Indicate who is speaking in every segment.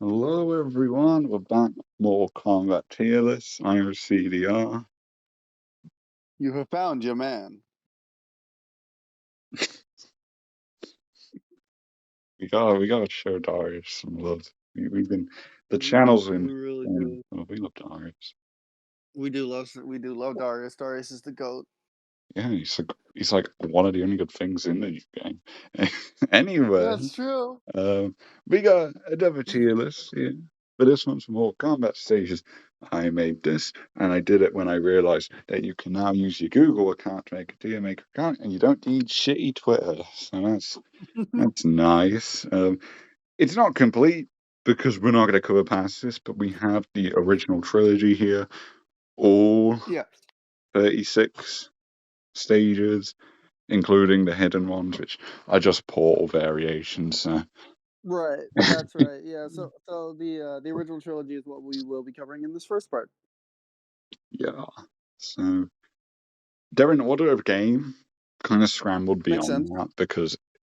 Speaker 1: Hello, everyone. We're back with more Kombat tier list. I'm CDR.
Speaker 2: You have found your man.
Speaker 1: We gotta show Darius some love. We've been the channel's
Speaker 2: We
Speaker 1: been.
Speaker 2: really do.
Speaker 1: Well, we love Darius.
Speaker 2: We do love Darius. Darius is the GOAT.
Speaker 1: Yeah, he's like one of the only good things in the new game. Anyway,
Speaker 2: That's true.
Speaker 1: we got another tier list here, but this one's more combat stages. I made this, and I did it when I realized that you can now use your Google account to make a tier maker account, and you don't need shitty Twitter. So that's nice. It's not complete because we're not going to cover past this, but we have the original trilogy here, all
Speaker 2: Yeah.
Speaker 1: 36 stages, including the hidden ones, which are just portal variations. So.
Speaker 2: Right. That's right. Yeah. So the original trilogy is what we will be covering in this first part.
Speaker 1: Yeah. So they're in order of game, kind of scrambled
Speaker 2: Makes
Speaker 1: beyond
Speaker 2: sense.
Speaker 1: that because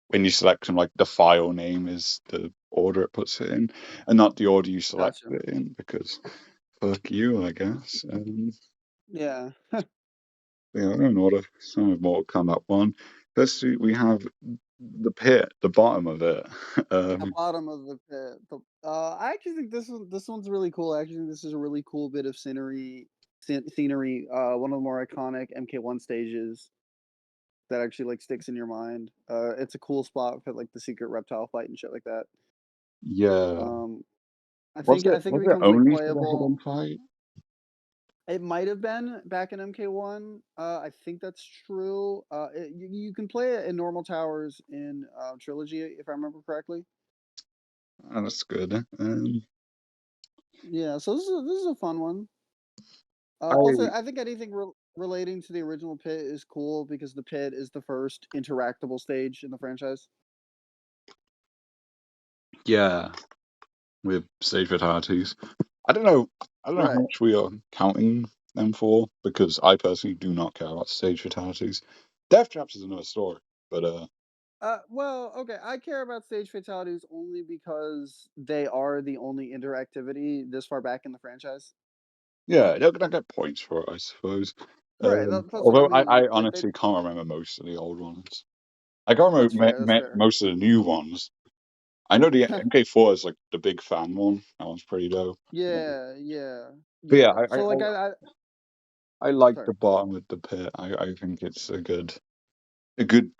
Speaker 1: when you select them, like the file name is the order it puts it in, and not the order you select
Speaker 2: Gotcha.
Speaker 1: it in because fuck you, I guess.
Speaker 2: Yeah.
Speaker 1: Yeah, they're in order. Some of Mortal Kombat 1. First, we have the pit, the bottom of it.
Speaker 2: The bottom of the pit. I actually think this one's really cool. I actually think this is a really cool bit of scenery. One of the more iconic MK1 stages that actually like sticks in your mind. It's a cool spot for like the secret reptile fight and shit like that.
Speaker 1: Yeah.
Speaker 2: Um, I
Speaker 1: Was
Speaker 2: think
Speaker 1: it
Speaker 2: I think it
Speaker 1: was it
Speaker 2: becomes like
Speaker 1: only for the
Speaker 2: playable.
Speaker 1: hidden fight?
Speaker 2: It might have been back in MK1. I think that's true. You can play it in normal towers in Trilogy, if I remember correctly.
Speaker 1: Oh, that's good.
Speaker 2: Yeah, so this is a fun one. Also,
Speaker 1: I
Speaker 2: I think anything relating to the original pit is cool because the pit is the first interactable stage in the franchise.
Speaker 1: Yeah, with stage fatalities. I don't know. I don't know how
Speaker 2: Right.
Speaker 1: much we are counting them for because I personally do not care about stage fatalities. Death traps is another story, but
Speaker 2: Well, okay. I care about stage fatalities only because they are the only interactivity this far back in the franchise.
Speaker 1: yeah, they're gonna get points for it, I suppose.
Speaker 2: Right. That's what I
Speaker 1: Although
Speaker 2: mean.
Speaker 1: I
Speaker 2: Like they.
Speaker 1: honestly can't remember most of the old ones. I can't remember
Speaker 2: That's fair. That's fair.
Speaker 1: most of the new ones. I know the MK4 is like the big fan one. That one's pretty dope.
Speaker 2: Yeah. Yeah.
Speaker 1: But yeah,
Speaker 2: Yeah. So like
Speaker 1: I like
Speaker 2: sorry.
Speaker 1: the bottom of the pit. I think it's a good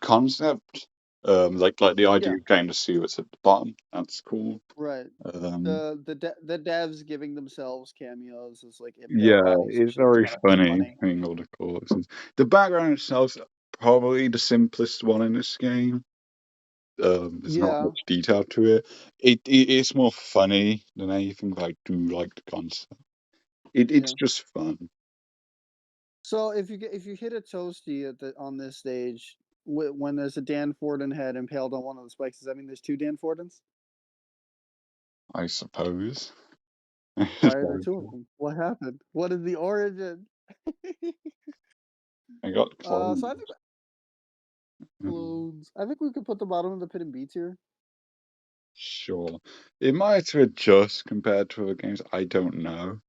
Speaker 1: concept. Like the idea
Speaker 2: Yeah.
Speaker 1: of getting to see what's at the bottom. That's cool.
Speaker 2: Right.
Speaker 1: Um,
Speaker 2: The devs giving themselves cameos as like impaled
Speaker 1: yeah,
Speaker 2: bodies and
Speaker 1: it's
Speaker 2: shit is
Speaker 1: very
Speaker 2: kind of
Speaker 1: funny.
Speaker 2: funny.
Speaker 1: I mean, all the courses. The background itself is probably the simplest one in this game. There's not
Speaker 2: Yeah.
Speaker 1: much detail to it. It's more funny than anything, but I do like the concept. It's
Speaker 2: Yeah.
Speaker 1: just fun.
Speaker 2: So if you hit a toasty on this stage when there's a Dan Forden head impaled on one of the spikes, does that mean there's two Dan Fordens?
Speaker 1: I suppose.
Speaker 2: Why are there two of them? What happened? What is the origin?
Speaker 1: I got
Speaker 2: So I think
Speaker 1: clones.
Speaker 2: clones. I think we could put the bottom of the pit in B tier.
Speaker 1: Sure. It might adjust compared to other games. I don't know.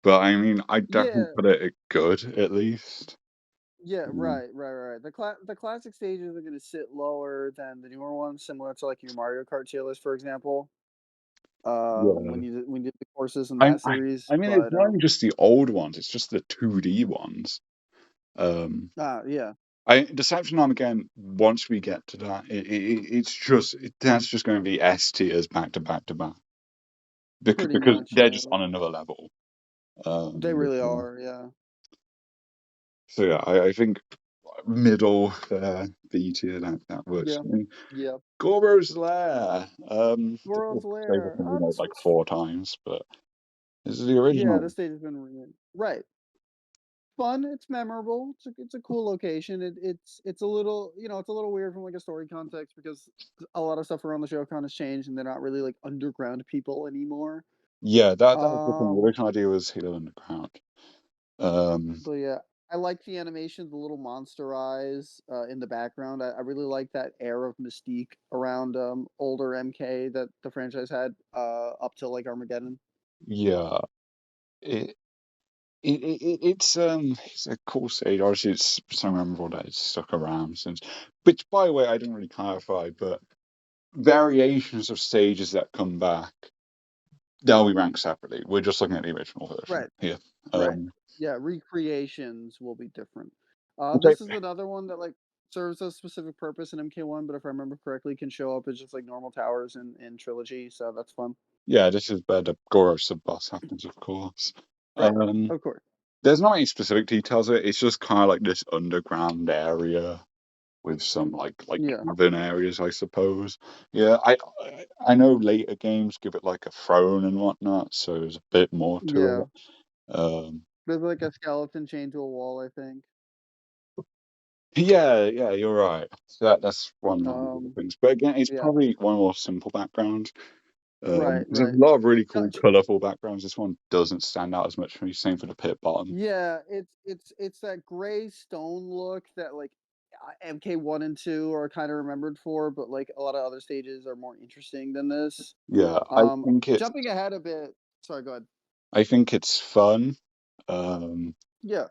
Speaker 1: But I mean, I definitely
Speaker 2: Yeah,
Speaker 1: put it at good, at least.
Speaker 2: yeah,
Speaker 1: Mm.
Speaker 2: right. The classic stages are gonna sit lower than the newer ones, similar to like your Mario Kart tier list, for example.
Speaker 1: Yeah.
Speaker 2: When you did the courses in
Speaker 1: I,
Speaker 2: that
Speaker 1: I,
Speaker 2: series,
Speaker 1: I mean, it's
Speaker 2: but
Speaker 1: not even just the old ones, it's just the 2D ones. Um,
Speaker 2: yeah,
Speaker 1: Deception Arm again, once we get to that, that's just going to be S tiers back to back to back.
Speaker 2: pretty
Speaker 1: Because
Speaker 2: much,
Speaker 1: they're
Speaker 2: yeah.
Speaker 1: just on another level.
Speaker 2: They really are, yeah.
Speaker 1: So yeah, I think middle B tier that works
Speaker 2: Yeah.
Speaker 1: for me.
Speaker 2: Yeah.
Speaker 1: Goro's Lair. This
Speaker 2: World's
Speaker 1: stage has
Speaker 2: Lair.
Speaker 1: been remade
Speaker 2: This
Speaker 1: like
Speaker 2: one's
Speaker 1: 4 times, but this is the
Speaker 2: yeah,
Speaker 1: original.
Speaker 2: this stage has been right. Fun, it's memorable. It's a cool location. It's a little, it's a little weird from like a story context because a lot of stuff around the show kind of changed and they're not really like underground people anymore.
Speaker 1: Yeah, that was the thing. The
Speaker 2: Um,
Speaker 1: original idea was Halo Underground. Um,
Speaker 2: but yeah, I like the animation, the little monster eyes, in the background. I really like that air of mystique around, older MK that the franchise had, up till, like, Armageddon.
Speaker 1: Yeah, it it's a cool stage. Obviously, it's so memorable that it's stuck around since. Which, by the way, I didn't really clarify, but variations of stages that come back, they'll be ranked separately. We're just looking at the original version
Speaker 2: Right,
Speaker 1: here.
Speaker 2: right.
Speaker 1: Um,
Speaker 2: Yeah, recreations will be different.
Speaker 1: which
Speaker 2: This is another one that, like, serves a specific purpose in MK1, but if I remember correctly, can show up as just, like, normal towers in Trilogy, so that's fun.
Speaker 1: yeah, this is where the Goro sub-boss happens, of course.
Speaker 2: Right,
Speaker 1: Um,
Speaker 2: of course.
Speaker 1: there's not any specific details of it. It's just kind of like this underground area with some like
Speaker 2: Yeah,
Speaker 1: cavern areas, I suppose. Yeah, I know later games give it like a throne and whatnot, so there's a bit more to
Speaker 2: yeah.
Speaker 1: it. Um,
Speaker 2: There's, like, a skeleton chained to a wall, I think.
Speaker 1: yeah, yeah, you're right. So that's one of the
Speaker 2: Um,
Speaker 1: things. But again, it's
Speaker 2: yeah.
Speaker 1: probably one of the more simple backgrounds.
Speaker 2: Right,
Speaker 1: There's a
Speaker 2: right.
Speaker 1: lot of really
Speaker 2: No,
Speaker 1: cool, colourful backgrounds. This one doesn't stand out as much for me. Same for the pit bottom.
Speaker 2: yeah, it's that gray stone look that, like, MK1 and 2 are kinda remembered for, but, like, a lot of other stages are more interesting than this.
Speaker 1: Yeah,
Speaker 2: Jumping ahead a bit. Sorry, go ahead.
Speaker 1: I think it's fun. Um,
Speaker 2: Yeah,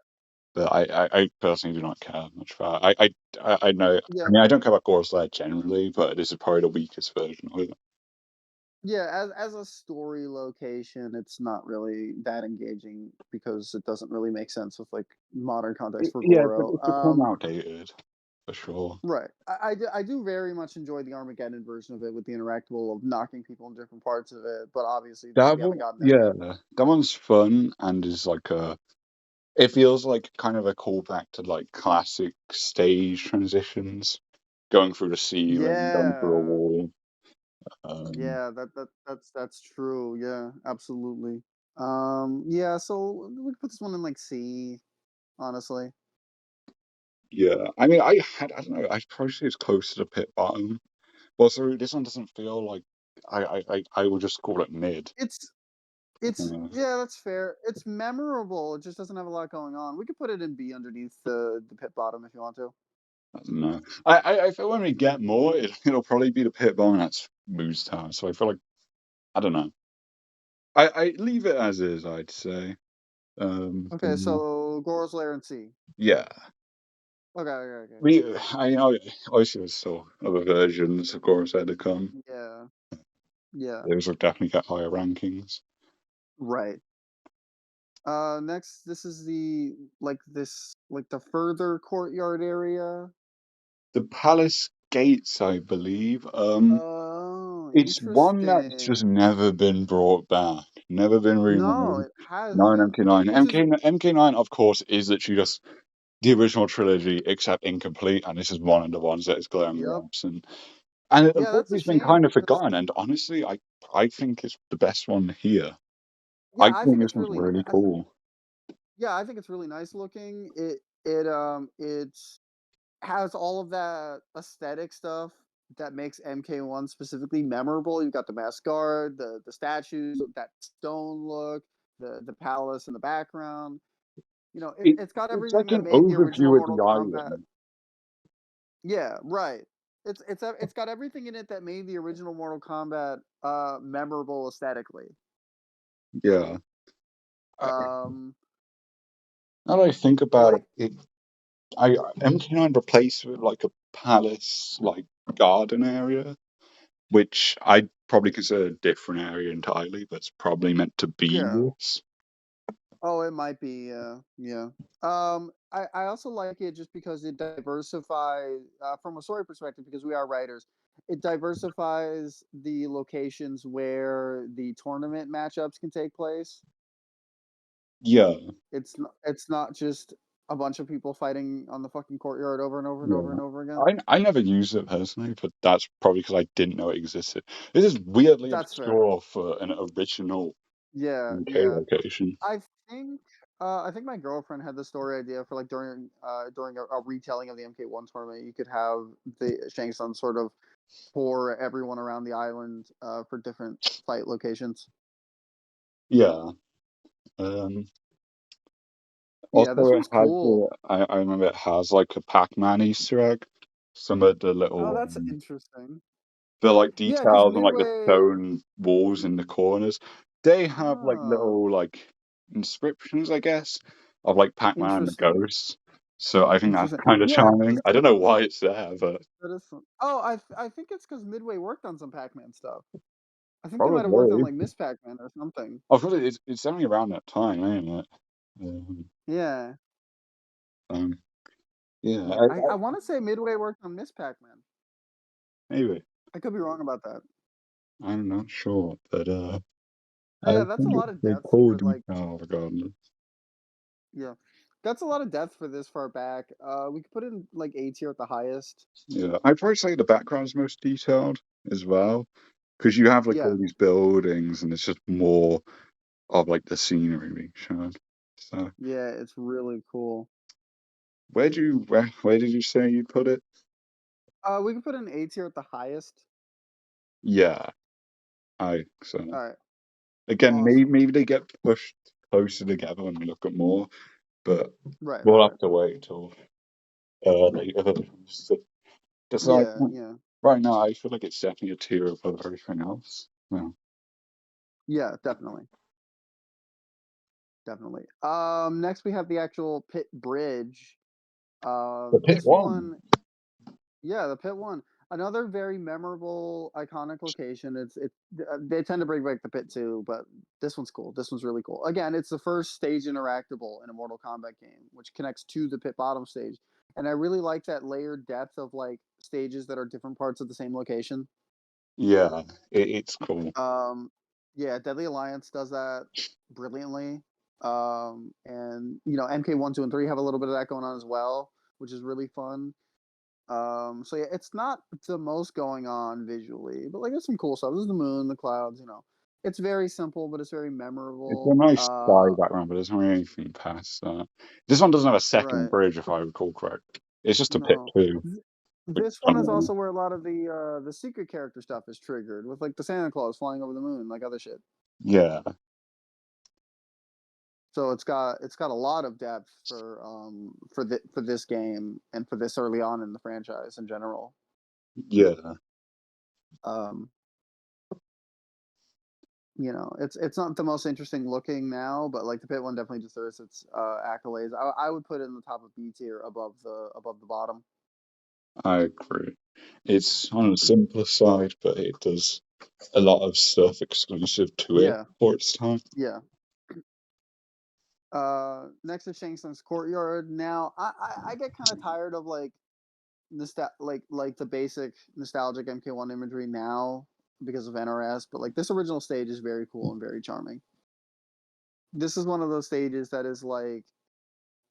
Speaker 1: but I personally do not care much about it. I know. I
Speaker 2: yeah,
Speaker 1: mean, I don't care about Gore's Lair generally, but this is probably the weakest version of it.
Speaker 2: yeah, as a story location, it's not really that engaging because it doesn't really make sense with, like, modern context for
Speaker 1: Yeah,
Speaker 2: Goro.
Speaker 1: it's become outdated for sure.
Speaker 2: Right. I do very much enjoy the Armageddon version of it with the interactable of knocking people in different parts of it, but obviously
Speaker 1: That
Speaker 2: we haven't
Speaker 1: one,
Speaker 2: gotten there
Speaker 1: yeah,
Speaker 2: yet.
Speaker 1: that one's fun and is like a. It feels like kind of a callback to like classic stage transitions, going through the ceiling, going through a
Speaker 2: Yeah.
Speaker 1: wall. Um,
Speaker 2: Yeah, that's true. Yeah, absolutely. Yeah, so we could put this one in like C, honestly.
Speaker 1: yeah, I mean, I don't know. I'd probably say it's close to the pit bottom. Well, so this one doesn't feel like I will just call it mid.
Speaker 2: It's it's
Speaker 1: Uh,
Speaker 2: yeah, that's fair. It's memorable. It just doesn't have a lot going on. We could put it in B underneath the pit bottom if you want to.
Speaker 1: I don't know. I feel when we get more, it'll probably be the pit bottom that's Moose Tower. So I feel like I don't know. I leave it as is. I'd say. For
Speaker 2: Okay,
Speaker 1: now.
Speaker 2: so Goro's Lair and C.
Speaker 1: Yeah.
Speaker 2: Okay, okay, okay.
Speaker 1: I know. Obviously, there's still other versions, of course, had to come.
Speaker 2: Yeah, yeah.
Speaker 1: Those will definitely get higher rankings.
Speaker 2: Right. Next, this is the further courtyard area.
Speaker 1: The Palace Gates, I believe.
Speaker 2: Oh,
Speaker 1: It's one that's just
Speaker 2: interesting.
Speaker 1: never been brought back, never been
Speaker 2: No,
Speaker 1: remade.
Speaker 2: it
Speaker 1: No, in
Speaker 2: hasn't,
Speaker 1: MK9.
Speaker 2: which is
Speaker 1: MK9, of course, is literally just the original trilogy, except incomplete, and this is one of the ones that is glaringly
Speaker 2: yep.
Speaker 1: absent. And
Speaker 2: Yeah, that's
Speaker 1: unfortunately,
Speaker 2: a
Speaker 1: it's been
Speaker 2: shame
Speaker 1: kind of
Speaker 2: because
Speaker 1: forgotten. And honestly, I think it's the best one here.
Speaker 2: yeah,
Speaker 1: I
Speaker 2: I
Speaker 1: think
Speaker 2: think
Speaker 1: this
Speaker 2: it's
Speaker 1: one's
Speaker 2: really ni
Speaker 1: really cool.
Speaker 2: yeah, I think it's really nice looking. It has all of that aesthetic stuff that makes MK1 specifically memorable. You've got the mascot, the statues, that stone look, the palace in the background. You know,
Speaker 1: It,
Speaker 2: it's got
Speaker 1: it's
Speaker 2: everything
Speaker 1: like
Speaker 2: that
Speaker 1: an
Speaker 2: made the original
Speaker 1: overview of
Speaker 2: Mortal
Speaker 1: the
Speaker 2: Kombat.
Speaker 1: island.
Speaker 2: Yeah, right. It's got everything in it that made the original Mortal Kombat memorable aesthetically.
Speaker 1: Yeah.
Speaker 2: Um,
Speaker 1: Now that I think about
Speaker 2: like
Speaker 1: it, I MK9 replaced with like a palace, like garden area, which I'd probably consider a different area entirely, but it's probably meant to be
Speaker 2: yeah.
Speaker 1: this.
Speaker 2: Oh, it might be. Yeah, yeah. I also like it just because it diversifies from a story perspective because we are writers. It diversifies the locations where the tournament matchups can take place.
Speaker 1: Yeah,
Speaker 2: It's not just a bunch of people fighting on the fucking courtyard over and over and over
Speaker 1: yeah.
Speaker 2: and over again.
Speaker 1: I never used it personally, but that's probably because I didn't know it existed. This is weirdly
Speaker 2: That's fair.
Speaker 1: obscure for an original
Speaker 2: Yeah,
Speaker 1: UK
Speaker 2: yeah.
Speaker 1: location.
Speaker 2: I think I think my girlfriend had the story idea for like during a retelling of the MK1 tournament. You could have the Shang Tsung sort of pour everyone around the island for different fight locations.
Speaker 1: Yeah. Um,
Speaker 2: Yeah, this
Speaker 1: Also, it
Speaker 2: one's
Speaker 1: has
Speaker 2: cool.
Speaker 1: I remember it has like a Pac-Man Easter egg. Some of the
Speaker 2: Oh,
Speaker 1: little
Speaker 2: that's interesting.
Speaker 1: the like
Speaker 2: Yeah, because
Speaker 1: details on like the
Speaker 2: Midway.
Speaker 1: stone walls in the corners, they have like
Speaker 2: Oh,
Speaker 1: little like inscriptions, I guess, of like Pac-Man and the
Speaker 2: interesting.
Speaker 1: ghosts. So I think that's
Speaker 2: Interesting.
Speaker 1: kind of
Speaker 2: Yeah,
Speaker 1: charming. I don't know why it's there, but
Speaker 2: that is fun. Oh, I think it's because Midway worked on some Pac-Man stuff. I think they might have worked on
Speaker 1: probably.
Speaker 2: like Miss Pac-Man or something.
Speaker 1: I thought it's only around that time, ain't it?
Speaker 2: Yeah,
Speaker 1: Um, yeah,
Speaker 2: yeah. I want to say Midway worked on Miss Pac-Man.
Speaker 1: maybe
Speaker 2: I could be wrong about that.
Speaker 1: I'm not sure, but I
Speaker 2: Yeah,
Speaker 1: think
Speaker 2: that's a lot
Speaker 1: it's
Speaker 2: of
Speaker 1: a
Speaker 2: depth
Speaker 1: cool
Speaker 2: for like.
Speaker 1: detail regardless.
Speaker 2: Yeah, that's a lot of depth for this far back. We could put in like A tier at the highest.
Speaker 1: Yeah, I'd probably say the background's most detailed as well, because you have like
Speaker 2: Yeah,
Speaker 1: all these buildings, and it's just more of like the scenery being shown. So,
Speaker 2: yeah, it's really cool.
Speaker 1: where did you say you put it?
Speaker 2: We could put in A tier at the highest.
Speaker 1: Yeah, I so
Speaker 2: All right,
Speaker 1: again,
Speaker 2: awesome.
Speaker 1: maybe they get pushed closer together when we look at more, but
Speaker 2: Right,
Speaker 1: we'll
Speaker 2: right.
Speaker 1: have to wait till later to decide.
Speaker 2: Yeah, yeah,
Speaker 1: Right now, I feel like it's definitely a tier above everything else. Well,
Speaker 2: yeah, definitely. Definitely. Next we have the actual pit bridge.
Speaker 1: the pit
Speaker 2: This
Speaker 1: one.
Speaker 2: one, yeah, the pit one. Another very memorable, iconic location. They tend to bring back the pit too, but this one's cool. This one's really cool. Again, it's the first stage interactable in a Mortal Kombat game, which connects to the pit bottom stage. And I really like that layered depth of like stages that are different parts of the same location.
Speaker 1: Yeah, it's cool.
Speaker 2: Um, yeah, Deadly Alliance does that brilliantly. And MK1, 2, and 3 have a little bit of that going on as well, which is really fun. So yeah, it's not the most going on visually, but like there's some cool stuff. There's the moon, the clouds. It's very simple, but it's very
Speaker 1: It's a
Speaker 2: memorable.
Speaker 1: nice sky background, but there's not really anything past that. This one doesn't have a second
Speaker 2: Right.
Speaker 1: bridge, if I recall correct. It's just a pit
Speaker 2: No.
Speaker 1: two,
Speaker 2: Th-
Speaker 1: which
Speaker 2: This
Speaker 1: I
Speaker 2: one
Speaker 1: don't
Speaker 2: is
Speaker 1: know.
Speaker 2: also where a lot of the secret character stuff is triggered, with like the Santa Claus flying over the moon, like other shit.
Speaker 1: Yeah,
Speaker 2: So it's got a lot of depth for this game and for this early on in the franchise in general.
Speaker 1: yeah,
Speaker 2: Um, it's not the most interesting looking now, but like the pit one definitely deserves its accolades. I would put it in the top of B tier above the bottom.
Speaker 1: I agree. It's on the simpler side, but it does a lot of stuff exclusive to it
Speaker 2: Yeah,
Speaker 1: for its time.
Speaker 2: yeah. Next is Shang Tsung's courtyard. Now I get kind of tired of like like the basic nostalgic MK1 imagery now because of NRS, but like this original stage is very cool and very charming. This is one of those stages that is like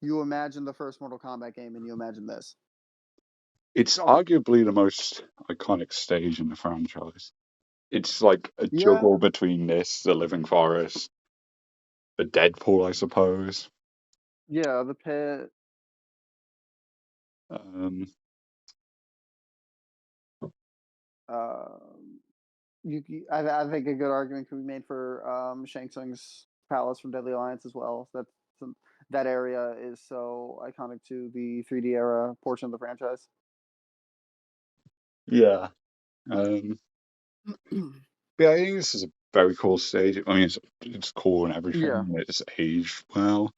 Speaker 2: you imagine the first Mortal Kombat game and you imagine this.
Speaker 1: It's arguably the most iconic stage in the franchise. It's like a
Speaker 2: Yeah,
Speaker 1: juggle between this, the Living Forest, the Deadpool, I suppose.
Speaker 2: yeah, the pit.
Speaker 1: Um,
Speaker 2: Um, I think a good argument could be made for Shang Tsung's palace from Deadly Alliance as well. That area is so iconic to the 3D era portion of the franchise.
Speaker 1: yeah. Um, but yeah, I think this is a very cool stage. I mean, it's cool and
Speaker 2: Yeah,
Speaker 1: everything. It's aged well.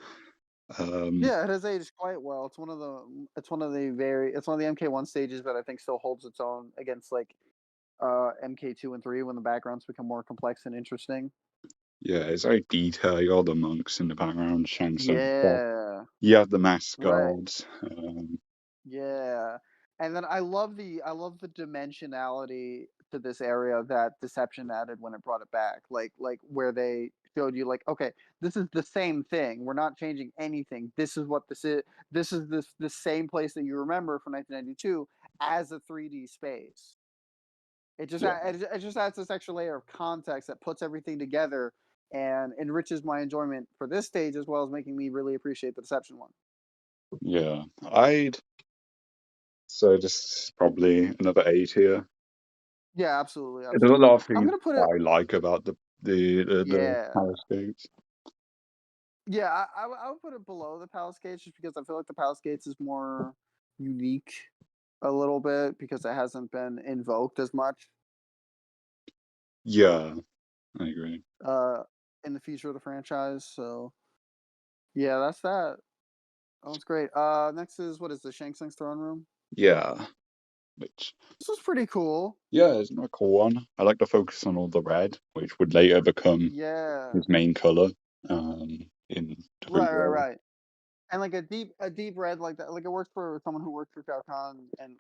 Speaker 1: Um,
Speaker 2: yeah, it has aged quite well. It's one of the MK1 stages that I think still holds its own against like MK2 and 3 when the backgrounds become more complex and interesting.
Speaker 1: yeah, it's very detailed. You got all the monks in the background, Shang Tsung stuff.
Speaker 2: Yeah,
Speaker 1: You have the masked
Speaker 2: right.
Speaker 1: guards.
Speaker 2: Yeah. And then I love the dimensionality to this area that Deception added when it brought it back. Like where they showed you like, okay, this is the same thing. We're not changing anything. This is what this is. This is the same place that you remember from 1992 as a 3D space.
Speaker 1: Yeah,
Speaker 2: It just adds this extra layer of context that puts everything together and enriches my enjoyment for this stage as well as making me really appreciate the Deception one.
Speaker 1: yeah. I'd so this is probably another A tier.
Speaker 2: Yeah, absolutely,
Speaker 1: There's a
Speaker 2: absolutely.
Speaker 1: lot of
Speaker 2: I'm
Speaker 1: things
Speaker 2: gonna put it.
Speaker 1: I like about the
Speaker 2: Yeah,
Speaker 1: Palace games.
Speaker 2: Yeah, I would put it below the Palace Gates just because I feel like the Palace Gates is more unique a little bit because it hasn't been invoked as much
Speaker 1: Yeah, I agree.
Speaker 2: uh in the future of the franchise. So yeah, that's that. That was great. Next is what is the Shang Tsung's throne room?
Speaker 1: Yeah, which
Speaker 2: This was pretty cool.
Speaker 1: yeah, it's not a cool one. I like to focus on all the red, which would later become
Speaker 2: Yeah.
Speaker 1: his main color in different
Speaker 2: Right, right,
Speaker 1: ways.
Speaker 2: right. And like a deep red like that, like it works for someone who works for Shao Kahn and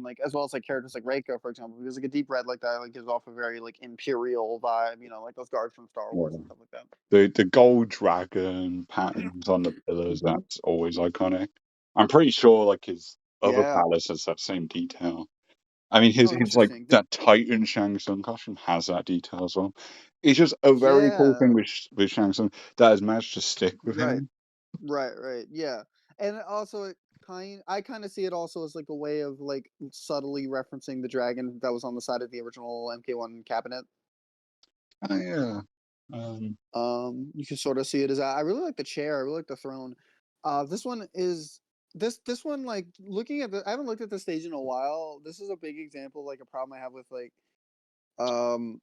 Speaker 2: like as well as like characters like Reiko, for example, because like a deep red like that like gives off a very like imperial vibe, like those guards from Star Wars
Speaker 1: Yeah.
Speaker 2: and stuff like that.
Speaker 1: The gold dragon patterns on the pillars,
Speaker 2: Hmm.
Speaker 1: that's always iconic. I'm pretty sure like his other
Speaker 2: Yeah.
Speaker 1: palace has that same detail. I mean his
Speaker 2: Oh,
Speaker 1: his like
Speaker 2: interesting.
Speaker 1: that Titan Shang Tsung costume has that detail as well. It's just a very cool thing
Speaker 2: Yeah.
Speaker 1: with Shang Tsung that has managed to stick with
Speaker 2: Right.
Speaker 1: him.
Speaker 2: Right. Right. Yeah. And also, I kind of see it also as like a way of like subtly referencing the dragon that was on the side of the original MK1 cabinet.
Speaker 1: Oh yeah. Um
Speaker 2: You can sort of see it as I really like the chair. I really like the throne. This one is this one like looking at the. I haven't looked at the stage in a while. This is a big example, like a problem I have with like um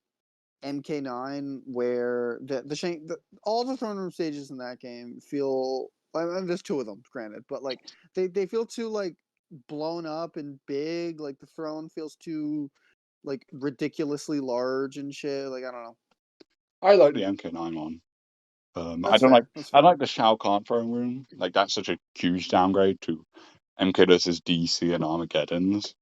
Speaker 2: MK9, where all the throne room stages in that game feel. I mean, there's two of them, granted, but like they feel too like blown up and big. Like the throne feels too like ridiculously large and shit. Like I don't know.
Speaker 1: I like the MK9 one. I
Speaker 2: That's
Speaker 1: don't like
Speaker 2: fair. That's
Speaker 1: I
Speaker 2: fair.
Speaker 1: like the Shao Kahn throne room. Like that's such a huge downgrade to MK versus DC and Armageddon's.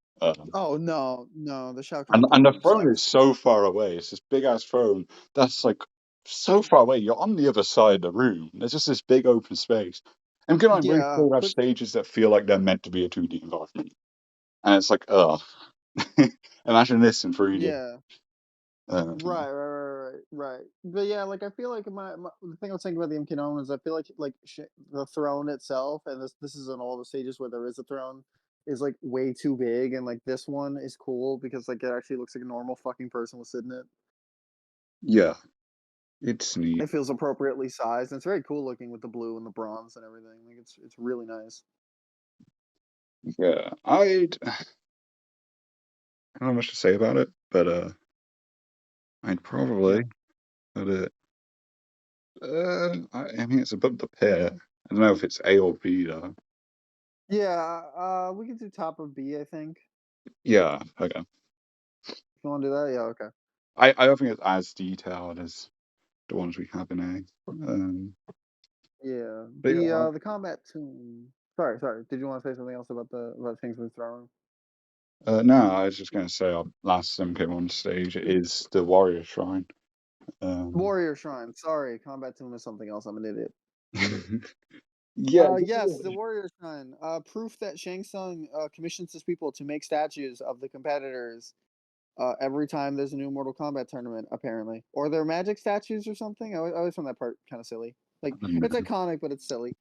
Speaker 2: Oh no, no, the Shao Kahn
Speaker 1: And
Speaker 2: throne
Speaker 1: the
Speaker 2: room
Speaker 1: throne is
Speaker 2: sucks.
Speaker 1: so far away. It's this big ass throne that's like so far away. You're on the other side of the room. There's just this big open space. MK9 really
Speaker 2: Yeah,
Speaker 1: cool have
Speaker 2: but
Speaker 1: stages that feel like they're meant to be a 2D environment. And it's like, ugh. Imagine this in 3D.
Speaker 2: yeah,
Speaker 1: Uh,
Speaker 2: right. But yeah, like I feel like the thing I was thinking about the MK9 is I feel like the throne itself, and this is in all the stages where there is a throne, is like way too big, and like this one is cool because like it actually looks like a normal fucking person was sitting in it.
Speaker 1: yeah, it's neat.
Speaker 2: It feels appropriately sized, and it's very cool looking with the blue and the bronze and everything. Like it's really nice.
Speaker 1: Yeah, I don't know much to say about it, but I'd probably
Speaker 2: Yeah.
Speaker 1: put it. I mean, it's above the pit. I don't know if it's A or B though.
Speaker 2: Yeah, we can do top of B, I think.
Speaker 1: Yeah, okay.
Speaker 2: You want to do that? Yeah, okay.
Speaker 1: I don't think it's as detailed as the ones we have in A.
Speaker 2: Yeah,
Speaker 1: But yeah,
Speaker 2: the combat tune. Sorry. Did you want to say something else about the about things we've thrown?
Speaker 1: no, I was just gonna say our last MK1 stage is the Warrior Shrine. Um,
Speaker 2: Warrior Shrine. Sorry, combat tune is something else. I'm an idiot.
Speaker 1: yeah,
Speaker 2: Yes, the Warrior Shrine. Proof that Shang Tsung commissions his people to make statues of the competitors. Every time there's a new Mortal Kombat tournament, apparently, or they're magic statues or something. I always find that part kind of silly. Like it's iconic, but it's silly.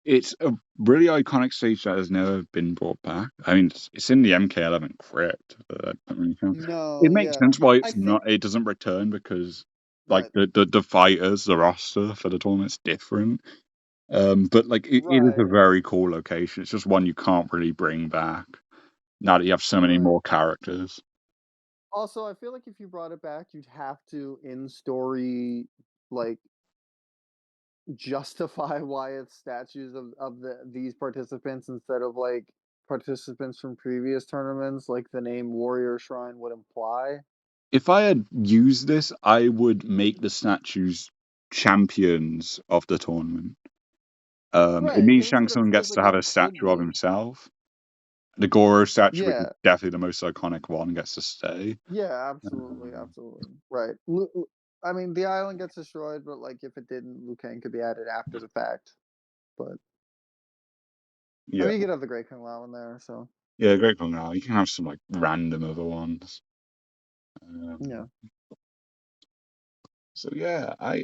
Speaker 1: it's a really iconic stage that has never been brought back. I mean, it's in the MK11 crypt, but that doesn't really count. It
Speaker 2: No,
Speaker 1: makes
Speaker 2: yeah,
Speaker 1: sense why
Speaker 2: I
Speaker 1: it's
Speaker 2: think
Speaker 1: not. It doesn't return because like
Speaker 2: right,
Speaker 1: the fighters, the roster for the tournament's different. But like it is a
Speaker 2: right,
Speaker 1: very cool location. It's just one you can't really bring back now that you have so many
Speaker 2: right.
Speaker 1: more characters.
Speaker 2: Also, I feel like if you brought it back, you'd have to in story like justify why it's statues of these participants instead of like participants from previous tournaments, like the name Warrior Shrine would imply.
Speaker 1: If I had used this, I would make the statues champions of the tournament. It
Speaker 2: Right,
Speaker 1: means
Speaker 2: because that's
Speaker 1: Shang
Speaker 2: what it
Speaker 1: Tsung
Speaker 2: feels
Speaker 1: gets to
Speaker 2: like
Speaker 1: have
Speaker 2: it
Speaker 1: a
Speaker 2: should
Speaker 1: statue of
Speaker 2: be.
Speaker 1: himself. The Goro statue, which is
Speaker 2: Yeah,
Speaker 1: definitely the most iconic one, gets to stay.
Speaker 2: yeah, absolutely,
Speaker 1: Um,
Speaker 2: absolutely. Right. I mean, the island gets destroyed, but like if it didn't, Liu Kang could be added after the fact. But I
Speaker 1: yeah,
Speaker 2: mean, you could have the Great Kung Lao in there, so
Speaker 1: yeah, Great Kong now. You can have some like random other ones.
Speaker 2: yeah,
Speaker 1: Um, so yeah, I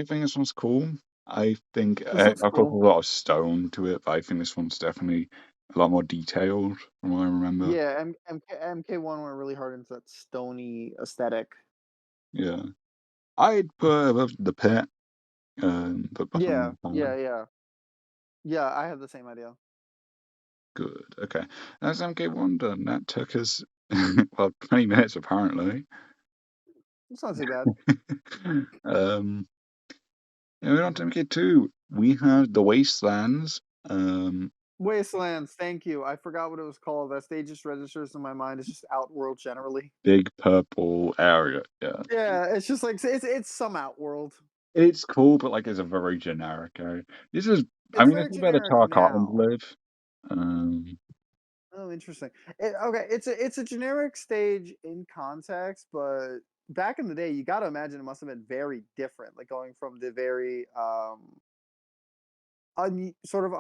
Speaker 1: think this one's cool. I think
Speaker 2: this looks
Speaker 1: I put a
Speaker 2: cool.
Speaker 1: lot of stone to it, but I think this one's definitely a lot more detailed from what I remember.
Speaker 2: Yeah, MK1 went really hard into that stony aesthetic.
Speaker 1: Yeah, I'd put it above the pit. but
Speaker 2: Yeah,
Speaker 1: behind the
Speaker 2: yeah,
Speaker 1: camera.
Speaker 2: yeah. Yeah, I have the same idea.
Speaker 1: Good. Okay. That's MK1 done. That took us well 20 minutes apparently.
Speaker 2: It's not too bad.
Speaker 1: um, and we're on to MK2. We have the Wastelands. Um,
Speaker 2: Wastelands, thank you. I forgot what it was called. That stage just registers in my mind. It's just Outworld generally.
Speaker 1: big purple area. Yeah.
Speaker 2: Yeah, it's just like it's some Outworld.
Speaker 1: It's cool, but like it's a very generic area. This is, I
Speaker 2: It's
Speaker 1: mean,
Speaker 2: very
Speaker 1: this is where the
Speaker 2: generic
Speaker 1: Tarkatans
Speaker 2: now.
Speaker 1: live. Um,
Speaker 2: Oh, interesting. Okay, it's a generic stage in context, but back in the day, you got to imagine it must have been very different. Like going from the very sort of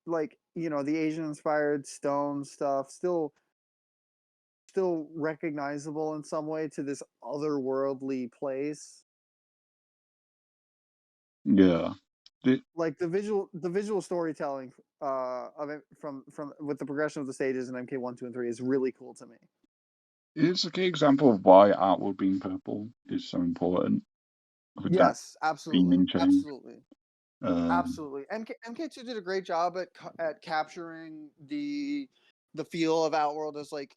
Speaker 2: like the Asian inspired stone stuff, still recognizable in some way to this otherworldly place.
Speaker 1: yeah. It,
Speaker 2: Like the visual storytelling of it from with the progression of the stages in MK1, 2, and 3 is really cool to me.
Speaker 1: it's a key example of why Outward being purple is so important with that
Speaker 2: Yes, absolutely,
Speaker 1: theming change.
Speaker 2: absolutely.
Speaker 1: Um,
Speaker 2: Absolutely. MK2 did a great job at capturing the feel of Outworld as like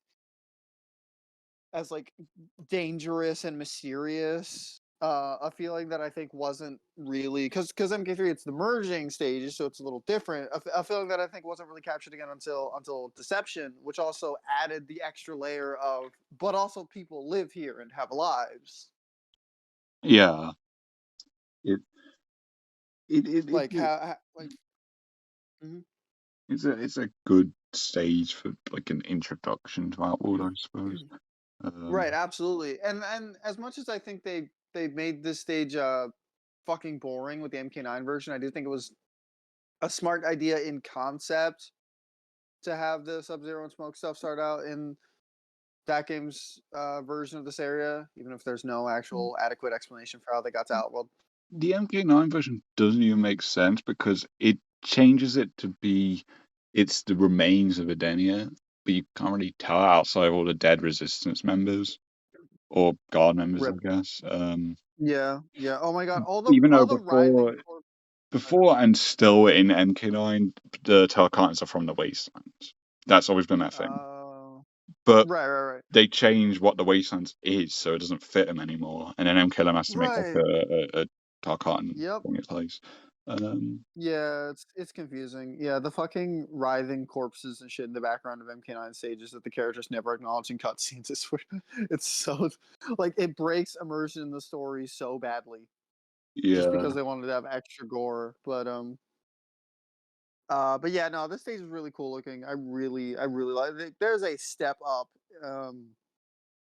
Speaker 2: dangerous and mysterious. A feeling that I think wasn't really because MK3 it's the merging stages, so it's a little different. A feeling that I think wasn't really captured again until Deception, which also added the extra layer of, but also people live here and have lives.
Speaker 1: yeah. It, it,
Speaker 2: Like how like. Mhm.
Speaker 1: it's a good stage for like an introduction to Outward, I suppose. Um,
Speaker 2: Right, absolutely. And as much as I think they made this stage fucking boring with the MK9 version, I do think it was a smart idea in concept to have the Sub-Zero and Smoke stuff start out in that game's version of this area, even if there's no actual adequate explanation for how they got to Outworld.
Speaker 1: the MK9 version doesn't even make sense because it changes it to be it's the remains of Edenia, but you can't really tell outside of all the dead resistance members or guard members, I
Speaker 2: Rip.
Speaker 1: guess.
Speaker 2: Yeah, yeah. Oh my god,
Speaker 1: Even
Speaker 2: all
Speaker 1: though
Speaker 2: the writhing corpse.
Speaker 1: before and still in MK9, the Tarkatans are from the Wastelands. That's always been their thing.
Speaker 2: Uh,
Speaker 1: But
Speaker 2: right.
Speaker 1: they changed what the Wastelands is, so it doesn't fit them anymore. And then MKLM has to make like
Speaker 2: Right.
Speaker 1: a Tarkatan
Speaker 2: Yep.
Speaker 1: thing in place. Um,
Speaker 2: Yeah, it's confusing. Yeah, the fucking writhing corpses and shit in the background of MK9 stages that the characters never acknowledge in cutscenes. It's so like it breaks immersion in the story so badly just
Speaker 1: yeah,
Speaker 2: because they wanted to have extra gore. But yeah, no, this stage is really cool looking. I really like it. There's a step up um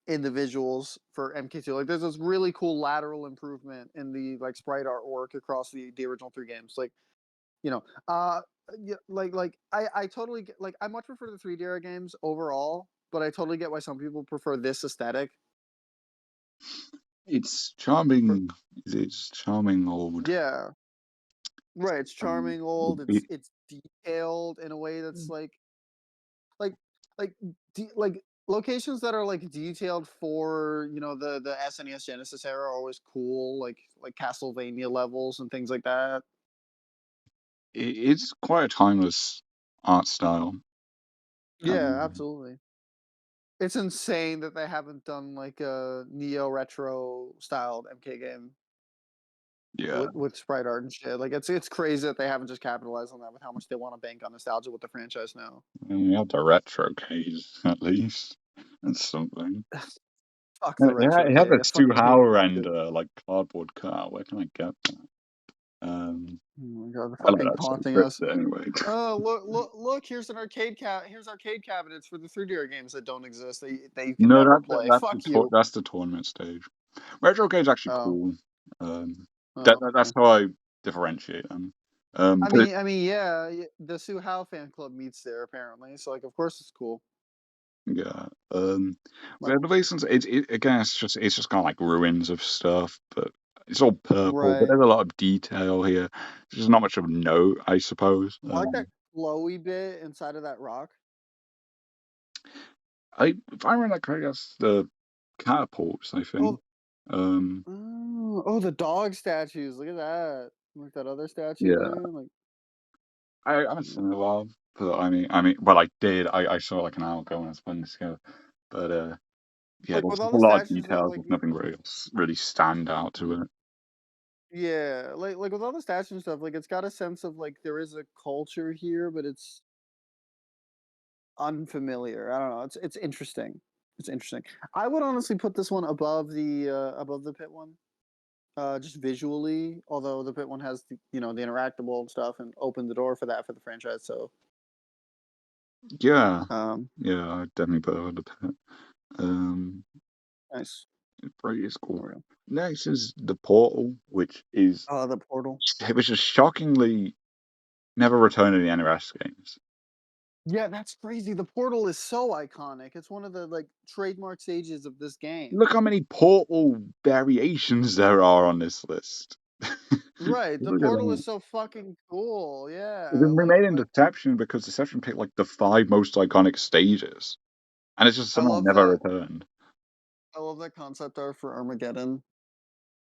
Speaker 2: in the visuals for MK2. Like there's this really cool lateral improvement in the like sprite artwork across the original three games. Like you know, uh, yeah, like I totally get, like I much prefer the 3D era games overall, but I totally get why some people prefer this aesthetic.
Speaker 1: it's
Speaker 2: For,
Speaker 1: charming. It's charming old.
Speaker 2: yeah, right. It's charming, old.
Speaker 1: It,
Speaker 2: It's detailed in a way that's like like like locations that are like detailed for the SNES Genesis era are always cool, like Castlevania levels and things like that.
Speaker 1: it's quite a timeless art style.
Speaker 2: Yeah,
Speaker 1: Um,
Speaker 2: absolutely. It's insane that they haven't done like a neo retro styled MK game
Speaker 1: yeah,
Speaker 2: with sprite art and shit. Like it's crazy that they haven't just capitalized on that with how much they want to bank on nostalgia with the franchise now.
Speaker 1: and we have the retro case at least. That's something.
Speaker 2: Fuck
Speaker 1: Yeah,
Speaker 2: the retro
Speaker 1: it has
Speaker 2: K.
Speaker 1: a
Speaker 2: I
Speaker 1: Stu
Speaker 2: fucking hate
Speaker 1: Hauer
Speaker 2: that
Speaker 1: and
Speaker 2: shit.
Speaker 1: like cardboard cutout. Where can I get that? Um,
Speaker 2: Oh my god, they're
Speaker 1: I like
Speaker 2: fucking
Speaker 1: that sort of
Speaker 2: taunting
Speaker 1: trip,
Speaker 2: us.
Speaker 1: but anyway.
Speaker 2: Oh look! Here's arcade cabinets for the 3D games that don't exist. That you can
Speaker 1: No,
Speaker 2: never play. Fuck you.
Speaker 1: that's the tournament stage. Retro game's actually
Speaker 2: Oh,
Speaker 1: cool. Um, that's
Speaker 2: okay.
Speaker 1: how I differentiate them. But
Speaker 2: Yeah, the Sue How fan club meets there apparently. So like, of course it's cool.
Speaker 1: yeah,
Speaker 2: Like,
Speaker 1: Revelations. Again, it's just kind of like ruins of stuff, but it's all purple. But
Speaker 2: right.
Speaker 1: there's a lot of detail here. There's just not much of note, I suppose.
Speaker 2: I like that glowy bit inside of that rock.
Speaker 1: If I remember correctly, that's the catapults. I think.
Speaker 2: Oh,
Speaker 1: Um,
Speaker 2: oh, the dog statues. Look at that. Like that other statue
Speaker 1: Yeah,
Speaker 2: there, like
Speaker 1: I haven't
Speaker 2: mm,
Speaker 1: seen it in a while, but well, I did. I saw like an hour ago when I was playing this game, but yeah,
Speaker 2: like
Speaker 1: there's
Speaker 2: with all
Speaker 1: just a
Speaker 2: the
Speaker 1: lot of
Speaker 2: statues that
Speaker 1: details.
Speaker 2: like
Speaker 1: There's nothing really stand out to it.
Speaker 2: yeah, like with all the statues and stuff, like it's got a sense of like there is a culture here, but it's unfamiliar. I don't know. It's interesting. It's interesting. I would honestly put this one above the pit one. Just visually, although the pit one has the interactable stuff and opened the door for that for the franchise. So
Speaker 1: Yeah,
Speaker 2: um
Speaker 1: yeah, I definitely put it on the pit. Um,
Speaker 2: nice.
Speaker 1: Pretty is cool.
Speaker 2: Unreal.
Speaker 1: Next is the Portal,
Speaker 2: The portal.
Speaker 1: which is shockingly never returned in the NES games.
Speaker 2: Yeah, that's crazy. The portal is so iconic. It's one of the like trademark stages of this game.
Speaker 1: Look how many Portal variations there are on this list.
Speaker 2: Right. The
Speaker 1: Look at
Speaker 2: portal
Speaker 1: that.
Speaker 2: is so fucking cool.
Speaker 1: It
Speaker 2: Yeah.
Speaker 1: was
Speaker 2: Like
Speaker 1: remade in
Speaker 2: like
Speaker 1: Deception because Deception picked like the five most iconic stages, and it's just
Speaker 2: I
Speaker 1: somehow
Speaker 2: love
Speaker 1: never
Speaker 2: that.
Speaker 1: returned.
Speaker 2: I love that concept art for Armageddon.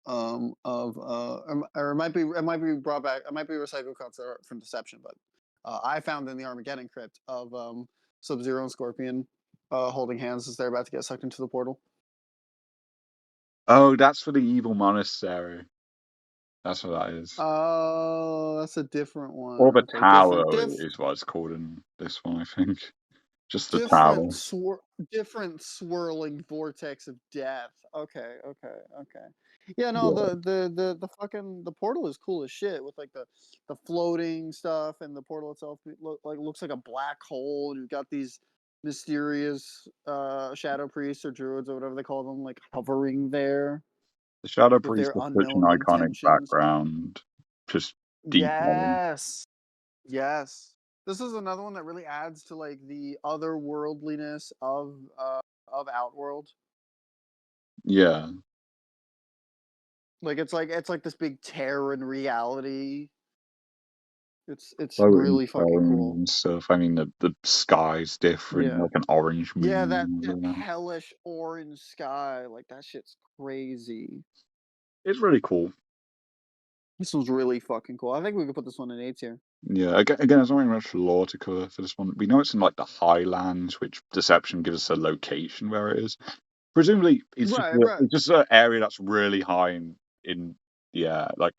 Speaker 2: Of or it might be brought back. It might be recycled concept art from Deception, but I found in the Armageddon crypt of Sub Zero and Scorpion holding hands as they're about to get sucked into the portal.
Speaker 1: Oh, that's for the evil monastery. That's what that is.
Speaker 2: Oh, that's a different
Speaker 1: Or
Speaker 2: one.
Speaker 1: the
Speaker 2: Okay, different,
Speaker 1: tower is what it's called in this one, I think. Just the
Speaker 2: different,
Speaker 1: tower.
Speaker 2: swir- different swirling vortex of death. Okay, okay, okay. Yeah, no,
Speaker 1: Yeah.
Speaker 2: the fucking the portal is cool as shit with like the floating stuff and the portal itself looks like a black hole. And you've got these mysterious shadow priests or druids or whatever they call them, like hovering there
Speaker 1: The Shadow
Speaker 2: with
Speaker 1: Priest
Speaker 2: their
Speaker 1: is such an
Speaker 2: unknown
Speaker 1: iconic
Speaker 2: intentions.
Speaker 1: background. Just detailing.
Speaker 2: Yes. Yes. This is another one that really adds to like the otherworldliness of Outworld.
Speaker 1: Yeah.
Speaker 2: Like it's like this big tear in reality. It's
Speaker 1: Floating
Speaker 2: really fucking
Speaker 1: stones
Speaker 2: cool.
Speaker 1: and stuff. I mean, the sky's different,
Speaker 2: Yeah.
Speaker 1: like an orange
Speaker 2: Yeah, that
Speaker 1: moon.
Speaker 2: that hellish orange sky, like that shit's crazy.
Speaker 1: It's really cool.
Speaker 2: This one's really fucking cool. I think we could put this one in A tier.
Speaker 1: Yeah, again, there's not really much lore to cover for this one. We know it's in like the Highlands, which Deception gives us a location where it is. Presumably,
Speaker 2: Right, right.
Speaker 1: it's just an area that's really high in the air, like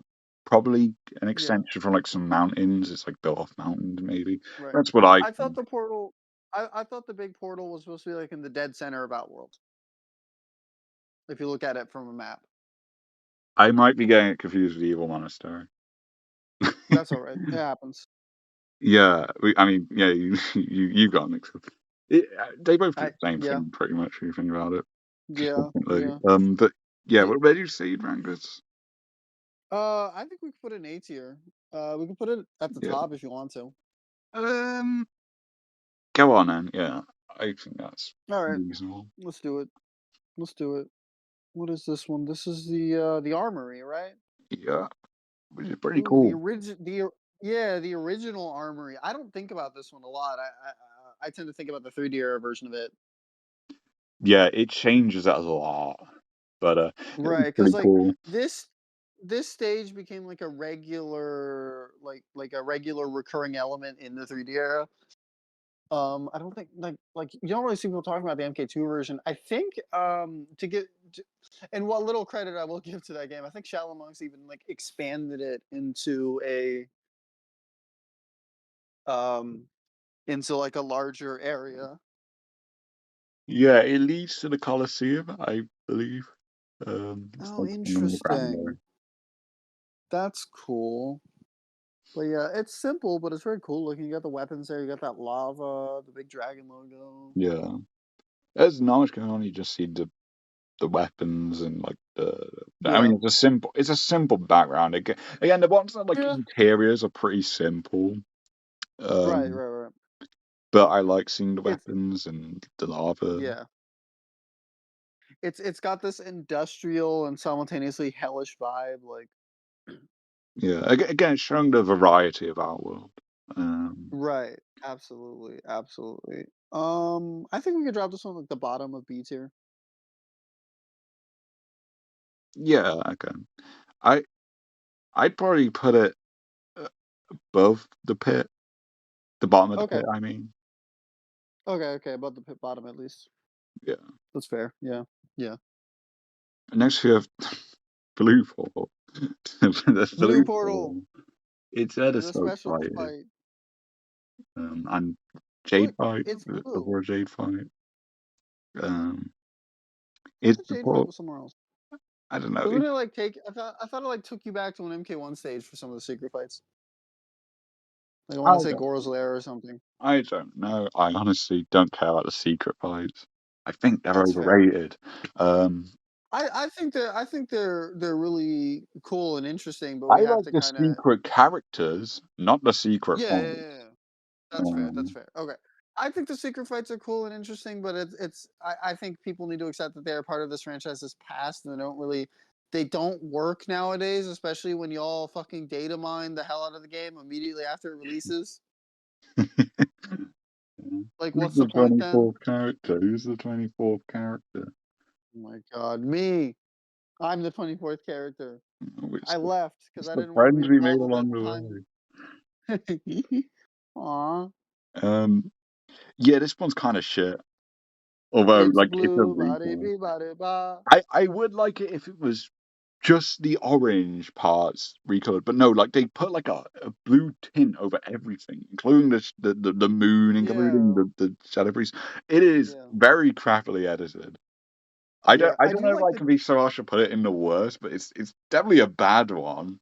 Speaker 1: probably an
Speaker 2: Yeah,
Speaker 1: extension from like some mountains. It's like built off mountains, maybe.
Speaker 2: right.
Speaker 1: That's what I
Speaker 2: I thought
Speaker 1: think.
Speaker 2: the portal I thought the big portal was supposed to be like in the dead center of Outworld, if you look at it from a map.
Speaker 1: I might be getting it confused with the Evil Monastery.
Speaker 2: That's all right. It happens.
Speaker 1: Yeah, I mean, yeah, you got mixed up. They both do
Speaker 2: I
Speaker 1: the same
Speaker 2: Yeah,
Speaker 1: thing, pretty much. If you think about it, just
Speaker 2: yeah,
Speaker 1: differently.
Speaker 2: yeah.
Speaker 1: But yeah,
Speaker 2: Did
Speaker 1: where do you see it rank this?
Speaker 2: I think we could put an A tier. We can put it at the
Speaker 1: Yeah.
Speaker 2: top if you want to.
Speaker 1: Um, Go on then. Yeah, I think that's
Speaker 2: All right,
Speaker 1: reasonable.
Speaker 2: let's do it. Let's do it. What is this one? This is the armory, right?
Speaker 1: Yeah, which is pretty
Speaker 2: Ooh, the
Speaker 1: cool.
Speaker 2: origin the yeah, the original armory. I don't think about this one a lot. I tend to think about the 3D era version of it.
Speaker 1: Yeah, it changes that a lot, but
Speaker 2: Right,
Speaker 1: it's
Speaker 2: because
Speaker 1: pretty
Speaker 2: like
Speaker 1: cool.
Speaker 2: this this stage became like a regular like a regular recurring element in the 3D era. I don't think like you don't really see people talking about the MK2 version. I think and what little credit I will give to that game, I think Shallow Monks even like expanded it um into like a larger area.
Speaker 1: Yeah, it leads to the Colosseum, I believe. It's
Speaker 2: Oh,
Speaker 1: like an underground
Speaker 2: interesting.
Speaker 1: area.
Speaker 2: That's cool. But yeah, it's simple, but it's very cool looking. You got the weapons there. You got that lava, the big dragon logo.
Speaker 1: Yeah, there's not much going on. You just see the weapons and like I mean,
Speaker 2: Yeah.
Speaker 1: it's a simple background. Again, the ones that like
Speaker 2: Yeah.
Speaker 1: interiors are pretty simple.
Speaker 2: Right.
Speaker 1: Um,
Speaker 2: Right. Right.
Speaker 1: but I like seeing the
Speaker 2: It's
Speaker 1: weapons and the lava.
Speaker 2: yeah. It's got this industrial and simultaneously hellish vibe. Like
Speaker 1: Yeah, again, it's showing the variety of our world. Um,
Speaker 2: right. Absolutely. Absolutely. I think we could drop this one at the bottom of B tier.
Speaker 1: yeah, okay. I I'd probably put it above the pit, the bottom of the pit.
Speaker 2: Okay.
Speaker 1: I mean,
Speaker 2: Okay, above the pit bottom at least.
Speaker 1: yeah.
Speaker 2: That's fair. Yeah. Yeah.
Speaker 1: Next we have Blue Portal. The
Speaker 2: Blue
Speaker 1: Blue
Speaker 2: Portal,
Speaker 1: Portal. It's had a
Speaker 2: the
Speaker 1: soap
Speaker 2: special
Speaker 1: fight,
Speaker 2: fight.
Speaker 1: and Jade
Speaker 2: What?
Speaker 1: fight
Speaker 2: It's blue.
Speaker 1: before a Jade fight. Um,
Speaker 2: I
Speaker 1: it's
Speaker 2: thought
Speaker 1: the
Speaker 2: Jade fight
Speaker 1: port.
Speaker 2: was somewhere else.
Speaker 1: I don't know.
Speaker 2: Doesn't it like take? I thought it like took you back to an MK1 stage for some of the secret fights. Like I
Speaker 1: I
Speaker 2: want to say
Speaker 1: don't.
Speaker 2: Goro's Lair or something.
Speaker 1: I don't know. I honestly don't care about the secret fights. I think they're
Speaker 2: That's fair.
Speaker 1: overrated. Um,
Speaker 2: I think they're really cool and interesting, but
Speaker 1: I
Speaker 2: we have
Speaker 1: like
Speaker 2: to
Speaker 1: the
Speaker 2: kind of
Speaker 1: secret characters, not the secret
Speaker 2: yeah.
Speaker 1: fights.
Speaker 2: That's fair. That's
Speaker 1: Um,
Speaker 2: fair. Okay. I think the secret fights are cool and interesting, but I think people need to accept that they're part of this franchise's past and they don't work nowadays, especially when y'all fucking data mine the hell out of the game immediately after it releases. Like
Speaker 1: Who's
Speaker 2: what's the
Speaker 1: the
Speaker 2: point then?
Speaker 1: 24th character? Who's the 24th character?
Speaker 2: Oh my god, me. I'm the 24th character.
Speaker 1: Oh,
Speaker 2: I left because
Speaker 1: it's
Speaker 2: I
Speaker 1: the
Speaker 2: didn't want to
Speaker 1: friends
Speaker 2: be
Speaker 1: we made
Speaker 2: relevant
Speaker 1: along the
Speaker 2: time.
Speaker 1: way.
Speaker 2: Aw.
Speaker 1: Um, yeah, this one's kind of shit. Although,
Speaker 2: It's
Speaker 1: like, it's a
Speaker 2: blue, body,
Speaker 1: replay.
Speaker 2: be body, ba.
Speaker 1: I would like it if it was just the orange parts recolored, but no, like they put like a blue tint over everything, including the moon, including
Speaker 2: Yeah,
Speaker 1: the shadow breeze. It is
Speaker 2: yeah.
Speaker 1: very crappily edited.
Speaker 2: Yeah,
Speaker 1: I
Speaker 2: I
Speaker 1: don't
Speaker 2: do
Speaker 1: know if
Speaker 2: like
Speaker 1: I
Speaker 2: the
Speaker 1: can be so harsh to put it in the worst, but it's definitely a bad one.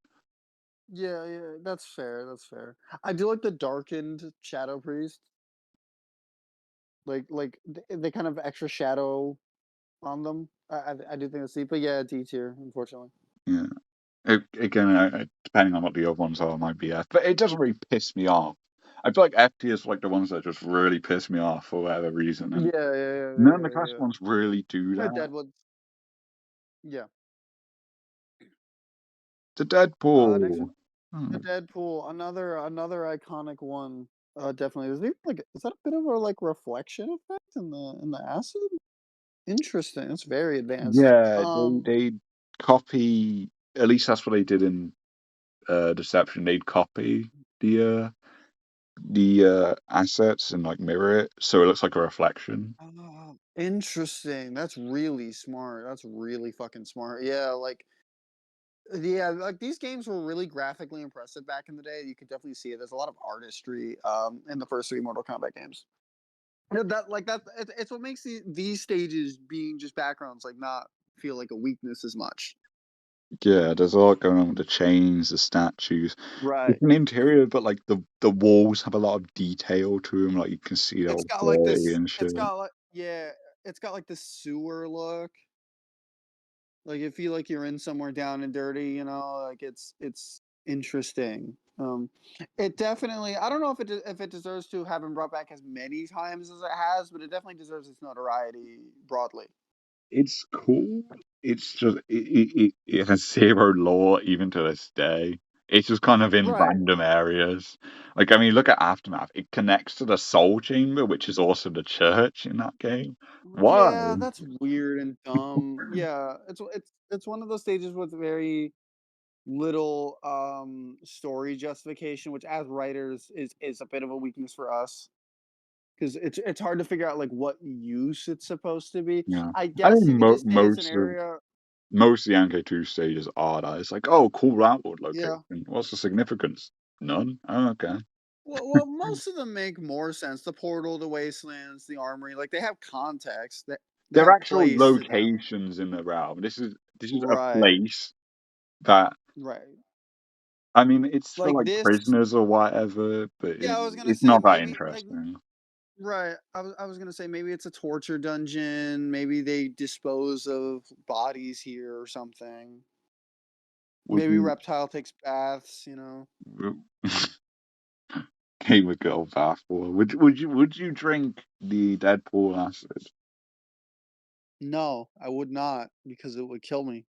Speaker 2: yeah, that's fair, that's fair. I do like the darkened Shadow Priest, they kind of extra shadow on them. I do think that's neat, but yeah, D tier, unfortunately.
Speaker 1: Yeah. Again, depending on what the other ones are, might be F, but it doesn't really piss me off. I feel like F tiers are like the ones that just really piss me off for whatever reason, and none of the classic
Speaker 2: Yeah.
Speaker 1: ones really do
Speaker 2: Kinda
Speaker 1: that.
Speaker 2: Deadwood. Yeah.
Speaker 1: The
Speaker 2: Next
Speaker 1: Deadpool.
Speaker 2: one, the
Speaker 1: Oh,
Speaker 2: Deadpool, another iconic one. Definitely. Is that a bit of a like reflection effect in the acid? Interesting. That's very advanced.
Speaker 1: yeah, they copy. At least that's what they did in Deception. They'd copy the assets and like mirror it, so it looks like a reflection.
Speaker 2: Oh, interesting. That's really smart. That's really fucking smart. Yeah, like these games were really graphically impressive back in the day. You could definitely see it. There's a lot of artistry in the first three Mortal Kombat games. Yeah, it's what makes these stages being just backgrounds like not feel like a weakness as much.
Speaker 1: Yeah, there's a lot going on with the chains, the statues. It's
Speaker 2: Right.
Speaker 1: an interior, but like the walls have a lot of detail to them. Like you can see they're
Speaker 2: It's
Speaker 1: all
Speaker 2: got like
Speaker 1: gray
Speaker 2: this.
Speaker 1: and
Speaker 2: It's
Speaker 1: shit.
Speaker 2: got like yeah. It's got like the sewer look. Like you feel like you're in somewhere down and dirty, like it's interesting. It definitely I don't know if it deserves to have been brought back as many times as it has, but it definitely deserves its notoriety broadly.
Speaker 1: It's cool. It's just it has zero lore even to this day. It's just kind of in
Speaker 2: Right.
Speaker 1: random areas. Like I mean, look at Aftermath. It connects to the Soul Chamber, which is also the church in that game. Why?
Speaker 2: Yeah, that's weird and dumb. Yeah, it's one of those stages with very little story justification, which as writers is a bit of a weakness for us. Because it's hard to figure out like what use it's supposed to be.
Speaker 1: Yeah,
Speaker 2: I
Speaker 1: I think
Speaker 2: guess you could just say it's an
Speaker 1: most
Speaker 2: area.
Speaker 1: of the Yankee 2 stages are that. It's like, oh, cool outward
Speaker 2: Yeah.
Speaker 1: location. What's the significance? None. Oh, okay.
Speaker 2: Well, most of them make more sense. The portal, the wastelands, the armory, like they have context. They
Speaker 1: They're
Speaker 2: have
Speaker 1: actual
Speaker 2: place to them.
Speaker 1: locations in the realm. This is a
Speaker 2: Right.
Speaker 1: place that
Speaker 2: Right.
Speaker 1: I mean, it's for
Speaker 2: Like
Speaker 1: like
Speaker 2: this.
Speaker 1: prisoners or whatever, but
Speaker 2: Yeah, I was gonna
Speaker 1: it's
Speaker 2: say
Speaker 1: not that
Speaker 2: maybe like
Speaker 1: interesting.
Speaker 2: right. I was gonna say maybe it's a torture dungeon. Maybe they dispose of bodies here or something.
Speaker 1: Would
Speaker 2: Maybe
Speaker 1: you
Speaker 2: reptile takes baths.
Speaker 1: game would go bath for? Would you drink the Deadpool acid?
Speaker 2: No, I would not because it would kill me.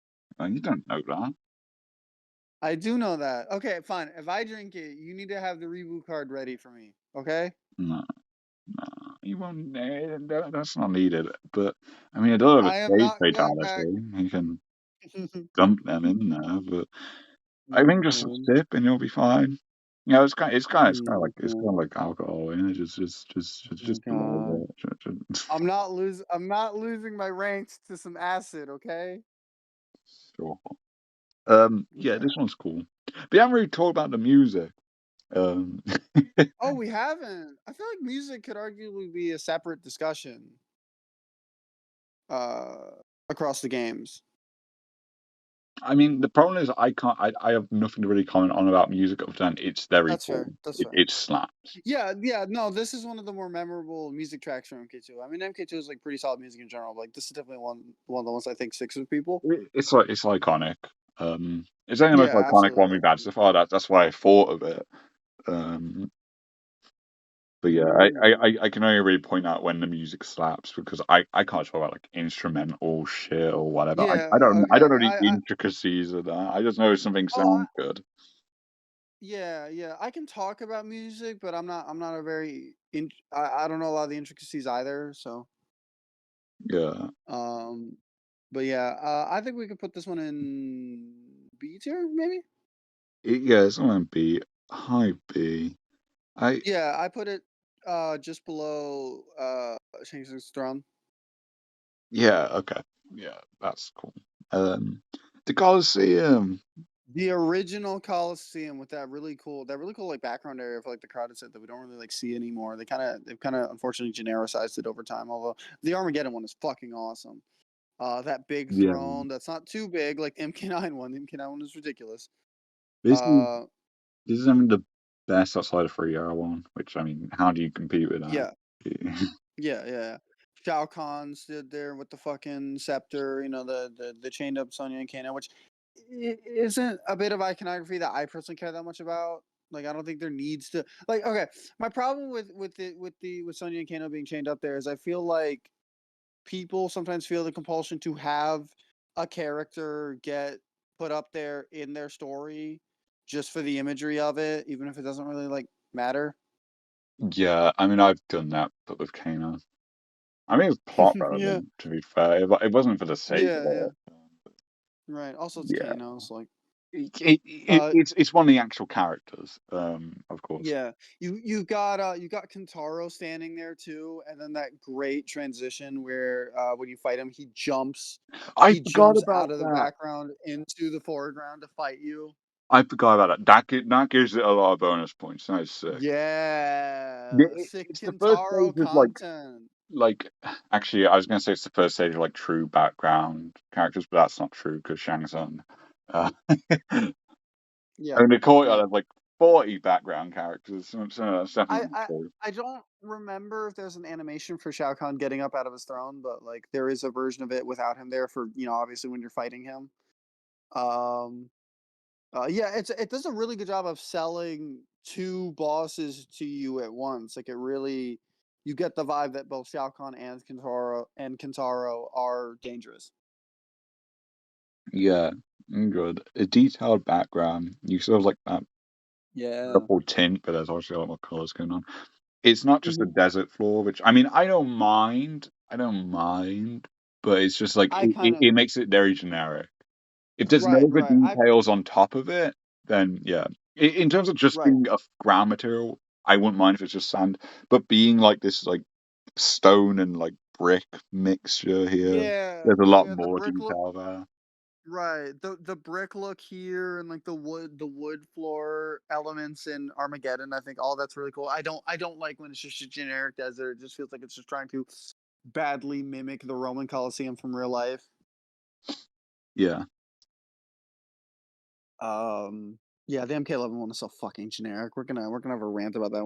Speaker 1: Oh, you don't know that.
Speaker 2: I do know that. Okay, fine. If I drink it, you need to have the reboot card ready for me. Okay?
Speaker 1: No, no, you won't. That's not needed. But I mean, it does have a
Speaker 2: I am
Speaker 1: save
Speaker 2: not going back.
Speaker 1: fatality. You can dump them in there, but. I think just a
Speaker 2: Mm-hmm.
Speaker 1: sip and you'll be fine. Yeah, it's
Speaker 2: Mm-hmm.
Speaker 1: kind of like alcohol, you know,
Speaker 2: Oh
Speaker 1: just a little
Speaker 2: God.
Speaker 1: bit.
Speaker 2: I'm not losing my ranks to some acid, okay?
Speaker 1: Sure. Yeah,
Speaker 2: Okay.
Speaker 1: this one's cool. But you haven't really talked about the music. Um,
Speaker 2: Oh, we haven't. I feel like music could arguably be a separate discussion uh across the games.
Speaker 1: I mean, the problem is I have nothing to really comment on about music other than it's very
Speaker 2: That's
Speaker 1: cool.
Speaker 2: fair. That's fair.
Speaker 1: It slaps.
Speaker 2: Yeah, yeah, no, this is one of the more memorable music tracks from MK2. I mean, MK2 is like pretty solid music in general. But, like this is definitely one of the ones I think sticks with people.
Speaker 1: It's iconic. It's only the most
Speaker 2: Yeah,
Speaker 1: iconic one
Speaker 2: absolutely,
Speaker 1: we've had so
Speaker 2: absolutely.
Speaker 1: far. That's why I thought of it. Um, but yeah,
Speaker 2: Mm.
Speaker 1: I can only really point out when the music slaps because I can't talk about like instrumental shit or whatever.
Speaker 2: Yeah,
Speaker 1: I
Speaker 2: okay.
Speaker 1: don't know the
Speaker 2: I
Speaker 1: intricacies of that. I just know something
Speaker 2: oh,
Speaker 1: sounds good.
Speaker 2: yeah, yeah. I can talk about music, but I'm not a very I don't know a lot of the intricacies either, so
Speaker 1: Yeah,
Speaker 2: um but yeah, I think we could put this one in B tier maybe?
Speaker 1: yeah, it's on B, high B. I
Speaker 2: Yeah, I put it just below Shang Tsung's throne.
Speaker 1: Yeah, okay, yeah, that's cool. The Colosseum.
Speaker 2: The original Coliseum with that really cool like background area for like the crowded set that we don't really like see anymore. They've kind of unfortunately genericized it over time. Although the Armageddon one is fucking awesome. That big
Speaker 1: Yeah,
Speaker 2: throne that's not too big like the MK9 one. The MK9 one is ridiculous.
Speaker 1: this is
Speaker 2: Uh,
Speaker 1: this is having the best outside of 3 hour one. Which I mean, how do you compete with that?
Speaker 2: yeah, yeah, yeah. Shao Kahn stood there with the fucking scepter, you know, the chained up Sonya and Kano, which isn't a bit of iconography that I personally care that much about. Like, I don't think there needs to like. Okay, my problem with Sonya and Kano being chained up there is I feel like people sometimes feel the compulsion to have a character get put up there in their story just for the imagery of it, even if it doesn't really like matter.
Speaker 1: Yeah, I mean, I've done that, but with Kano. I mean, it's plot
Speaker 2: Yeah,
Speaker 1: relevant, to be fair. It wasn't for the sake of
Speaker 2: yeah, yeah.
Speaker 1: it.
Speaker 2: Right. Also, it's
Speaker 1: Yeah,
Speaker 2: Kano, so like, uh,
Speaker 1: it's one of the actual characters, of course.
Speaker 2: yeah, you got Kentaro standing there too, and then that great transition where when you fight him,
Speaker 1: I
Speaker 2: he
Speaker 1: forgot
Speaker 2: jumps out
Speaker 1: about
Speaker 2: of the
Speaker 1: that.
Speaker 2: background into the foreground to fight you.
Speaker 1: I forgot about that. That gives it a lot of bonus points. That is sick. Yeah,
Speaker 2: Yeah, sick
Speaker 1: it's the first stage
Speaker 2: Kentaro
Speaker 1: of
Speaker 2: content.
Speaker 1: like actually I was gonna say it's the first stage of like true background characters, but that's not true because Shang Tsung. I
Speaker 2: Yeah,
Speaker 1: mean, the courtyard
Speaker 2: yeah.
Speaker 1: has like 40 background characters, so that's
Speaker 2: I,
Speaker 1: definitely not
Speaker 2: I
Speaker 1: true.
Speaker 2: I don't remember if there's an animation for Shao Kahn getting up out of his throne, but like there is a version of it without him there for obviously when you're fighting him. Um, yeah, it does a really good job of selling two bosses to you at once. Like it really, you get the vibe that both Shao Kahn and Kintaro are dangerous.
Speaker 1: Yeah, good. A detailed background. You sort of like that
Speaker 2: Yeah.
Speaker 1: purple tint, but there's also a lot more colors going on. It's not just a
Speaker 2: Hmm.
Speaker 1: desert floor, which I mean, I don't mind. I don't mind, but it's just like
Speaker 2: I kind of
Speaker 1: it makes it very generic. If there's no
Speaker 2: right,
Speaker 1: other
Speaker 2: right.
Speaker 1: details on top of it, then yeah. In terms of just
Speaker 2: Right.
Speaker 1: being a ground material, I wouldn't mind if it's just sand, but being like this like stone and like brick mixture here,
Speaker 2: Yeah,
Speaker 1: there's a lot
Speaker 2: yeah. The
Speaker 1: more
Speaker 2: brick look
Speaker 1: detail there.
Speaker 2: right. The brick look here and like the wood floor elements in Armageddon. I think all that's really cool. I don't like when it's just a generic desert. It just feels like it's just trying to badly mimic the Roman Colosseum from real life.
Speaker 1: Yeah.
Speaker 2: Um, yeah, the MK11 one is so fucking generic. We're gonna have a rant about that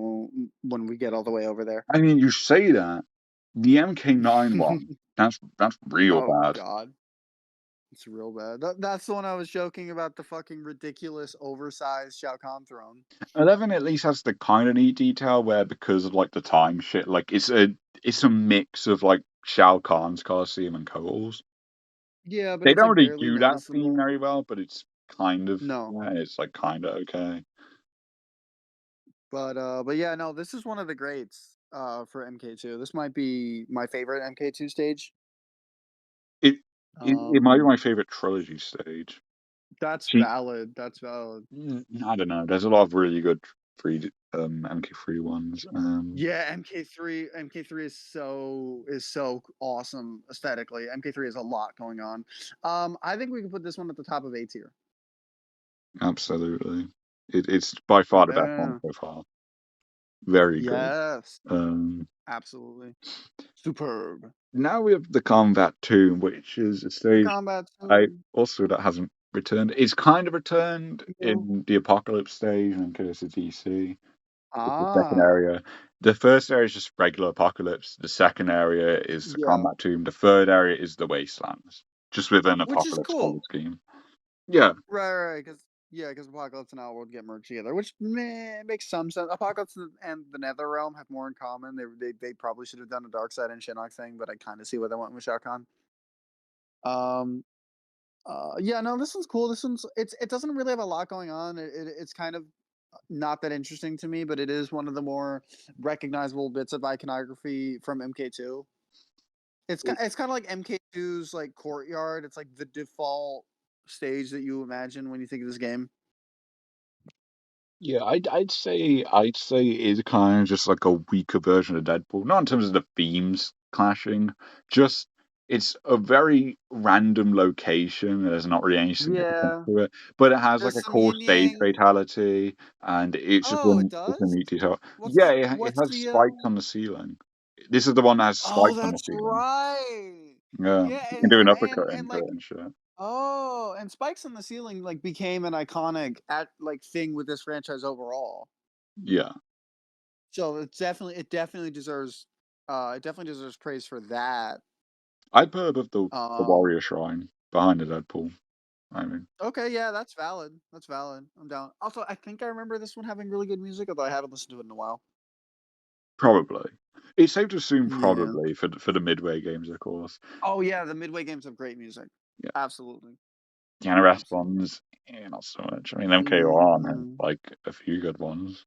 Speaker 2: when we get all the way over there.
Speaker 1: I mean, you say that. The MK9 one, that's real
Speaker 2: Oh
Speaker 1: bad.
Speaker 2: God, it's real bad. That's the one I was joking about the fucking ridiculous oversized Shao Kahn throne.
Speaker 1: 11 at least has the kind of neat detail where because of like the time shit, like it's a mix of like Shao Kahn's Colosseum and Kotal's.
Speaker 2: Yeah, but
Speaker 1: They
Speaker 2: it's
Speaker 1: don't
Speaker 2: like
Speaker 1: really
Speaker 2: barely
Speaker 1: do that theme
Speaker 2: noticeable.
Speaker 1: very well, but it's kind of
Speaker 2: No,
Speaker 1: yeah, it's like kind of okay.
Speaker 2: but yeah, no, this is one of the greats for MK2. This might be my favorite MK2 stage.
Speaker 1: It it might be
Speaker 2: Um,
Speaker 1: my favorite trilogy stage.
Speaker 2: That's
Speaker 1: Cheap.
Speaker 2: valid. That's valid.
Speaker 1: I don't know. There's a lot of really good free MK3 ones.
Speaker 2: Yeah, MK3 is so awesome aesthetically. MK3 has a lot going on. I think we can put this one at the top of A tier.
Speaker 1: Absolutely. It's by far the best one
Speaker 2: Yeah.
Speaker 1: so far. Very good.
Speaker 2: Yes.
Speaker 1: Um,
Speaker 2: Absolutely. Superb.
Speaker 1: Now we have the Combat Tomb, which is a
Speaker 2: The
Speaker 1: stage
Speaker 2: combat
Speaker 1: I
Speaker 2: too.
Speaker 1: also that hasn't returned. It's kind of returned
Speaker 2: Yeah.
Speaker 1: in the Apocalypse stage and Curse of DC. It's the second
Speaker 2: Ah.
Speaker 1: area. The first area is just regular Apocalypse. The second area is the
Speaker 2: Yeah.
Speaker 1: Combat Tomb. The third area is the Wastelands, just with an
Speaker 2: Which is
Speaker 1: Apocalypse color
Speaker 2: cool.
Speaker 1: scheme. Yeah,
Speaker 2: Right, because yeah, because Apocalypse and Outworld get merged together, which makes some sense. Apocalypse and the Nether Realm have more in common. They probably should have done a Dark Side and Shinnok thing, but I kind of see why they went with Shao Kahn. Um, yeah, no, this one's cool. This one's it doesn't really have a lot going on. It's kind of not that interesting to me, but it is one of the more recognizable bits of iconography from MK2. It's kind of like MK2's like courtyard. It's like the default stage that you imagine when you think of this game.
Speaker 1: yeah. I'd say it is kind of just like a weaker version of Deadpool. Not in terms of the themes clashing, just it's a very random location. And there's not really any significance
Speaker 2: Yeah,
Speaker 1: to it, but it has like
Speaker 2: there's
Speaker 1: a
Speaker 2: some
Speaker 1: cool
Speaker 2: yin
Speaker 1: stage
Speaker 2: yang.
Speaker 1: fatality, and it's just
Speaker 2: Oh, it
Speaker 1: one. It's a
Speaker 2: does.
Speaker 1: neat detail. Yeah,
Speaker 2: What's
Speaker 1: it
Speaker 2: what's
Speaker 1: has
Speaker 2: the
Speaker 1: spikes on the ceiling. This is the one that has
Speaker 2: Oh,
Speaker 1: spikes on the
Speaker 2: that's
Speaker 1: ceiling.
Speaker 2: right.
Speaker 1: Yeah,
Speaker 2: Yeah,
Speaker 1: you can do an uppercut
Speaker 2: and
Speaker 1: into it
Speaker 2: like
Speaker 1: and shit.
Speaker 2: and spikes on the ceiling like became an iconic thing with this franchise overall.
Speaker 1: Yeah,
Speaker 2: So it definitely deserves praise for that.
Speaker 1: I'd put it above the
Speaker 2: Um
Speaker 1: Warrior Shrine behind the Deadpool. I mean,
Speaker 2: okay, yeah, that's valid. That's valid. I'm down. Also, I think I remember this one having really good music, although I haven't listened to it in a while.
Speaker 1: probably. It's safe to assume
Speaker 2: Yeah.
Speaker 1: probably for the Midway games, of course.
Speaker 2: Oh yeah, the Midway games have great music.
Speaker 1: Yeah,
Speaker 2: Absolutely.
Speaker 1: Piano
Speaker 2: Absolutely.
Speaker 1: Responds, not so much. I mean, MKOR has
Speaker 2: Mhm.
Speaker 1: like a few good ones.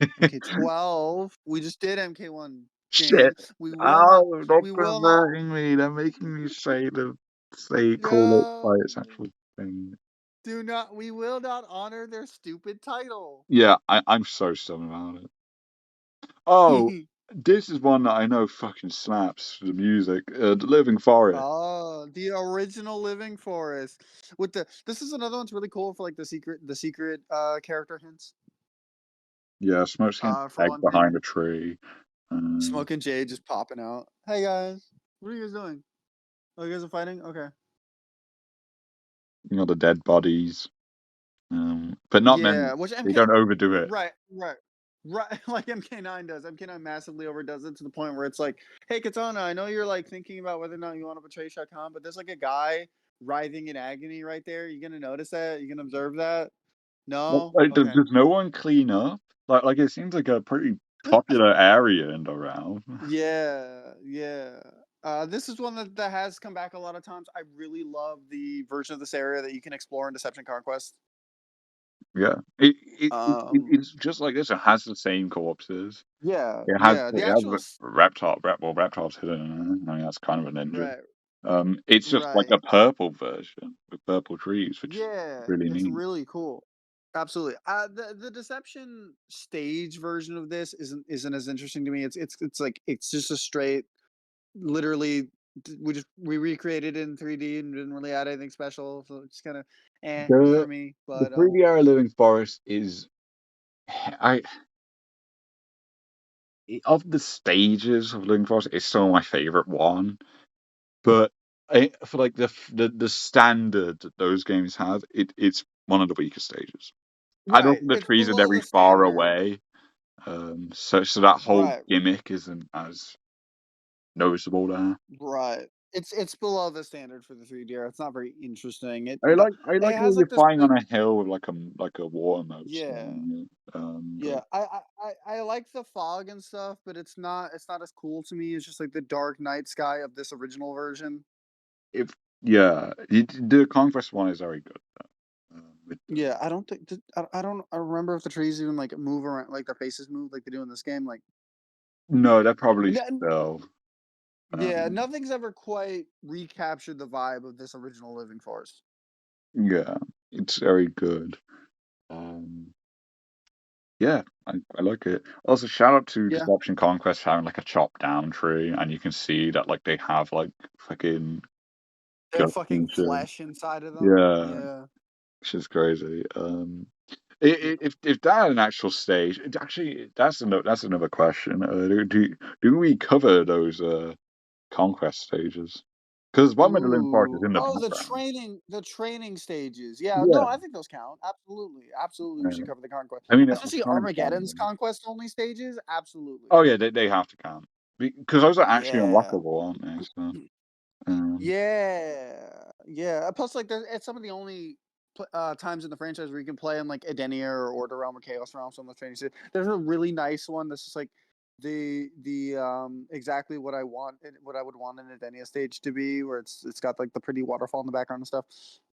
Speaker 2: MK12. We just did MK1,
Speaker 1: Shit!
Speaker 2: James. We will not.
Speaker 1: Oh, not
Speaker 2: We will not.
Speaker 1: converting me. They're making me say call it by its
Speaker 2: No.
Speaker 1: actual thing.
Speaker 2: Do not. We will not honor their stupid title.
Speaker 1: Yeah, I'm so stubborn about it. Oh, this is one that I know fucking slaps. The music, the Living Forest.
Speaker 2: Oh, the original Living Forest. With the This is another one's really cool for like the secret character hints.
Speaker 1: Yeah, Smokescreen
Speaker 2: For
Speaker 1: egg
Speaker 2: one
Speaker 1: behind
Speaker 2: thing,
Speaker 1: a tree. Um,
Speaker 2: Smoke and Jade just popping out. Hey guys, what are you guys doing? Oh, you guys are fighting? Okay.
Speaker 1: the dead bodies. But not many.
Speaker 2: Yeah, which
Speaker 1: They
Speaker 2: MK
Speaker 1: don't overdo it.
Speaker 2: right, right. Right, like MK9 does. MK9 massively overdoes it to the point where it's like, "Hey, Katana, I know you're like thinking about whether or not you want to betray Shao Kahn, but there's like a guy writhing in agony right there. You gonna notice that? You gonna observe that? No? Okay.
Speaker 1: Does no one clean up? Like it seems like a pretty popular area in the realm.
Speaker 2: Yeah, yeah. This is one that has come back a lot of times. I really love the version of this area that you can explore in Deception Conquest.
Speaker 1: Yeah,
Speaker 2: Um,
Speaker 1: it's just like this. It has the same corpses.
Speaker 2: yeah,
Speaker 1: It has
Speaker 2: yeah.
Speaker 1: it
Speaker 2: The
Speaker 1: has
Speaker 2: actual
Speaker 1: reptiles hidden in it. I mean, that's kind of a ninja.
Speaker 2: right,
Speaker 1: It's just like a
Speaker 2: right.
Speaker 1: purple version with purple trees, which is
Speaker 2: Yeah,
Speaker 1: really
Speaker 2: it's
Speaker 1: neat.
Speaker 2: really cool. Absolutely. The Deception stage version of this isn't as interesting to me. It's like it's just a straight, literally. We recreated it in 3D and didn't really add anything special, so it's kind of for
Speaker 1: The
Speaker 2: me.
Speaker 1: the
Speaker 2: But
Speaker 1: 3D era Living Forest is I of the stages of Living Forest, it's still my favorite one. But for like the standard that those games have, it's one of the weaker stages. I don't
Speaker 2: right,
Speaker 1: think the
Speaker 2: it's
Speaker 1: trees are
Speaker 2: below
Speaker 1: very
Speaker 2: the
Speaker 1: far
Speaker 2: standard.
Speaker 1: away, so that whole
Speaker 2: Right,
Speaker 1: gimmick isn't as noticeable there.
Speaker 2: right. It's below the standard for the 3D. It's not very interesting.
Speaker 1: I
Speaker 2: It
Speaker 1: like how
Speaker 2: has
Speaker 1: you're
Speaker 2: like this
Speaker 1: flying
Speaker 2: the
Speaker 1: on a hill with like a water mode
Speaker 2: yeah.
Speaker 1: surrounding you.
Speaker 2: Yeah, I like the fog and stuff, but it's not as cool to me. It's just like the dark night sky of this original version.
Speaker 1: If yeah, the Conquest one is very good. With
Speaker 2: Yeah, I don't think I don't remember if the trees even like move around, like their faces move like they do in this game. Like,
Speaker 1: no, they're probably
Speaker 2: n-
Speaker 1: still.
Speaker 2: yeah,
Speaker 1: Um,
Speaker 2: nothing's ever quite recaptured the vibe of this original Living Forest.
Speaker 1: Yeah, it's very good. Um, yeah, I like it. Also, shout out to
Speaker 2: Yeah,
Speaker 1: Deception Conquest having like a chop down tree, and you can see that like they have like fucking
Speaker 2: they're
Speaker 1: guts
Speaker 2: fucking
Speaker 1: and shit.
Speaker 2: flesh inside of them.
Speaker 1: Yeah,
Speaker 2: Yeah.
Speaker 1: which is crazy.
Speaker 2: Yeah.
Speaker 1: If that had an actual stage, actually that's another question. Do we cover those conquest stages? Because one with the Lynn Park is
Speaker 2: Ooh.
Speaker 1: in the
Speaker 2: Oh,
Speaker 1: background.
Speaker 2: the training stages. Yeah. No,
Speaker 1: Yeah,
Speaker 2: I think those count. Absolutely. Absolutely, we
Speaker 1: yeah.
Speaker 2: should cover the conquest.
Speaker 1: I mean, I'm
Speaker 2: Especially
Speaker 1: trying to find
Speaker 2: Armageddon's
Speaker 1: them.
Speaker 2: conquest only stages. Absolutely.
Speaker 1: Oh yeah, they have to count because those are actually
Speaker 2: Yeah.
Speaker 1: unlockable, aren't they? So, um,
Speaker 2: Yeah. Yeah. Plus, like, it's some of the only times in the franchise where you can play in like Edenia or Order Realm or Chaos Realm. Some of the training stages. There's a really nice one that's just like the exactly what I want, what I would want an Edenia stage to be, where it's got like the pretty waterfall in the background and stuff.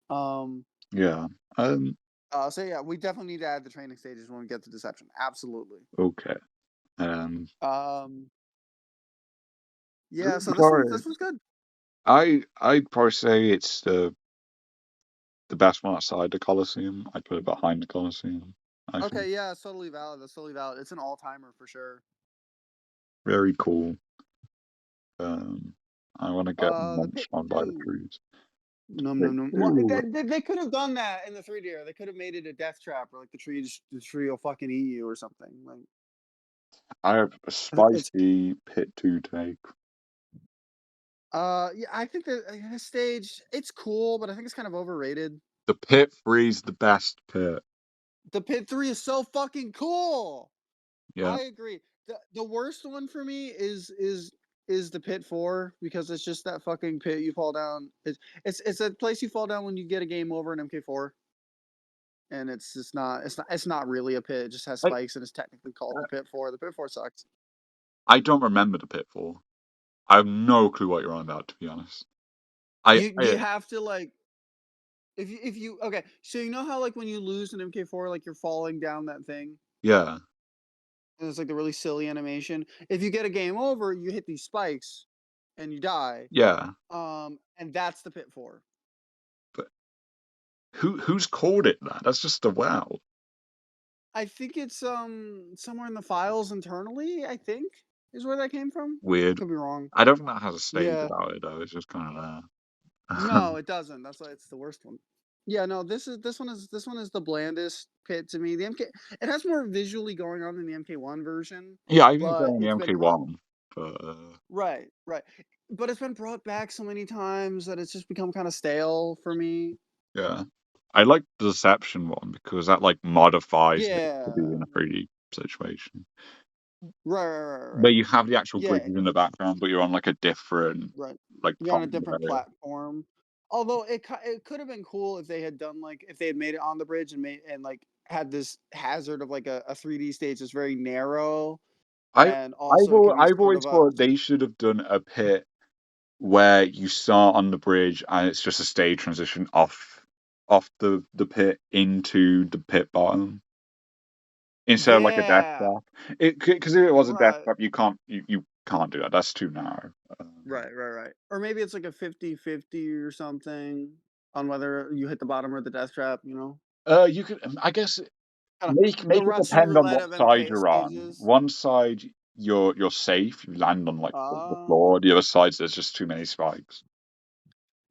Speaker 2: Um.
Speaker 1: yeah. Um,
Speaker 2: So yeah, we definitely need to add the training stages when we get to Deception. Absolutely.
Speaker 1: okay. Um,
Speaker 2: Um. Yeah. So
Speaker 1: sorry.
Speaker 2: this one's good.
Speaker 1: I'd probably say it's the best one outside the Colosseum. I'd put it behind the Colosseum. I think
Speaker 2: Okay. Yeah. It's totally valid. That's totally valid. It's an all timer for sure.
Speaker 1: very cool. Um, I want to get
Speaker 2: The Pit
Speaker 1: munched on by the
Speaker 2: 2.
Speaker 1: trees.
Speaker 2: No, no,
Speaker 1: Pit
Speaker 2: no. What,
Speaker 1: two.
Speaker 2: they could have done that in the 3D, or they could have made it a death trap, or like the tree will fucking eat you or something. Like
Speaker 1: I have a
Speaker 2: it's
Speaker 1: spicy Pit 2 take.
Speaker 2: yeah, I think that this stage it's cool, but I think it's kind of overrated.
Speaker 1: The Pit 3 is the best pit.
Speaker 2: The Pit 3 is so fucking cool.
Speaker 1: Yeah.
Speaker 2: I agree. The worst one for me is the Pit 4 because it's just that fucking pit you fall down. It's a place you fall down when you get a game over in MK4. And it's not really a pit. It just has
Speaker 1: I,
Speaker 2: spikes and it's technically called the pit four. The pit four sucks.
Speaker 1: I don't remember the Pit 4. I have no clue what you're on about, to be honest.
Speaker 2: You have to like if you okay, so you know how like when you lose an MK4, like you're falling down that thing,
Speaker 1: yeah,
Speaker 2: and it's like the really silly animation. If you get a game over, you hit these spikes and you die.
Speaker 1: yeah.
Speaker 2: And that's the pit four.
Speaker 1: But who's called it that? That's just a wow.
Speaker 2: I think it's somewhere in the files internally, I think, is where that came from. I
Speaker 1: Weird.
Speaker 2: could be wrong.
Speaker 1: I don't think that has a stage
Speaker 2: Yeah.
Speaker 1: about it though. It's just kind of there.
Speaker 2: No, it doesn't. That's why it's the worst one. Yeah, no, this one is the blandest pit to me. The MK it has more visually going on than the MK1 version,
Speaker 1: Yeah, I even
Speaker 2: but
Speaker 1: playing the
Speaker 2: it's been brought
Speaker 1: MK1, but
Speaker 2: right, right. But it's been brought back so many times that it's just become kind of stale for me.
Speaker 1: yeah, I like the Deception one because that like modifies it to be
Speaker 2: Yeah.
Speaker 1: in a 3D situation.
Speaker 2: Right, right, right,
Speaker 1: But
Speaker 2: right.
Speaker 1: you have the actual
Speaker 2: Yeah,
Speaker 1: glitches in the background, but you're on like a different
Speaker 2: right.
Speaker 1: like
Speaker 2: You're on
Speaker 1: part
Speaker 2: a
Speaker 1: of the
Speaker 2: different
Speaker 1: area.
Speaker 2: platform. Although it could have been cool if they had done like if they had made it on the bridge and made and like had this hazard of like a 3D stage that's very narrow,
Speaker 1: I
Speaker 2: and also it could be
Speaker 1: I've
Speaker 2: sort
Speaker 1: always
Speaker 2: of a
Speaker 1: thought they should have done a pit where you start on the bridge and it's just a stage transition off the pit into the pit bottom instead of like a death
Speaker 2: yeah,
Speaker 1: trap. It because if it was a death
Speaker 2: right,
Speaker 1: trap, you can't do that. That's too narrow.
Speaker 2: right, right, right. Or maybe it's like a 50-50 or something on whether you hit the bottom or the death trap, you know?
Speaker 1: You could I guess
Speaker 2: Kind of the
Speaker 1: make it
Speaker 2: Russian
Speaker 1: depend on
Speaker 2: roulette
Speaker 1: what
Speaker 2: of
Speaker 1: side
Speaker 2: MK
Speaker 1: you're on.
Speaker 2: stages.
Speaker 1: One side you're safe, you land on like the
Speaker 2: Ah,
Speaker 1: floor. The other side there's just too many spikes.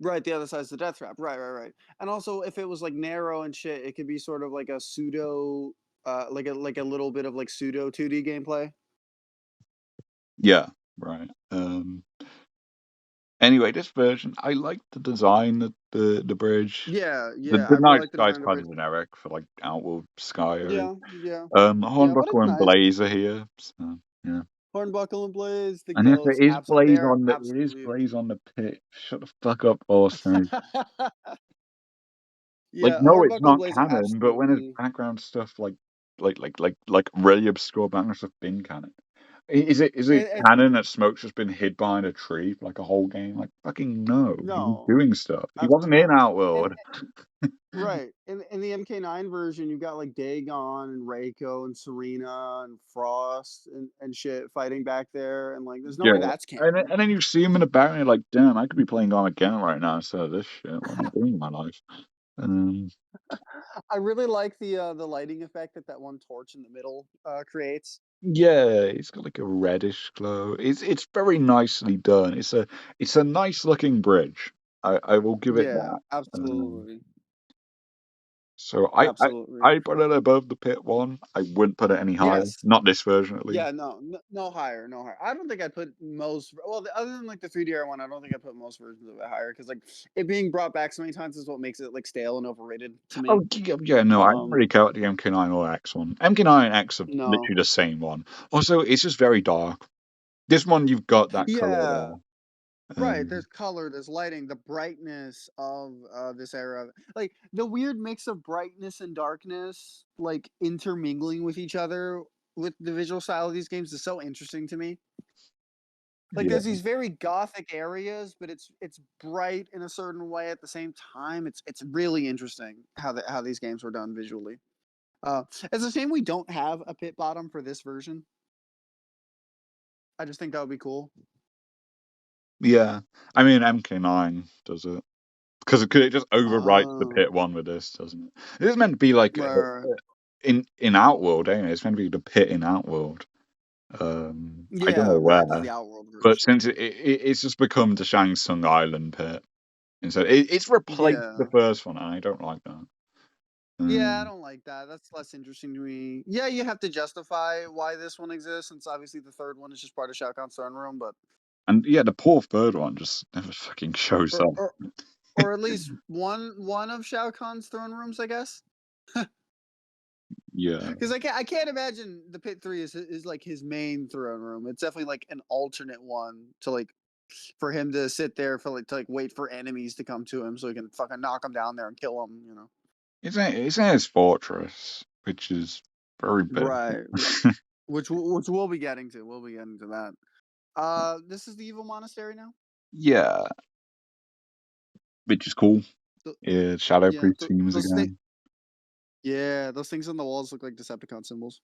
Speaker 2: right, the other side's the death trap. Right, right, right. And also if it was like narrow and shit, it could be sort of like a pseudo like a little bit of like pseudo 2D gameplay.
Speaker 1: Yeah, right. Anyway, this version, I like the design of the bridge.
Speaker 2: Yeah,
Speaker 1: The
Speaker 2: yeah. I
Speaker 1: the
Speaker 2: really
Speaker 1: night
Speaker 2: like the
Speaker 1: sky's
Speaker 2: design of the
Speaker 1: kind
Speaker 2: bridge.
Speaker 1: of generic for like Outworld Sky area.
Speaker 2: Yeah, yeah. Yeah, but it's
Speaker 1: Hornbuckle and
Speaker 2: nice.
Speaker 1: Blaze are here. So yeah.
Speaker 2: Hornbuckle and Blaze, the
Speaker 1: And if
Speaker 2: goats, they're
Speaker 1: it is
Speaker 2: absolutely
Speaker 1: Blaze on the pit, shut the fuck up, Austin. Like,
Speaker 2: yeah,
Speaker 1: no, it's
Speaker 2: Hornbuckle and
Speaker 1: not
Speaker 2: Blaze are
Speaker 1: canon, but when there's
Speaker 2: absolutely
Speaker 1: background stuff like really obscure background stuff been canon. Is it
Speaker 2: it,
Speaker 1: canon that Smoke's just been hid behind a tree for like a whole game? Like fucking no. He was
Speaker 2: no,
Speaker 1: doing stuff. He wasn't
Speaker 2: absolutely
Speaker 1: in
Speaker 2: not. And
Speaker 1: Outworld.
Speaker 2: right. In the MK9 version, you got like Dagon and Reiko and Serena and Frost and shit fighting back there, and like there's no
Speaker 1: Yeah.
Speaker 2: way that's canon.
Speaker 1: And then you see him in the back and you're like, damn, I could be playing Armageddon right now instead of this shit. What am I doing with my life? Um,
Speaker 2: I really like the lighting effect that that one torch in the middle creates.
Speaker 1: yeah, it's got like a reddish glow. It's very nicely done. It's a nice looking bridge. I will give it
Speaker 2: Yeah,
Speaker 1: that. Um,
Speaker 2: absolutely,
Speaker 1: so
Speaker 2: absolutely.
Speaker 1: I put it above the pit one. I wouldn't put it any higher.
Speaker 2: Yes.
Speaker 1: Not this version, at least.
Speaker 2: Yeah, no, no, no higher, no higher. I don't think I'd put most. Well, other than like the 3DR one, I don't think I put most versions of it higher because like it being brought back so many times is what makes it like stale and overrated to me.
Speaker 1: Oh, yeah, yeah, no, I don't
Speaker 2: Um,
Speaker 1: really care about the MK9 or X one. MK9 and X are
Speaker 2: no,
Speaker 1: literally the same one. Also, it's just very dark. This one, you've got that color
Speaker 2: yeah,
Speaker 1: there.
Speaker 2: right. There's
Speaker 1: Um,
Speaker 2: color, there's lighting, the brightness of this era, like the weird mix of brightness and darkness, like intermingling with each other with the visual style of these games is so interesting to me. Like
Speaker 1: yeah,
Speaker 2: there's these very gothic areas, but it's bright in a certain way at the same time. It's really interesting how these games were done visually. It's a shame we don't have a pit bottom for this version. I just think that would be cool.
Speaker 1: yeah. I mean, MK9 does it. Because it just overwrites the
Speaker 2: Um,
Speaker 1: pit one with this, doesn't it? It is meant to be like
Speaker 2: where
Speaker 1: in Outworld, ain't it? It's meant to be the pit in Outworld. I don't know
Speaker 2: yeah, right. This is
Speaker 1: where,
Speaker 2: the Outworld
Speaker 1: but
Speaker 2: version.
Speaker 1: since it's just become the Shang Tsung Island pit, and so it's replaced the
Speaker 2: Yeah.
Speaker 1: first one, and I don't like that.
Speaker 2: Yeah, I
Speaker 1: Um,
Speaker 2: don't like that. That's less interesting to me. Yeah, you have to justify why this one exists, since obviously the third one is just part of Shao Kahn's throne room, but
Speaker 1: and yeah, the poor third one just never fucking shows
Speaker 2: or
Speaker 1: up.
Speaker 2: or, or at least one of Shao Kahn's throne rooms, I guess.
Speaker 1: Yeah,
Speaker 2: Because I can't imagine the pit three is like his main throne room. It's definitely like an alternate one to like for him to sit there for like to like wait for enemies to come to him so he can fucking knock them down there and kill them. You know.
Speaker 1: it's in his fortress, which is very big.
Speaker 2: Right. Which we'll be getting to. We'll be getting to that. This is the evil monastery now.
Speaker 1: Yeah, which is cool.
Speaker 2: Th-
Speaker 1: Yeah, Shadow
Speaker 2: yeah.
Speaker 1: Priest themes
Speaker 2: Those things.
Speaker 1: again.
Speaker 2: Yeah, those things on the walls look like Decepticon symbols.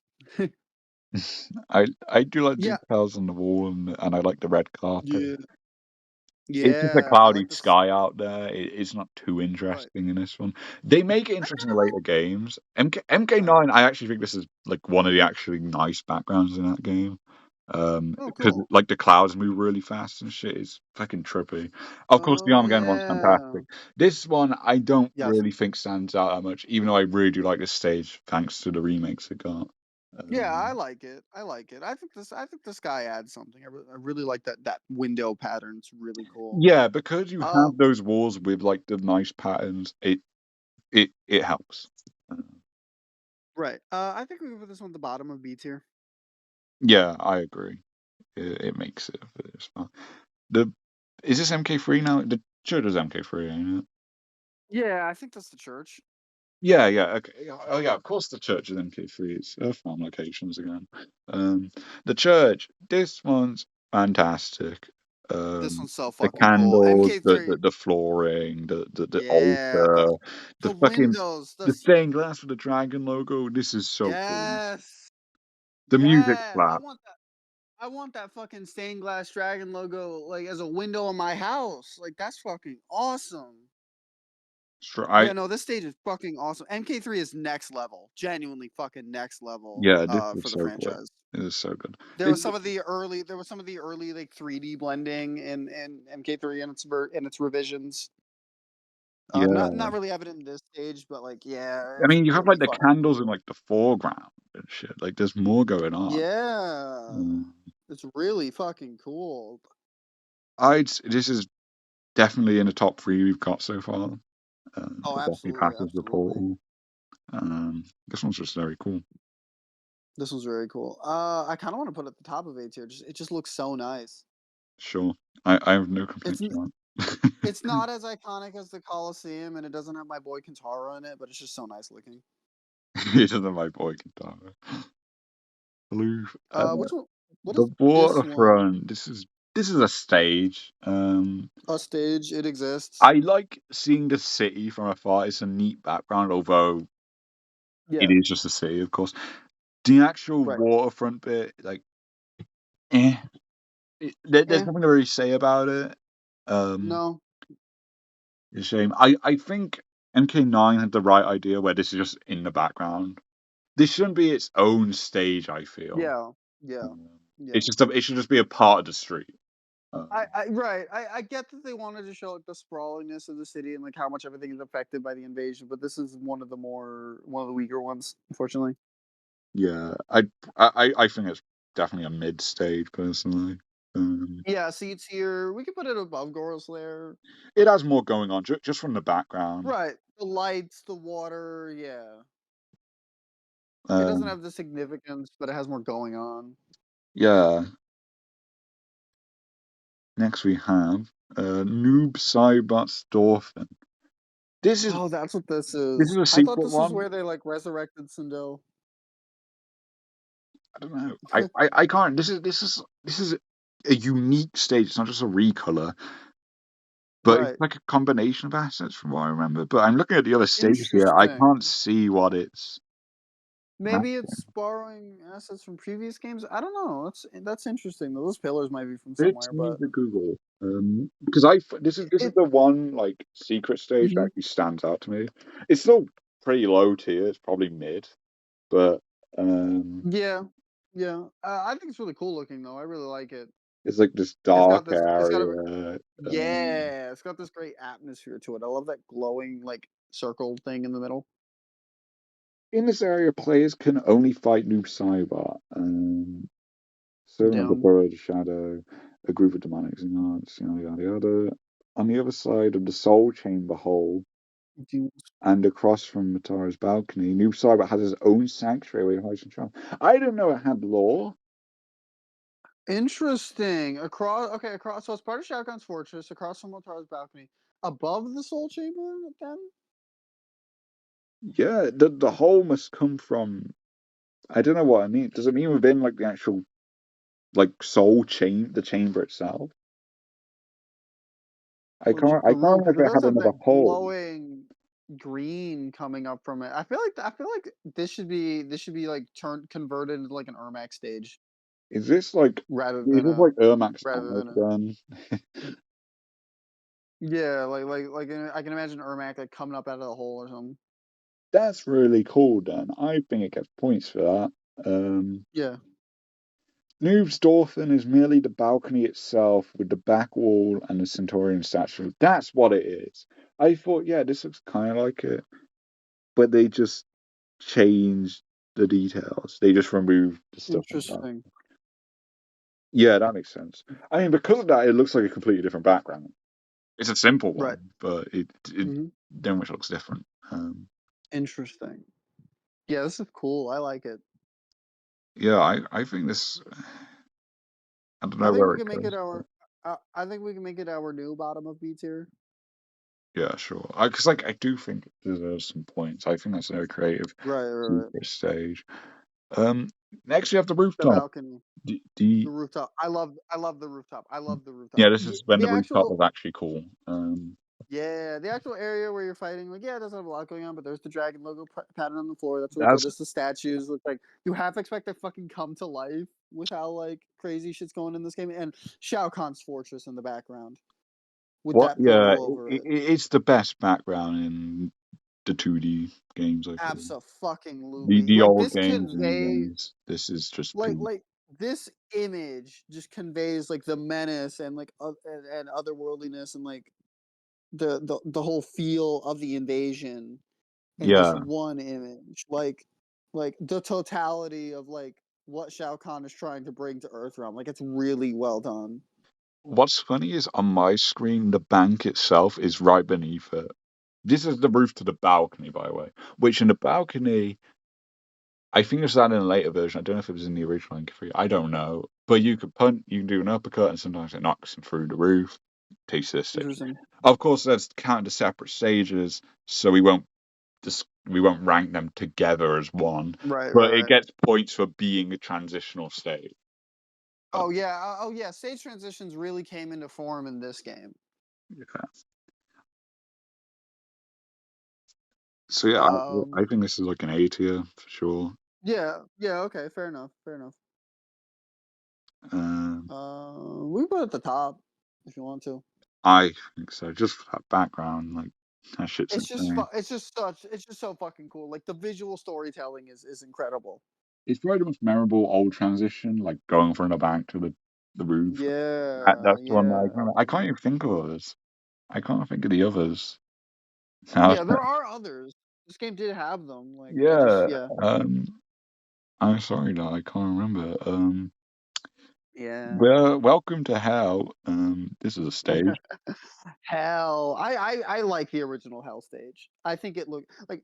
Speaker 1: I do like
Speaker 2: Yeah.
Speaker 1: details on the wall, and I like the red carpet.
Speaker 2: Yeah.
Speaker 1: It's just a
Speaker 2: Yeah. I
Speaker 1: cloudy
Speaker 2: like this.
Speaker 1: sky out there. It's not too
Speaker 2: Right.
Speaker 1: interesting in this one. They make it
Speaker 2: I
Speaker 1: interesting
Speaker 2: kind
Speaker 1: in
Speaker 2: of
Speaker 1: later games.
Speaker 2: right.
Speaker 1: MK9, I actually think this is like one of the actually nice backgrounds in that game.
Speaker 2: Oh,
Speaker 1: Because
Speaker 2: cool.
Speaker 1: like the clouds move really fast and shit. It's fucking trippy. Of course, the
Speaker 2: Oh
Speaker 1: Armageddon one's
Speaker 2: yeah.
Speaker 1: fantastic. This one I don't
Speaker 2: Yes.
Speaker 1: really think stands out that much, even though I really do like this stage thanks to the remakes it got.
Speaker 2: Yeah, I
Speaker 1: Um,
Speaker 2: like it. I like it. I think this guy adds something. I really like that window pattern. It's really cool.
Speaker 1: yeah, because you
Speaker 2: Uh
Speaker 1: have those walls with like the nice patterns, it helps. Uh,
Speaker 2: right. I think we can put this one at the bottom of B tier.
Speaker 1: Yeah, I agree. It makes it it's fun. The is this MK3 now? The church is MK3, ain't it?
Speaker 2: Yeah, I think that's the church.
Speaker 1: Yeah, yeah, okay. Yeah, oh yeah, of course the church is MK3. It's Earthbound locations again. Um, the church, this one's fantastic.
Speaker 2: This one's so
Speaker 1: The
Speaker 2: fucking cool.
Speaker 1: candles,
Speaker 2: MK3.
Speaker 1: the flooring, the
Speaker 2: Yeah,
Speaker 1: altar, the
Speaker 2: the
Speaker 1: fucking
Speaker 2: windows.
Speaker 1: the stained glass with the dragon logo. This is so cool.
Speaker 2: Yes.
Speaker 1: The music
Speaker 2: Yes.
Speaker 1: slaps.
Speaker 2: I want that fucking stained glass dragon logo like as a window in my house. Like that's fucking awesome.
Speaker 1: I
Speaker 2: Yeah, no, this stage is fucking awesome. MK3 is next level. Genuinely fucking next level
Speaker 1: Yeah, this is
Speaker 2: for the
Speaker 1: so good.
Speaker 2: franchise.
Speaker 1: It is so good.
Speaker 2: There was some of the early like 3D blending in MK3 and its revisions.
Speaker 1: Yeah.
Speaker 2: Not really evident in this stage, but like yeah,
Speaker 1: I
Speaker 2: it's
Speaker 1: mean, you have like
Speaker 2: really
Speaker 1: the
Speaker 2: fucking
Speaker 1: candles in
Speaker 2: cool.
Speaker 1: like the foreground and shit. Like, there's more going on.
Speaker 2: Yeah.
Speaker 1: Mm.
Speaker 2: It's really fucking cool.
Speaker 1: This is definitely in the top three we've got so far.
Speaker 2: Oh,
Speaker 1: It definitely
Speaker 2: absolutely,
Speaker 1: passes the
Speaker 2: absolutely.
Speaker 1: portal. This one's just very cool.
Speaker 2: This was very cool. I kind of want to put it at the top of A tier. Just it just looks so nice.
Speaker 1: Sure. I have no
Speaker 2: It's
Speaker 1: complaints
Speaker 2: n-
Speaker 1: with
Speaker 2: it's not as iconic as the Coliseum, and it doesn't have my boy Kintaro in it, but it's just so nice looking.
Speaker 1: that. It isn't my boy Katana. Blue.
Speaker 2: Which one? What
Speaker 1: The
Speaker 2: is this one?
Speaker 1: waterfront. This is a stage.
Speaker 2: A stage. It exists.
Speaker 1: I like seeing the city from afar. It's a neat background, although it
Speaker 2: Yeah.
Speaker 1: is just a city, of course. The actual
Speaker 2: Right.
Speaker 1: waterfront bit, like, eh. There's
Speaker 2: Eh.
Speaker 1: nothing to really say about it. Um,
Speaker 2: No.
Speaker 1: it's a shame. I think. MK9 had the right idea where this is just in the background. This shouldn't be its own stage, I feel.
Speaker 2: Yeah, yeah,
Speaker 1: Um,
Speaker 2: yeah.
Speaker 1: it should just be a part of the street.
Speaker 2: I right. I get that they wanted to show like the sprawlingness of the city and like how much everything is affected by the invasion, but this is one of the weaker ones, unfortunately.
Speaker 1: Yeah, I think it's definitely a mid stage personally. Um,
Speaker 2: Yeah, C tier. We could put it above Gora's Lair.
Speaker 1: it has more going on just from the background.
Speaker 2: Right. The lights, the water, yeah. It doesn't
Speaker 1: Um,
Speaker 2: have the significance, but it has more going on.
Speaker 1: yeah. Next we have Noob Saibot's Dolphin. This is
Speaker 2: Oh, that's what this
Speaker 1: this is
Speaker 2: is.
Speaker 1: a
Speaker 2: I thought
Speaker 1: secret
Speaker 2: this was
Speaker 1: one.
Speaker 2: where they like resurrected Sindel.
Speaker 1: I don't know. I can't. This is a unique stage. It's not just a recolor, but it's
Speaker 2: Right.
Speaker 1: like a combination of assets from what I remember. But I'm looking at the other stages here. I can't
Speaker 2: Interesting.
Speaker 1: see what it's.
Speaker 2: Maybe it's borrowing assets from previous games. I don't know. That's interesting. Those pillars might be from
Speaker 1: Let's
Speaker 2: somewhere,
Speaker 1: need
Speaker 2: but
Speaker 1: to Google. Because this is
Speaker 2: it.
Speaker 1: the one like secret stage that
Speaker 2: Mhm.
Speaker 1: actually stands out to me. It's still pretty low tier. It's probably mid, but um,
Speaker 2: Yeah, yeah. I think it's really cool looking though. I really like it.
Speaker 1: it's like this
Speaker 2: It's got
Speaker 1: dark
Speaker 2: this. It's got a.
Speaker 1: area.
Speaker 2: Yeah, it's got this great atmosphere to it. I love that glowing like circle thing in the middle.
Speaker 1: In this area, players can only fight Noob Saibot. Serving of the
Speaker 2: Down.
Speaker 1: Burrow of Shadow, a group of demonic arts, yada yada yada. On the other side of the Soul Chamber hole, and across from Matara's balcony, Noob Saibot has his own sanctuary where he hides and travel. I didn't know it had lore.
Speaker 2: Interesting. Across. So it's part of Shao Kahn's fortress, across from Motaro's balcony, above the Soul Chamber. Then
Speaker 1: Yeah, the hole must come from. I don't know what I mean. Does it mean within like the actual like the chamber itself? I
Speaker 2: the
Speaker 1: can't
Speaker 2: room
Speaker 1: remember
Speaker 2: because it
Speaker 1: if it
Speaker 2: does
Speaker 1: had
Speaker 2: have
Speaker 1: another
Speaker 2: that
Speaker 1: hole.
Speaker 2: glowing green coming up from it. I feel like this should be like turned converted into like an Ermac stage
Speaker 1: Is this like
Speaker 2: rather
Speaker 1: is
Speaker 2: than
Speaker 1: this
Speaker 2: a
Speaker 1: like Ermac's
Speaker 2: rather
Speaker 1: attic
Speaker 2: than a
Speaker 1: then?
Speaker 2: yeah I can imagine Ermac like coming up out of the hole or something.
Speaker 1: That's really cool, Dan. I think it gets points for that.
Speaker 2: Yeah,
Speaker 1: Noob's Dolphin is merely the balcony itself with the back wall and the Centaurian statue. That's what it is. I thought, yeah, this looks kind of like it, but they just changed the details. They just removed the stuff on top.
Speaker 2: interesting.
Speaker 1: Yeah, that makes sense. I mean, because of that, it looks like a completely different background. It's a simple
Speaker 2: Right.
Speaker 1: one, but it
Speaker 2: Hmm.
Speaker 1: then which looks different.
Speaker 2: Interesting. Yeah, this is cool. I like it.
Speaker 1: Yeah, I think this. I don't
Speaker 2: I
Speaker 1: know
Speaker 2: think
Speaker 1: where
Speaker 2: we
Speaker 1: it
Speaker 2: can make it
Speaker 1: goes.
Speaker 2: our. I think we can make it our new bottom of B tier.
Speaker 1: Yeah, sure. Because like I do think it deserves some points. I think that's a very creative
Speaker 2: Right.
Speaker 1: secret stage. Um, next we have the
Speaker 2: The
Speaker 1: rooftop.
Speaker 2: balcony,
Speaker 1: The
Speaker 2: the rooftop. I love the rooftop. I love the rooftop.
Speaker 1: yeah, this is when
Speaker 2: The
Speaker 1: the rooftop
Speaker 2: actual
Speaker 1: was actually cool.
Speaker 2: Yeah, the actual area where you're fighting, like, yeah, it doesn't have a lot going on, but there's the dragon logo pattern on the floor. That's really cool.
Speaker 1: That's
Speaker 2: Just the statues look like you half expect to fucking come to life with how like crazy shit's going in this game, and Shao Kahn's fortress in the background with
Speaker 1: what.
Speaker 2: that
Speaker 1: Yeah,
Speaker 2: purple over it.
Speaker 1: it's the best background in the 2D games. I feel
Speaker 2: Abso-fucking-lutely.
Speaker 1: the
Speaker 2: Like
Speaker 1: old
Speaker 2: this
Speaker 1: games, new
Speaker 2: convey
Speaker 1: games. This is just peak.
Speaker 2: like this image just conveys like the menace and like and otherworldliness and like the whole feel of the invasion in just
Speaker 1: Yeah.
Speaker 2: one image. Like the totality of like what Shao Kahn is trying to bring to Earthrealm. Like it's really well done.
Speaker 1: What's funny is on my screen, the bank itself is right beneath it. This is the roof to the balcony, by the way. Which in the balcony, I think it's that in a later version. I don't know if it was in the original MP3. I don't know. But you could punt, you can do an uppercut, and sometimes it knocks him through the roof. Takes this stage.
Speaker 2: Interesting.
Speaker 1: Of course, that's counted as separate stages, so we won't rank them together as one. But it
Speaker 2: Right.
Speaker 1: gets points for being a transitional stage. Uh,
Speaker 2: Oh yeah. Stage transitions really came into form in this game.
Speaker 1: yeah. So yeah, I
Speaker 2: Um.
Speaker 1: think this is like an A tier for sure.
Speaker 2: Yeah. Okay. Fair enough. Fair enough.
Speaker 1: Um,
Speaker 2: We can put it at the top if you want to.
Speaker 1: I think so. Just for that background, like. That shit's insane.
Speaker 2: it's just so fucking cool. Like the visual storytelling is incredible.
Speaker 1: It's probably the most memorable old transition, like going from the bank to the roof.
Speaker 2: Yeah,
Speaker 1: That's the one that I
Speaker 2: yeah.
Speaker 1: remember. I can't even think of others. I can't think of the others. I was
Speaker 2: Yeah, there are others. This game did have them. Like I just
Speaker 1: yeah.
Speaker 2: yeah.
Speaker 1: Um, I'm sorry that I can't remember.
Speaker 2: Yeah.
Speaker 1: Well, welcome to hell. This is a stage.
Speaker 2: Hell, I like the original Hell stage. I think it looked like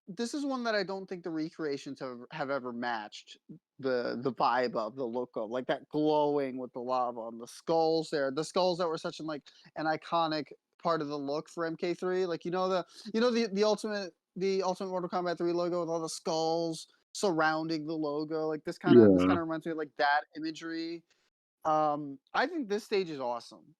Speaker 2: this is one that I don't think the recreations have ever matched the vibe of the look of like that glowing with the lava and the skulls there. The skulls that were such an iconic part of the look for MK3. Like the ultimate Mortal Kombat 3 logo with all the skulls surrounding the logo. Like this
Speaker 1: Yeah.
Speaker 2: kind of reminds me of like that imagery. I think this stage is awesome.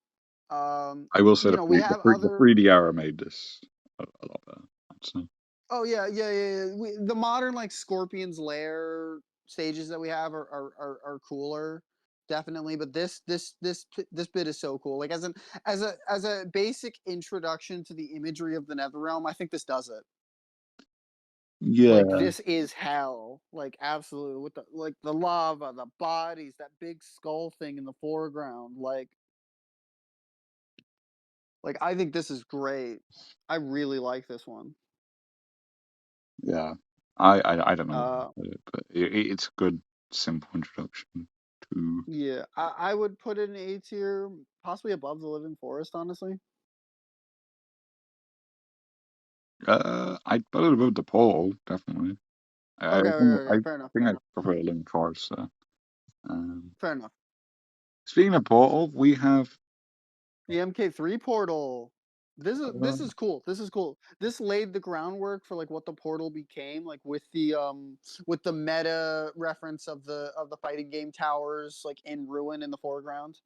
Speaker 1: I will say
Speaker 2: We have
Speaker 1: the
Speaker 2: other.
Speaker 1: 3D era made this a lot better. I'd say.
Speaker 2: Oh yeah, yeah, yeah. Yeah. The modern like Scorpion's Lair stages that we have are cooler, definitely. But this bit is so cool. Like as a basic introduction to the imagery of the Netherrealm, I think this does it. Like
Speaker 1: Yeah.
Speaker 2: this is hell. Like absolutely with the lava, the bodies, that big skull thing in the foreground. Like I think this is great. I really like this one.
Speaker 1: Yeah. I don't know what to
Speaker 2: Uh,
Speaker 1: put it, but it's a good simple introduction to.
Speaker 2: yeah, I would put it in A tier, possibly above the Living Forest, honestly.
Speaker 1: I'd put it above the Portal, definitely.
Speaker 2: Okay, okay,
Speaker 1: I
Speaker 2: okay, fair enough,
Speaker 1: think
Speaker 2: fair
Speaker 1: I
Speaker 2: enough,
Speaker 1: prefer Link Forest. So. Um,
Speaker 2: fair enough.
Speaker 1: Speaking of Portal, we have.
Speaker 2: The MK3 portal.
Speaker 1: Uh,
Speaker 2: This is cool. This is cool. This laid the groundwork for like what the portal became, like with the meta reference of the fighting game towers like in ruin in the foreground.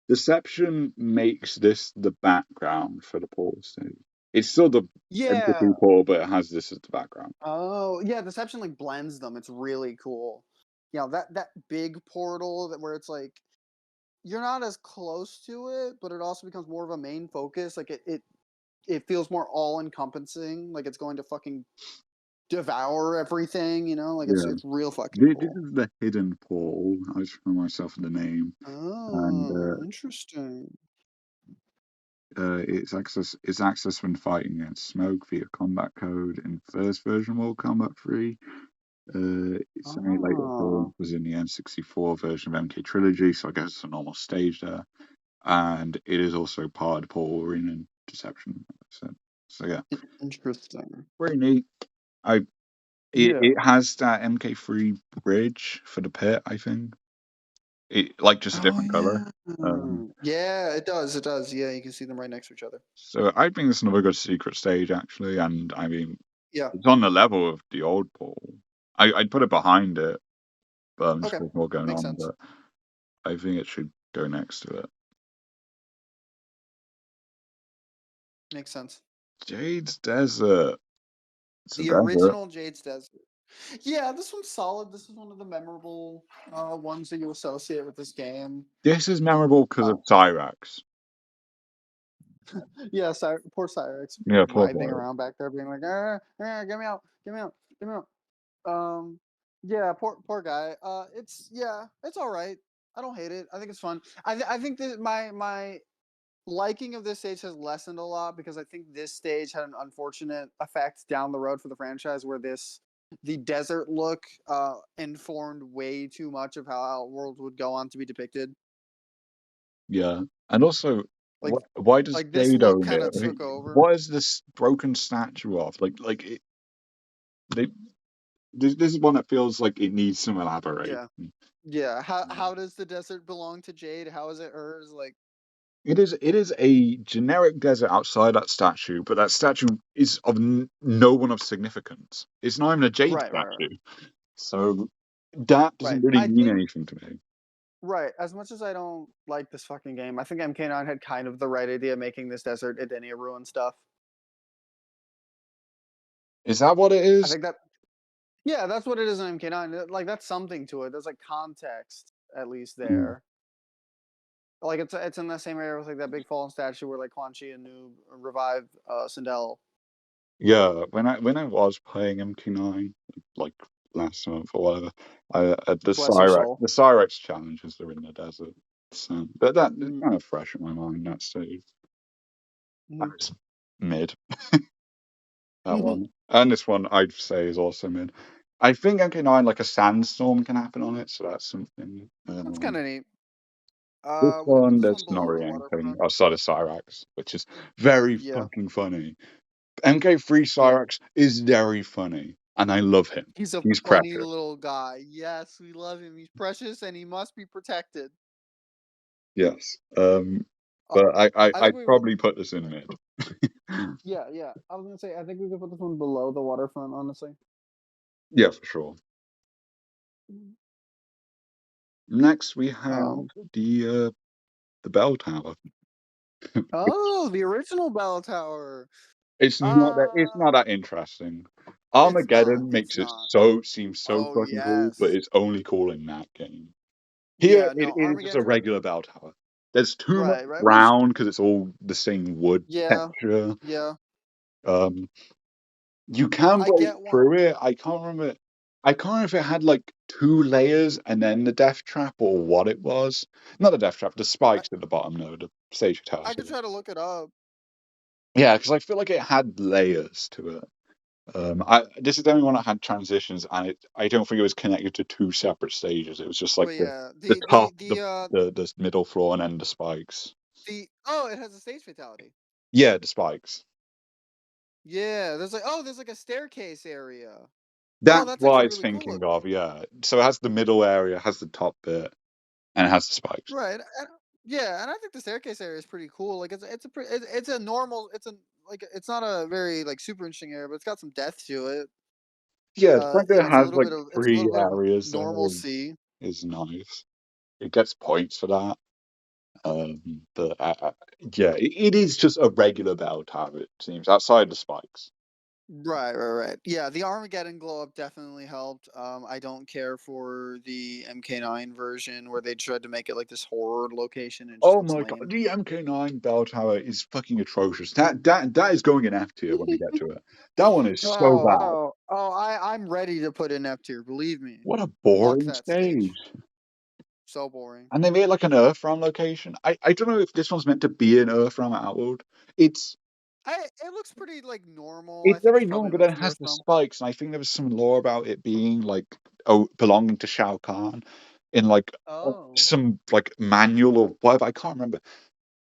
Speaker 1: Deception makes this the background for the Portal stage. It's still the MK3
Speaker 2: Yeah.
Speaker 1: Portal, but it has this as the background.
Speaker 2: Oh, yeah, Deception like blends them. It's really cool. That big portal that where it's like you're not as close to it, but it also becomes more of a main focus. Like it feels more all encompassing. Like it's going to fucking devour everything. Like
Speaker 1: Yeah.
Speaker 2: it's real fucking
Speaker 1: This
Speaker 2: cool.
Speaker 1: is the hidden Portal. I just remember myself the name. And
Speaker 2: Oh, interesting.
Speaker 1: it's access when fighting against smoke via combat code in first version World Combat 3. It's only later
Speaker 2: Oh,
Speaker 1: appearance was in the N64 version of MK Trilogy, so I guess it's a normal stage there. And it is also part of Portal Arena and Deception. So yeah,
Speaker 2: interesting.
Speaker 1: very neat. I
Speaker 2: Yeah.
Speaker 1: it has that MK3 bridge for the pit, I think. It like just a
Speaker 2: Oh
Speaker 1: different color.
Speaker 2: yeah.
Speaker 1: Um,
Speaker 2: Yeah, it does. It does. Yeah, you can see them right next to each other.
Speaker 1: so I think it's another good secret stage actually, and I mean
Speaker 2: Yeah.
Speaker 1: it's on the level of the old Portal. I'd put it behind it, but just
Speaker 2: Okay.
Speaker 1: there's more going
Speaker 2: Makes
Speaker 1: on.
Speaker 2: sense.
Speaker 1: But I think it should go next to it.
Speaker 2: Makes sense.
Speaker 1: Jade's Desert. It's a
Speaker 2: The
Speaker 1: desert.
Speaker 2: original Jade's Desert. Yeah, this one's solid. This is one of the memorable ones that you associate with this game.
Speaker 1: This is memorable because
Speaker 2: Uh,
Speaker 1: of Cyrax.
Speaker 2: yeah, poor Cyrex
Speaker 1: Yeah, poor
Speaker 2: writhing
Speaker 1: Cyrax.
Speaker 2: around back there, being like, get me out, get me out, get me out. Yeah, poor guy. It's all right. I don't hate it. I think it's fun. I think that my liking of this stage has lessened a lot because I think this stage had an unfortunate effect down the road for the franchise where the desert look informed way too much of how Outworld would go on to be depicted.
Speaker 1: Yeah, and also,
Speaker 2: Like
Speaker 1: why does
Speaker 2: this
Speaker 1: Jade
Speaker 2: look
Speaker 1: own
Speaker 2: kind
Speaker 1: it?
Speaker 2: of took over.
Speaker 1: What is this broken statue of? They, this is one that feels like it needs some elaboration.
Speaker 2: Yeah. Yeah. How does the desert belong to Jade? How is it hers? Like
Speaker 1: It is a generic desert outside that statue, but that statue is of no one of significance. It's not even a Jade
Speaker 2: right.
Speaker 1: statue, so that
Speaker 2: Right.
Speaker 1: doesn't really
Speaker 2: I
Speaker 1: mean
Speaker 2: think
Speaker 1: anything to me.
Speaker 2: right. As much as I don't like this fucking game, I think MK9 had kind of the right idea making this desert Edenia ruin stuff.
Speaker 1: Is that what it
Speaker 2: I
Speaker 1: is?
Speaker 2: think that yeah, that's what it is in MK9. Like that's something to it. There's like context at least
Speaker 1: Mm.
Speaker 2: there. Like it's in the same area with like that big fallen statue where like Quan Chi and Noob revive Sindel.
Speaker 1: Yeah, when I was playing MK9 like last month or whatever, I
Speaker 2: Bless your soul.
Speaker 1: The Cyrex challenges are in the desert. So that is
Speaker 2: Mm-hmm.
Speaker 1: kind of fresh in my mind. That stage. That was mid. That
Speaker 2: Mm-hmm.
Speaker 1: one. And this one I'd say is also mid. I think MK9 like a sandstorm can happen on it, so that's something.
Speaker 2: That's kind of neat.
Speaker 1: This
Speaker 2: We can put
Speaker 1: one
Speaker 2: this one
Speaker 1: there's not
Speaker 2: below the
Speaker 1: really anything
Speaker 2: waterfront.
Speaker 1: outside of Cyrax, which is very
Speaker 2: Yeah,
Speaker 1: fucking funny. MK3
Speaker 2: yeah.
Speaker 1: Cyrax is very funny, and I love him.
Speaker 2: He's a
Speaker 1: He's
Speaker 2: funny
Speaker 1: precious.
Speaker 2: little guy. Yes, we love him. He's precious and he must be protected.
Speaker 1: Yes.
Speaker 2: Uh,
Speaker 1: But
Speaker 2: I think
Speaker 1: I'd
Speaker 2: we.
Speaker 1: probably put this in mid.
Speaker 2: Yeah, yeah. I was gonna say I think we could put this one below the waterfront. Honestly.
Speaker 1: Yeah, for sure. Next we have
Speaker 2: Um.
Speaker 1: the bell tower.
Speaker 2: Oh, the original bell tower.
Speaker 1: It's
Speaker 2: Uh,
Speaker 1: not that interesting.
Speaker 2: it's not.
Speaker 1: Armageddon
Speaker 2: It's
Speaker 1: makes it
Speaker 2: not.
Speaker 1: seem so
Speaker 2: Oh
Speaker 1: fucking cool, but
Speaker 2: yes.
Speaker 1: it's only cool in that game. Here
Speaker 2: Yeah. No.
Speaker 1: it is just a
Speaker 2: Armageddon.
Speaker 1: regular bell tower. There's too much
Speaker 2: Right. Right. Which.
Speaker 1: brown because it's all the same wood
Speaker 2: Yeah.
Speaker 1: texture.
Speaker 2: Yeah.
Speaker 1: Um, you can
Speaker 2: I
Speaker 1: break
Speaker 2: get one.
Speaker 1: through it. I can't remember. I can't remember if it had like two layers and then the death trap or what it was. Not the death trap, the
Speaker 2: I,
Speaker 1: spikes at the bottom. No, the stage
Speaker 2: I
Speaker 1: towers.
Speaker 2: could try to look it up.
Speaker 1: Yeah, because I feel like it had layers to it. This is the only one that had transitions, and I don't think it was connected to two separate stages. It was just like
Speaker 2: But yeah,
Speaker 1: the top, the middle floor, and then the spikes.
Speaker 2: it has a stage fatality.
Speaker 1: Yeah, the spikes.
Speaker 2: Yeah, there's like a staircase area. Oh,
Speaker 1: That's
Speaker 2: that's
Speaker 1: what I
Speaker 2: actually
Speaker 1: was
Speaker 2: really cool
Speaker 1: thinking
Speaker 2: looking.
Speaker 1: of. Yeah, so it has the middle area, has the top bit, and it has the spikes.
Speaker 2: Right. Yeah, and I think the staircase area is pretty cool. Like it's a normal it's not a very like super interesting area, but it's got some depth to it.
Speaker 1: Yeah, the fact that it
Speaker 2: It's a
Speaker 1: has
Speaker 2: little
Speaker 1: like
Speaker 2: bit of
Speaker 1: three areas there
Speaker 2: normalcy.
Speaker 1: is nice. It gets points for that. But yeah, it is just a regular bell tower. It seems outside the spikes.
Speaker 2: Right, right, right. Yeah, the Armageddon glow up definitely helped. I don't care for the MK9 version where they tried to make it like this horror location. It just
Speaker 1: Oh
Speaker 2: looks
Speaker 1: my god,
Speaker 2: lame.
Speaker 1: the MK9 bell tower is fucking atrocious. That is going in F tier when we get to it. That one is so bad.
Speaker 2: I'm ready to put in F tier. Believe me.
Speaker 1: What a
Speaker 2: Fuck
Speaker 1: boring
Speaker 2: that stage.
Speaker 1: stage.
Speaker 2: So boring.
Speaker 1: And they made like an Earthrealm location. I don't know if this one's meant to be an Earthrealm at Outworld. It's
Speaker 2: It looks pretty like normal. I
Speaker 1: it's
Speaker 2: think
Speaker 1: very
Speaker 2: it's
Speaker 1: normal,
Speaker 2: probably
Speaker 1: but
Speaker 2: meant
Speaker 1: then
Speaker 2: to
Speaker 1: it
Speaker 2: be
Speaker 1: has the
Speaker 2: Earthrealm.
Speaker 1: spikes, and I think there was some lore about it being like belonging to Shao Kahn in like
Speaker 2: Oh.
Speaker 1: some like manual or whatever. I can't remember.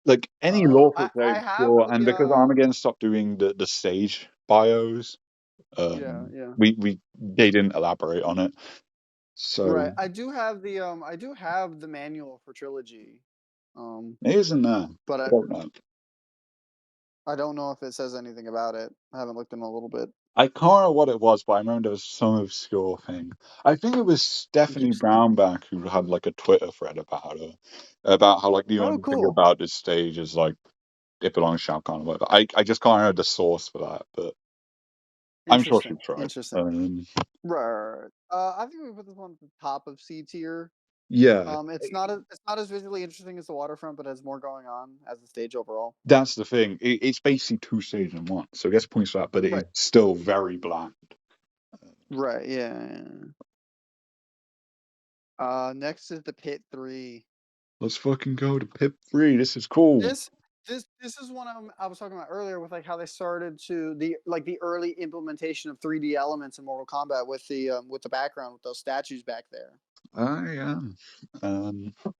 Speaker 1: Like any lore for it's very
Speaker 2: I have
Speaker 1: obscure, and
Speaker 2: the
Speaker 1: because Armageddon stopped doing the stage bios,
Speaker 2: yeah, yeah.
Speaker 1: we they didn't elaborate on it.
Speaker 2: Right.
Speaker 1: So
Speaker 2: I do have the manual for trilogy. Um
Speaker 1: it isn't there.
Speaker 2: but
Speaker 1: I don't know.
Speaker 2: I don't know if it says anything about it. I haven't looked in a little bit.
Speaker 1: I can't remember what it was, but I remember there was some obscure thing. I think it was Stephanie
Speaker 2: Interesting.
Speaker 1: Brownback who had like a Twitter thread about her, about how like the
Speaker 2: Oh,
Speaker 1: only thing
Speaker 2: cool.
Speaker 1: about this stage is like it belongs to Shao Kahn or whatever. I just can't remember the source for that, but I'm sure she
Speaker 2: Interesting.
Speaker 1: tried.
Speaker 2: Interesting. Right. I think we put this one at the top of C tier.
Speaker 1: Yeah,
Speaker 2: It's not as visually interesting as the waterfront, but has more going on as the stage overall.
Speaker 1: that's the thing. It's basically two stages in one, so it gets points for that, but it is
Speaker 2: Right.
Speaker 1: still very bland.
Speaker 2: Right. Yeah. Next is the pit 3.
Speaker 1: Let's fucking go to Pip 3. This is cool.
Speaker 2: This this is one I was talking about earlier with like how they started to the early implementation of 3D elements in Mortal Kombat with the background with those statues back there.
Speaker 1: I am.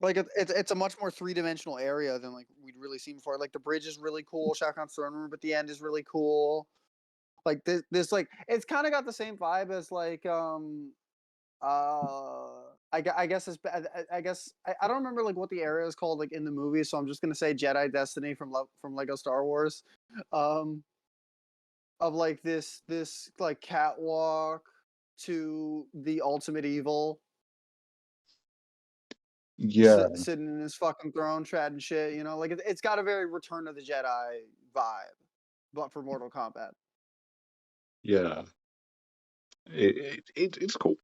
Speaker 2: Like it's a much more three-dimensional area than like we'd really seen before. Like the bridge is really cool, Shao Kahn's throne room at the end is really cool. Like this like it's kind of got the same vibe as like I guess I guess I don't remember like what the area is called like in the movie, so I'm just gonna say Jedi Destiny from Lego Star Wars, um, of like this like catwalk to the ultimate evil,
Speaker 1: Yeah,
Speaker 2: sitting in his fucking throne, chatting shit. You know, like it's got a very Return of the Jedi vibe, but for Mortal Kombat.
Speaker 1: yeah. It's cool.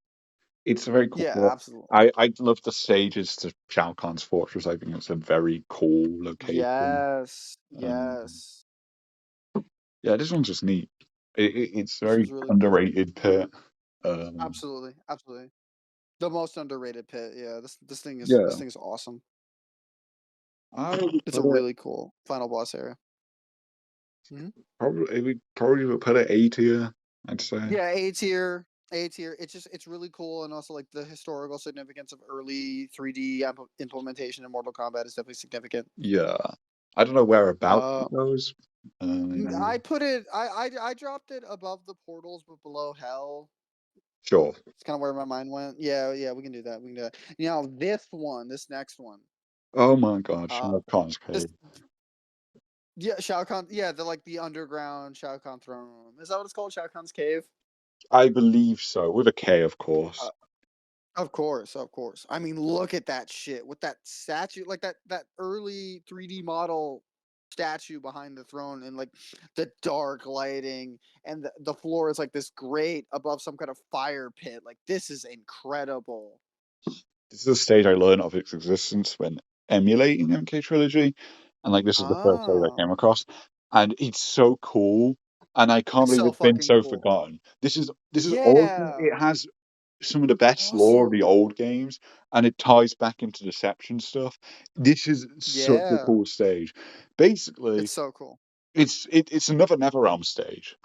Speaker 1: It's a very cool
Speaker 2: Yeah,
Speaker 1: plot.
Speaker 2: absolutely.
Speaker 1: I love the stages to Shao Kahn's fortress. I think it's a very cool location.
Speaker 2: Yes,
Speaker 1: Um,
Speaker 2: yes.
Speaker 1: yeah, this one's just neat. It's
Speaker 2: This
Speaker 1: very
Speaker 2: was really cool.
Speaker 1: underrated pit. Um,
Speaker 2: Absolutely, absolutely. The most underrated pit. Yeah, this
Speaker 1: yeah,
Speaker 2: thing is awesome.
Speaker 1: I would
Speaker 2: It's a
Speaker 1: put it
Speaker 2: really cool final boss area. Mhm.
Speaker 1: probably would put it A tier. I'd say.
Speaker 2: Yeah, A tier. A tier. It's really cool, and also like the historical significance of early 3D implementation in Mortal Kombat is definitely significant.
Speaker 1: Yeah, I don't know whereabouts
Speaker 2: Uh,
Speaker 1: it goes.
Speaker 2: I put it. I dropped it above the portals, but below hell.
Speaker 1: Sure.
Speaker 2: It's kind of where my mind went. Yeah, yeah, we can do that. We can do that. Now this next one.
Speaker 1: Oh my God,
Speaker 2: Uh,
Speaker 1: Shao Kahn's
Speaker 2: this
Speaker 1: cave.
Speaker 2: yeah, Shao Kahn. Yeah, the underground Shao Kahn throne room. Is that what it's called? Shao Kahn's cave.
Speaker 1: I believe so, with a K, of course.
Speaker 2: Uh, Of course, of course. I mean, look at that shit with that statue, like that early 3D model statue behind the throne, and like the dark lighting, and the floor is like this grate above some kind of fire pit. Like this is incredible.
Speaker 1: This is a stage I learned of its existence when emulating MK Trilogy, and like this is the first stage I
Speaker 2: Ah,
Speaker 1: came across, and it's so cool, and I can't
Speaker 2: it's
Speaker 1: believe
Speaker 2: so
Speaker 1: it's been
Speaker 2: fucking
Speaker 1: so
Speaker 2: cool.
Speaker 1: forgotten. This is awesome.
Speaker 2: Yeah,
Speaker 1: It has some of the best lore of
Speaker 2: awesome.
Speaker 1: the old games, and it ties back into Deception stuff. This is such a
Speaker 2: Yeah,
Speaker 1: cool stage. Basically,
Speaker 2: it's so cool.
Speaker 1: it's another NetherRealm stage.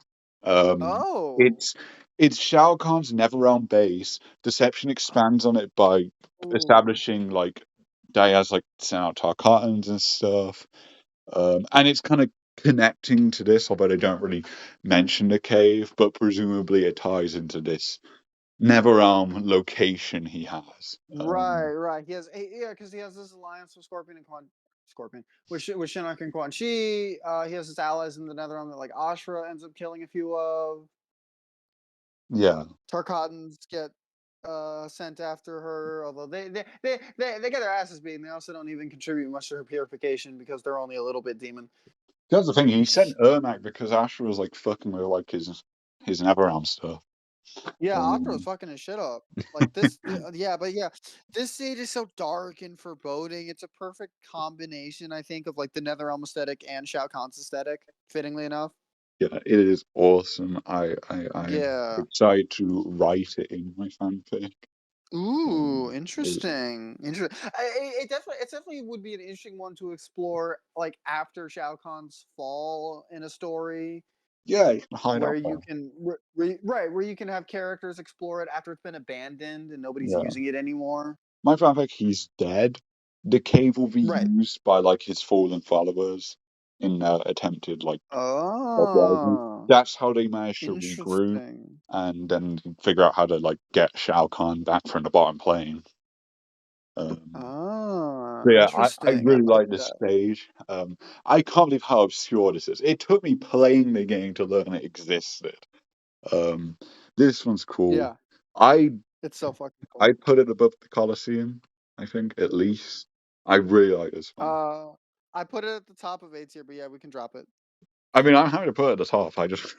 Speaker 1: Um,
Speaker 2: Oh,
Speaker 1: it's it's Shao Kahn's NetherRealm base. Deception expands on it by
Speaker 2: ooh,
Speaker 1: establishing like they has like sent out Tarkatans and stuff. And it's kind of connecting to this, although they don't really mention the cave, but presumably it ties into this NetherRealm location he has.
Speaker 2: right, right. Yeah, because he has this alliance with Scorpion, with Shinnok and Quan Chi. He has his allies in the Netherrealm that like Ashra ends up killing a few of.
Speaker 1: Yeah.
Speaker 2: Tarkatans get sent after her, although they get their asses beaten. They also don't even contribute much to her purification because they're only a little bit demon.
Speaker 1: That's the thing. He sent Ermac because Asher was like fucking with like his NetherRealm stuff.
Speaker 2: Yeah, Ashra was
Speaker 1: Um,
Speaker 2: fucking his shit up. Like this, yeah, but yeah, this stage is so dark and foreboding. It's a perfect combination, I think, of like the Netherrealm aesthetic and Shao Kahn's aesthetic, fittingly enough.
Speaker 1: Yeah, it is awesome. I'm
Speaker 2: Yeah.
Speaker 1: excited to write it in my fanfic.
Speaker 2: Ooh,
Speaker 1: It,
Speaker 2: interesting. It definitely would be an interesting one to explore, like after Shao Kahn's fall in a story
Speaker 1: yeah, you can hide
Speaker 2: where
Speaker 1: out
Speaker 2: you
Speaker 1: there.
Speaker 2: can, right, where you can have characters explore it after it's been abandoned and nobody's
Speaker 1: Yeah,
Speaker 2: using it anymore.
Speaker 1: my fanfic, he's dead. The cave will be
Speaker 2: Right.
Speaker 1: used by like his fallen followers in attempted like uprising.
Speaker 2: Oh,
Speaker 1: That's how they managed to regroup
Speaker 2: interesting.
Speaker 1: and then figure out how to like get Shao Kahn back from the bottom plane. Um,
Speaker 2: Ah,
Speaker 1: But yeah, I
Speaker 2: interesting. I
Speaker 1: really
Speaker 2: like
Speaker 1: like this
Speaker 2: that.
Speaker 1: stage. I can't believe how obscure this is. It took me playing the game to learn it existed. Um, this one's cool.
Speaker 2: Yeah,
Speaker 1: I
Speaker 2: it's so fucking
Speaker 1: I
Speaker 2: cool.
Speaker 1: put it above the Colosseum, I think, at least. I really like this one.
Speaker 2: Uh, I put it at the top of A tier, but yeah, we can drop it.
Speaker 1: I mean, I'm happy to put it at the top. I just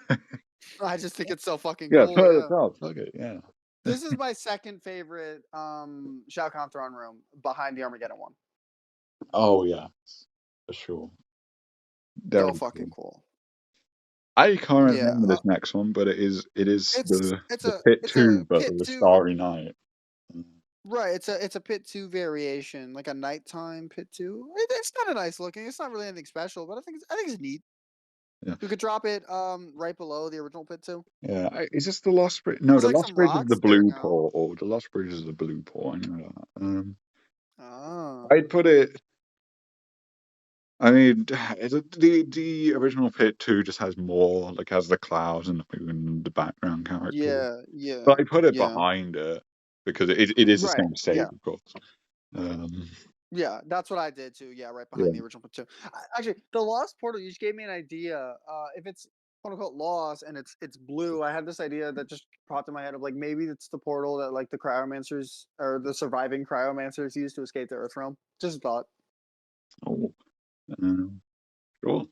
Speaker 2: I just think it's so fucking
Speaker 1: yeah,
Speaker 2: cool.
Speaker 1: put it at
Speaker 2: Yeah.
Speaker 1: the top. Fuck it, yeah.
Speaker 2: This is my second favorite Shao Kahn throne room behind the Armageddon one.
Speaker 1: Oh yeah, for sure.
Speaker 2: So
Speaker 1: Very
Speaker 2: fucking
Speaker 1: cool.
Speaker 2: cool.
Speaker 1: I can't
Speaker 2: Yeah.
Speaker 1: remember this next one, but it is the pit
Speaker 2: it's a
Speaker 1: two, but
Speaker 2: pit
Speaker 1: of the
Speaker 2: two.
Speaker 1: Starry Night.
Speaker 2: Right. It's a pit two variation, like a nighttime pit two. It's kind of nice looking. It's not really anything special, but I think it's neat.
Speaker 1: Yeah.
Speaker 2: We could drop it right below the original pit two.
Speaker 1: Yeah, is this the Lost Bridge? No,
Speaker 2: There's
Speaker 1: the
Speaker 2: like
Speaker 1: Lost
Speaker 2: some
Speaker 1: Bridge is the
Speaker 2: rocks sticking
Speaker 1: blue
Speaker 2: out.
Speaker 1: portal. The Lost Bridge is the blue portal. I know that.
Speaker 2: Ah.
Speaker 1: I'd put it. I mean, the original Pit 2 just has more, like has the clouds and the moon and the background characters.
Speaker 2: Yeah. Yeah.
Speaker 1: But I put it
Speaker 2: Yeah.
Speaker 1: behind it because it is the
Speaker 2: Right.
Speaker 1: same stage,
Speaker 2: Yeah.
Speaker 1: of course. Um,
Speaker 2: Yeah, that's what I did too. Yeah, right
Speaker 1: yeah.
Speaker 2: behind the original Platoon. Actually, the Lost Portal, you just gave me an idea. If it's quote unquote lost and it's blue, I had this idea that just popped in my head of like maybe it's the portal that like the cryomancers or the surviving cryomancers use to escape the Earth realm. Just a thought.
Speaker 1: Oh, um, sure.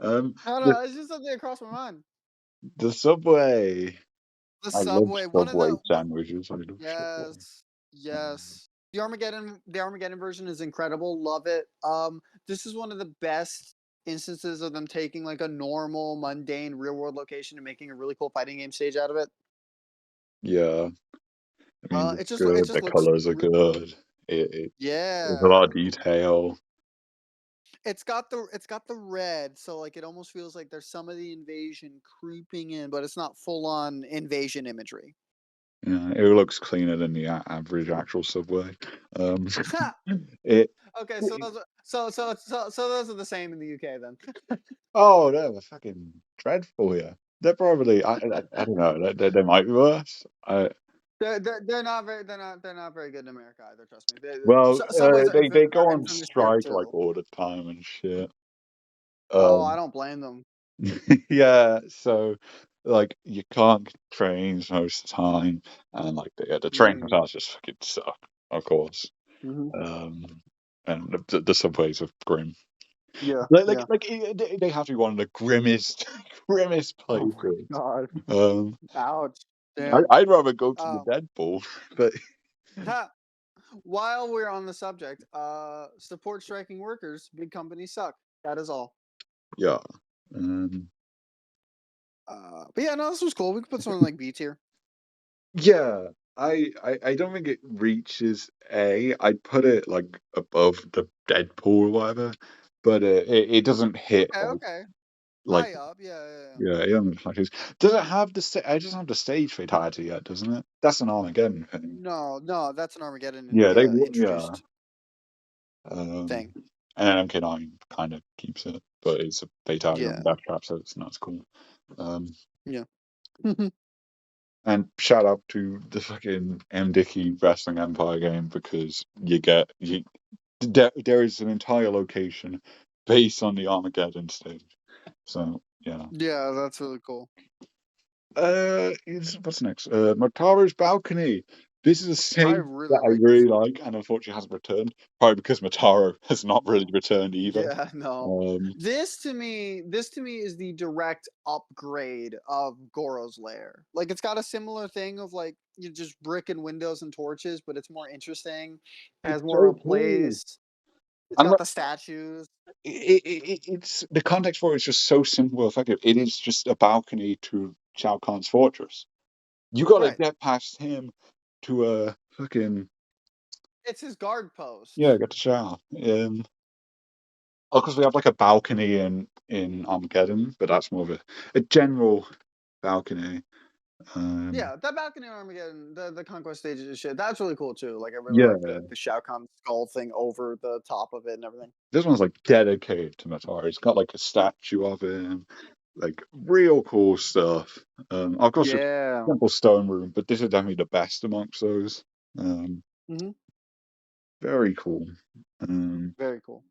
Speaker 1: um,
Speaker 2: I don't
Speaker 1: the
Speaker 2: know. It's just something that crossed my mind.
Speaker 1: the subway.
Speaker 2: The
Speaker 1: I love
Speaker 2: Subway, one of
Speaker 1: Subway
Speaker 2: the what
Speaker 1: sandwiches. I love Subway.
Speaker 2: yes,
Speaker 1: Um,
Speaker 2: yes. The Armageddon version is incredible, love it. This is one of the best instances of them taking, like, a normal, mundane, real world location and making a really cool fighting game stage out of it.
Speaker 1: yeah, I mean,
Speaker 2: It
Speaker 1: it's
Speaker 2: just it
Speaker 1: good. The
Speaker 2: just looks
Speaker 1: colors are
Speaker 2: re
Speaker 1: good. There's a
Speaker 2: yeah.
Speaker 1: lot of detail.
Speaker 2: It's got the red, so, like, it almost feels like there's some of the invasion creeping in, but it's not full on invasion imagery.
Speaker 1: Yeah, it looks cleaner than the average actual Subway. Um, it,
Speaker 2: Okay, so
Speaker 1: it
Speaker 2: those are so those are the same in the UK then.
Speaker 1: oh, they're fucking dreadful. Yeah, they're probably I don't know. They might be worse.
Speaker 2: They're not very good in America either, trust me.
Speaker 1: Well,
Speaker 2: Subways are
Speaker 1: they go on
Speaker 2: infamous here
Speaker 1: strike like
Speaker 2: too.
Speaker 1: all the time and shit.
Speaker 2: Oh, I
Speaker 1: Um,
Speaker 2: don't blame them.
Speaker 1: yeah, so like you can't get trains most of the time, and like the train
Speaker 2: Mm,
Speaker 1: hotels just fucking suck, of course.
Speaker 2: mhm.
Speaker 1: Um, and the subways are grim.
Speaker 2: Yeah, yeah.
Speaker 1: They have to be one of the grimmest, grimmest
Speaker 2: Oh my
Speaker 1: places.
Speaker 2: god.
Speaker 1: Um,
Speaker 2: Ouch. Damn.
Speaker 1: I'd rather go to the
Speaker 2: Um,
Speaker 1: Deadpool, but
Speaker 2: ha, while we're on the subject, support striking workers, big companies suck. That is all.
Speaker 1: yeah. Um,
Speaker 2: But yeah, no, this was cool. We could put something like B tier.
Speaker 1: yeah, I don't think it reaches A. I'd put it like above the Deadpool or whatever, but it doesn't hit
Speaker 2: Okay, okay.
Speaker 1: like
Speaker 2: High up, yeah, yeah, yeah.
Speaker 1: yeah, it doesn't like does it have it doesn't have the stage fatality yet, doesn't it? That's an Armageddon thing.
Speaker 2: No, no, that's an Armageddon
Speaker 1: Yeah, yeah.
Speaker 2: introduced
Speaker 1: Um,
Speaker 2: thing.
Speaker 1: and then MK9 kind of keeps it, but it's a fatality on
Speaker 2: Yeah,
Speaker 1: the death trap, so it's not as cool. Um,
Speaker 2: yeah.
Speaker 1: and shout out to the fucking M Dickey Wrestling Empire game because there is an entire location based on the Armageddon stage. So yeah.
Speaker 2: Yeah, that's really cool.
Speaker 1: What's next? Mataru's balcony. This is a
Speaker 2: I
Speaker 1: stage that
Speaker 2: really
Speaker 1: I
Speaker 2: like this
Speaker 1: really
Speaker 2: one.
Speaker 1: like, and unfortunately hasn't returned. Probably because Mataru has not really returned either.
Speaker 2: Yeah, no.
Speaker 1: Um,
Speaker 2: This to me is the direct upgrade of Goro's lair. Like it's got a similar thing of like you just brick and windows and torches, but it's more interesting. It
Speaker 1: it's
Speaker 2: has more
Speaker 1: so
Speaker 2: of a
Speaker 1: cool,
Speaker 2: place. It's
Speaker 1: and
Speaker 2: got the statues.
Speaker 1: it's the context for it is just so simple and effective. It is just a balcony to Shao Kahn's fortress. You got to
Speaker 2: Right.
Speaker 1: get past him to a fucking
Speaker 2: It's his guard
Speaker 1: yeah,
Speaker 2: post.
Speaker 1: get to Shao. Oh, because we have like a balcony in Armageddon, but that's more of a general balcony. Um,
Speaker 2: Yeah, that balcony in Armageddon, the conquest stages and shit. That's really cool too. Like I really like
Speaker 1: yeah,
Speaker 2: the Shao Kahn skull thing over the top of it and everything.
Speaker 1: this one's like dedicated to Matar. It's got like a statue of him, like real cool stuff. Of course, it's
Speaker 2: Yeah.
Speaker 1: simple stone room, but this is definitely the best amongst those. Um,
Speaker 2: Hmm.
Speaker 1: very cool. Um,
Speaker 2: Very cool.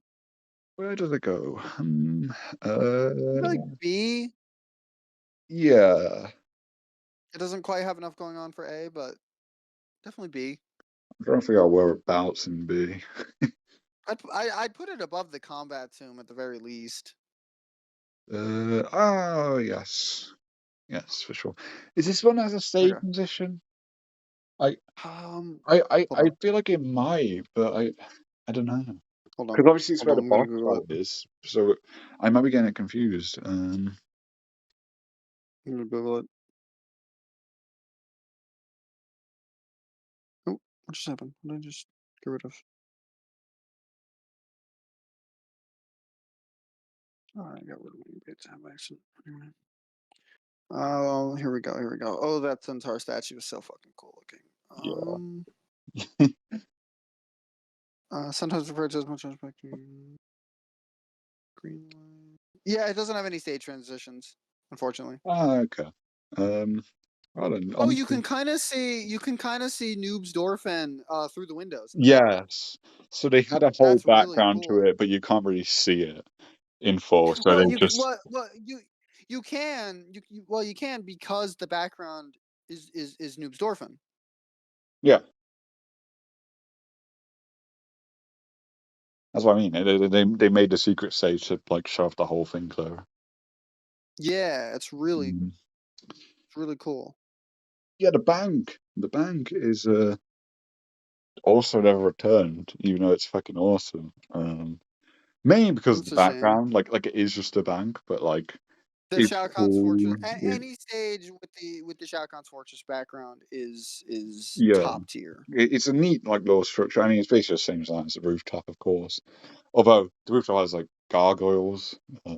Speaker 1: where does it go?
Speaker 2: I feel like
Speaker 1: Uh,
Speaker 2: B.
Speaker 1: yeah,
Speaker 2: It doesn't quite have enough going on for A, but definitely B.
Speaker 1: I'm trying to figure out whereabouts in B.
Speaker 2: I'd put it above the combat tomb at the very least.
Speaker 1: Oh yes, yes for sure. Is this one as a stage
Speaker 2: Okay.
Speaker 1: musician? I,
Speaker 2: Um. Hold
Speaker 1: I
Speaker 2: on.
Speaker 1: feel like it might, but I don't know.
Speaker 2: Hold on.
Speaker 1: Because obviously it's
Speaker 2: Hold
Speaker 1: where
Speaker 2: on.
Speaker 1: the
Speaker 2: I'm gonna
Speaker 1: boss
Speaker 2: Google
Speaker 1: fight
Speaker 2: it.
Speaker 1: is, so I might be getting it confused.
Speaker 2: I'm gonna Google it. Oh, what just happened? What did I just get rid of? Oh, I got rid of my big tab by accident. Anyway. Oh, here we go. Here we go. Oh, that centaur statue is so fucking cool looking.
Speaker 1: Yeah.
Speaker 2: Sometimes referred to as much as green line. Yeah, it doesn't have any stage transitions, unfortunately.
Speaker 1: Ah, okay. Um, I don't
Speaker 2: Oh, you
Speaker 1: honestly.
Speaker 2: can kind of see Noob's Dorfen through the windows in the back.
Speaker 1: Yes. So they had a whole
Speaker 2: That's really
Speaker 1: background to
Speaker 2: cool.
Speaker 1: it, but you can't really see it in full. So
Speaker 2: Well,
Speaker 1: they
Speaker 2: you
Speaker 1: just
Speaker 2: well you can because the background is Noob's Dorfen.
Speaker 1: yeah. That's what I mean. They made the secret stage to like show off the whole thing clear.
Speaker 2: Yeah, it's
Speaker 1: Mm.
Speaker 2: really cool.
Speaker 1: Yeah, the bank is also never returned, even though it's fucking awesome. Mainly because of the
Speaker 2: It's a shame.
Speaker 1: background, like it is just a bank, but like
Speaker 2: The
Speaker 1: it's
Speaker 2: Shao Kahn's fortress.
Speaker 1: cool.
Speaker 2: Any stage with the Shao Kahn's fortress background is
Speaker 1: Yeah,
Speaker 2: top tier.
Speaker 1: it's a neat like little structure. I mean, it's basically the same size as the rooftop, of course. Although the rooftop has like gargoyles. Uh,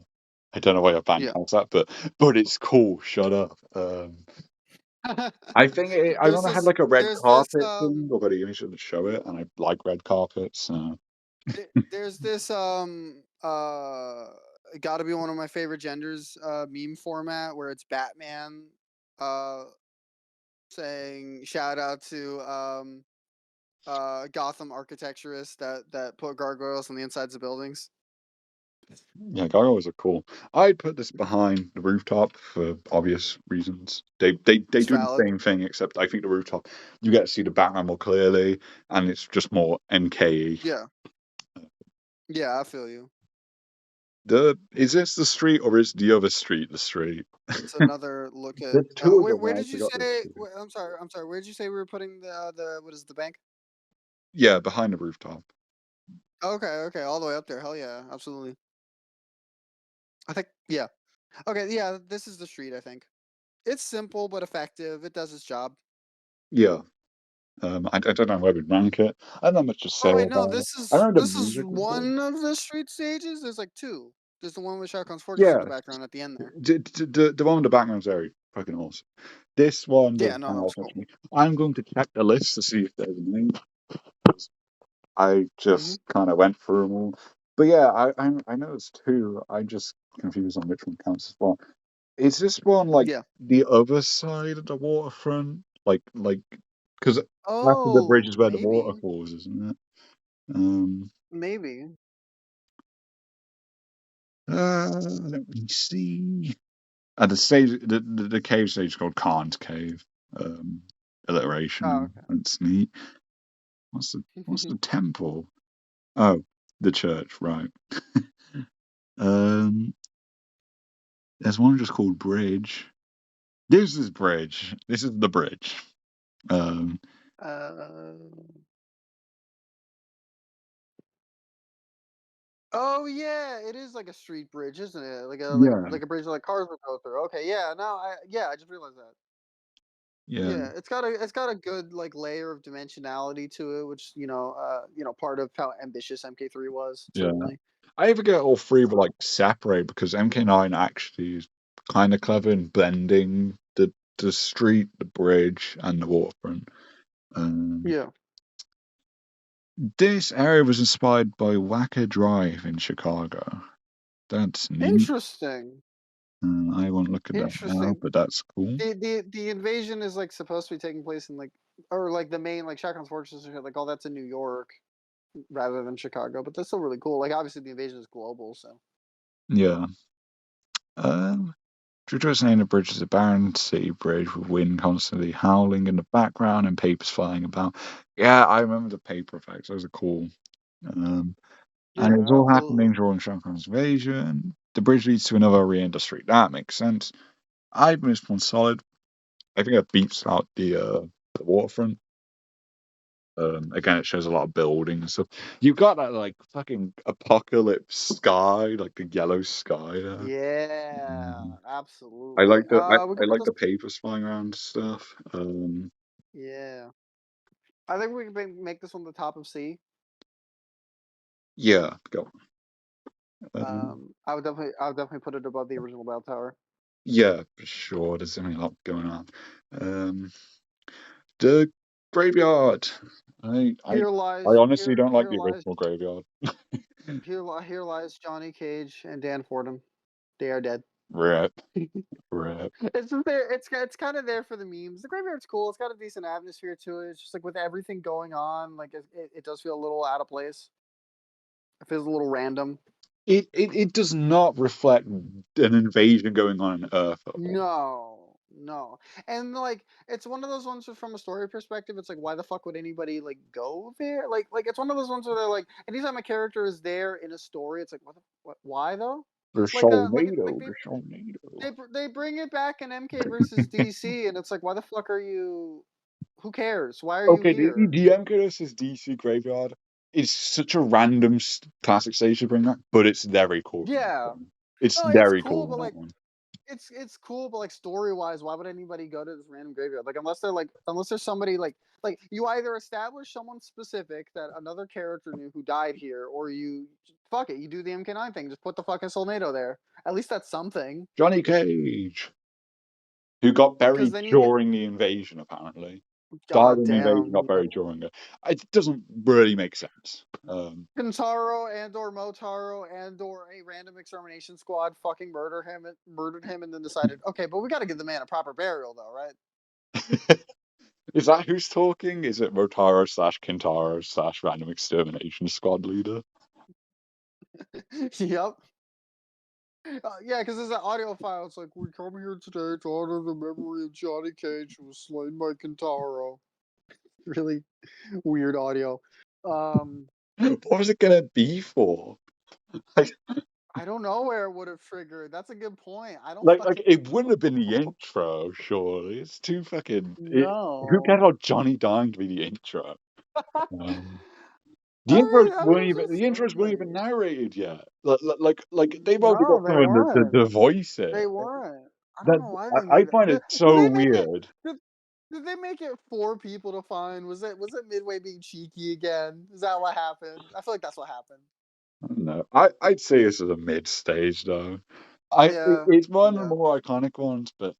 Speaker 1: I don't know why a bank
Speaker 2: Yeah.
Speaker 1: has that, but it's cool. Shut up. I think I
Speaker 2: there's
Speaker 1: remember it had
Speaker 2: this
Speaker 1: like a red
Speaker 2: there's this
Speaker 1: carpet thing, although you should show it, and I like red carpets. So.
Speaker 2: there's this gotta be one of my favorite genders meme format where it's Batman uh saying shout out to Gotham architecturists that put gargoyles on the insides of buildings.
Speaker 1: Yeah, gargoyles are cool. I'd put this behind the rooftop for obvious reasons. They
Speaker 2: It's
Speaker 1: do the
Speaker 2: valid.
Speaker 1: same thing, except I think the rooftop you get to see the Batman more clearly, and it's just more MKE.
Speaker 2: Yeah. Yeah, I feel you.
Speaker 1: The is this the street or is the other street the street?
Speaker 2: It's another look at
Speaker 1: There's two of them.
Speaker 2: where
Speaker 1: I
Speaker 2: did you
Speaker 1: forgot there's
Speaker 2: say
Speaker 1: two.
Speaker 2: I'm sorry, where did you say we were putting the what is it, the bank?
Speaker 1: Yeah, behind the rooftop.
Speaker 2: Okay, okay, all the way up there. Hell yeah, absolutely. I think yeah. Okay, yeah, this is the street, I think. It's simple but effective. It does its job.
Speaker 1: Yeah. I don't know where we'd rank it. I don't know much to say
Speaker 2: Oh wait, no,
Speaker 1: about it. I remember the
Speaker 2: this is
Speaker 1: music was good.
Speaker 2: one of the street stages. There's like two. There's the one with Shao Kahn's fortress in
Speaker 1: Yeah,
Speaker 2: the background at the end there.
Speaker 1: the one with the background's very fucking awesome. This one
Speaker 2: Yeah,
Speaker 1: doesn't
Speaker 2: no,
Speaker 1: kind
Speaker 2: no,
Speaker 1: of
Speaker 2: it's
Speaker 1: touch
Speaker 2: cool.
Speaker 1: me. I'm going to check the list to see if there's a name. I
Speaker 2: Hmm.
Speaker 1: just kind of went through them all. But yeah, I know it's two. I just confused on which one counts as one. Is this one like
Speaker 2: Yeah.
Speaker 1: the other side of the waterfront? Like because after the bridge
Speaker 2: Oh,
Speaker 1: is where the water
Speaker 2: maybe,
Speaker 1: falls, isn't it? Um,
Speaker 2: maybe.
Speaker 1: let me see. The stage, the cave stage is called Khan's Cave. Um,
Speaker 2: Oh,
Speaker 1: alliteration. That's neat. What's the temple? Oh, the church, right. Um, there's one just called Bridge. This is Bridge. This is the bridge. Um,
Speaker 2: uh, oh yeah, it is like a street bridge, isn't it?
Speaker 1: yeah,
Speaker 2: Like a bridge that like cars would go through. Okay, yeah, no, I just realized that.
Speaker 1: yeah,
Speaker 2: Yeah, it's got a good like layer of dimensionality to it, which part of how ambitious MK3 was
Speaker 1: yeah.
Speaker 2: certainly.
Speaker 1: I ever get all three were
Speaker 2: Um,
Speaker 1: like separate because MK9 actually is kind of clever in blending the street, the bridge, and the waterfront. Um,
Speaker 2: yeah,
Speaker 1: this area was inspired by Wacker Drive in Chicago. That's neat.
Speaker 2: interesting,
Speaker 1: I won't look at that now,
Speaker 2: interesting.
Speaker 1: but that's cool.
Speaker 2: The invasion is like supposed to be taking place in like or like the main like Shao Kahn's fortress and shit, like all that's in New York rather than Chicago, but that's still really cool. Like obviously the invasion is global, so
Speaker 1: Yeah. Um, Jojo's name the bridge is a barren city bridge with wind constantly howling in the background and papers flying about. Yeah, I remember the paper effects. Those are cool. Um, and it's
Speaker 2: yeah,
Speaker 1: all happening
Speaker 2: absolutely.
Speaker 1: during Shanghai's invasion. The bridge leads to another area street. That makes sense. I've missed one solid. I think it beeps out the waterfront. Again, it shows a lot of buildings and stuff. You've got that like fucking apocalypse sky, like the yellow sky there.
Speaker 2: Yeah,
Speaker 1: Um,
Speaker 2: absolutely. We
Speaker 1: I
Speaker 2: could put
Speaker 1: like
Speaker 2: this.
Speaker 1: the papers flying around and stuff.
Speaker 2: Yeah, I think we can make this one the top of C.
Speaker 1: Yeah, go.
Speaker 2: I would definitely put it above the original Bell Tower.
Speaker 1: Yeah, for sure. There's only a lot going on. Um, the graveyard. I I I honestly don't like
Speaker 2: Here
Speaker 1: the
Speaker 2: lies
Speaker 1: original graveyard.
Speaker 2: here lies Johnny Cage and Dan Fordham. They are dead.
Speaker 1: Rip, rip.
Speaker 2: It's just there. It's kind of there for the memes. The graveyard's cool. It's got a decent atmosphere to it. It's just like with everything going on, like it does feel a little out of place. It feels a little random.
Speaker 1: It does not reflect an invasion going on Earth at all.
Speaker 2: No, no, and like it's one of those ones where from a story perspective. It's like why the fuck would anybody like go there? Like it's one of those ones where they're like anytime a character is there in a story, it's like what why though?
Speaker 1: The
Speaker 2: Like that, like
Speaker 1: Sharknado, the Sharknado.
Speaker 2: they bring it back in MK versus DC, and it's like, why the fuck are you? Who cares? Why are you
Speaker 1: Okay, the
Speaker 2: here?
Speaker 1: DMK vs DC Graveyard is such a random classic stage to bring up, but it's very cool.
Speaker 2: Yeah,
Speaker 1: It's
Speaker 2: no, it's
Speaker 1: very
Speaker 2: cool,
Speaker 1: cool
Speaker 2: but
Speaker 1: in that
Speaker 2: like
Speaker 1: one.
Speaker 2: it's cool, but like story wise, why would anybody go to this random graveyard? Like unless there's somebody like you either establish someone specific that another character knew who died here, or you fuck it, you do the MK9 thing, just put the fucking Solnado there. At least that's something.
Speaker 1: Johnny Cage, who got
Speaker 2: Because
Speaker 1: buried
Speaker 2: then you could,
Speaker 1: during the invasion, apparently. Died
Speaker 2: god
Speaker 1: in the invasion, got
Speaker 2: damn,
Speaker 1: buried during it. It doesn't really make sense.
Speaker 2: Kentaro and or Motaro and or a random extermination squad fucking murdered him, and then decided, okay, but we got to give the man a proper burial, though, right?
Speaker 1: Is that who's talking? Is it Motaro slash Kintaro slash random extermination squad leader?
Speaker 2: Yep. Yeah, because there's an audio file. It's like, we come here today to honor the memory of Johnny Cage, who was slain by Kentaro. Really weird audio.
Speaker 1: What was it gonna be for? Like,
Speaker 2: I don't know where it would have triggered. That's a good point. I don't
Speaker 1: like
Speaker 2: fucking
Speaker 1: it wouldn't
Speaker 2: know.
Speaker 1: have been the intro, surely. It's too fucking. Who cares
Speaker 2: No.
Speaker 1: about Johnny dying to be the intro? Um,
Speaker 2: I mean, it's
Speaker 1: the
Speaker 2: just
Speaker 1: intros weren't even
Speaker 2: something.
Speaker 1: narrated yet. Like they've already
Speaker 2: No,
Speaker 1: got
Speaker 2: they
Speaker 1: someone
Speaker 2: weren't.
Speaker 1: to voice
Speaker 2: They
Speaker 1: it.
Speaker 2: weren't. I don't
Speaker 1: That
Speaker 2: know why they
Speaker 1: I
Speaker 2: made that.
Speaker 1: find it
Speaker 2: Did
Speaker 1: so
Speaker 2: they make it?
Speaker 1: weird.
Speaker 2: Did, did they make it for people to find? Was it Midway being cheeky again? Is that what happened? I feel like that's what happened.
Speaker 1: I don't know. I'd say this is a mid stage though.
Speaker 2: Yeah,
Speaker 1: It's one of the
Speaker 2: yeah.
Speaker 1: more iconic ones, but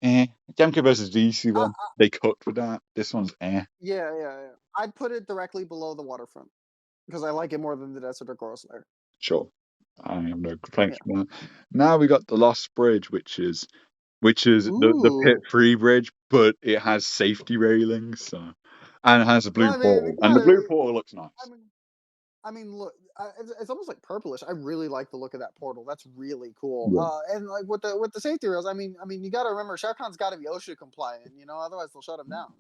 Speaker 1: Demke versus DC one, they cooked with that. This one's eh.
Speaker 2: Yeah, yeah, yeah. I'd put it directly below the waterfront because I like it more than the Desert or Coral Slayer.
Speaker 1: Sure. I have no
Speaker 2: Yeah.
Speaker 1: complaints from that. Now we got the Lost Bridge, which is the pit
Speaker 2: Ooh.
Speaker 1: free bridge, but it has safety railings, so and it has a blue
Speaker 2: Well, they
Speaker 1: portal. And the blue
Speaker 2: gotta.
Speaker 1: portal looks
Speaker 2: I
Speaker 1: nice.
Speaker 2: mean, look, it's almost like purplish. I really like the look of that portal. That's really cool.
Speaker 1: Yeah.
Speaker 2: And like with the safety rails, you got to remember, Shao Kahn's got to be OSHA compliant. Otherwise they'll shut him down.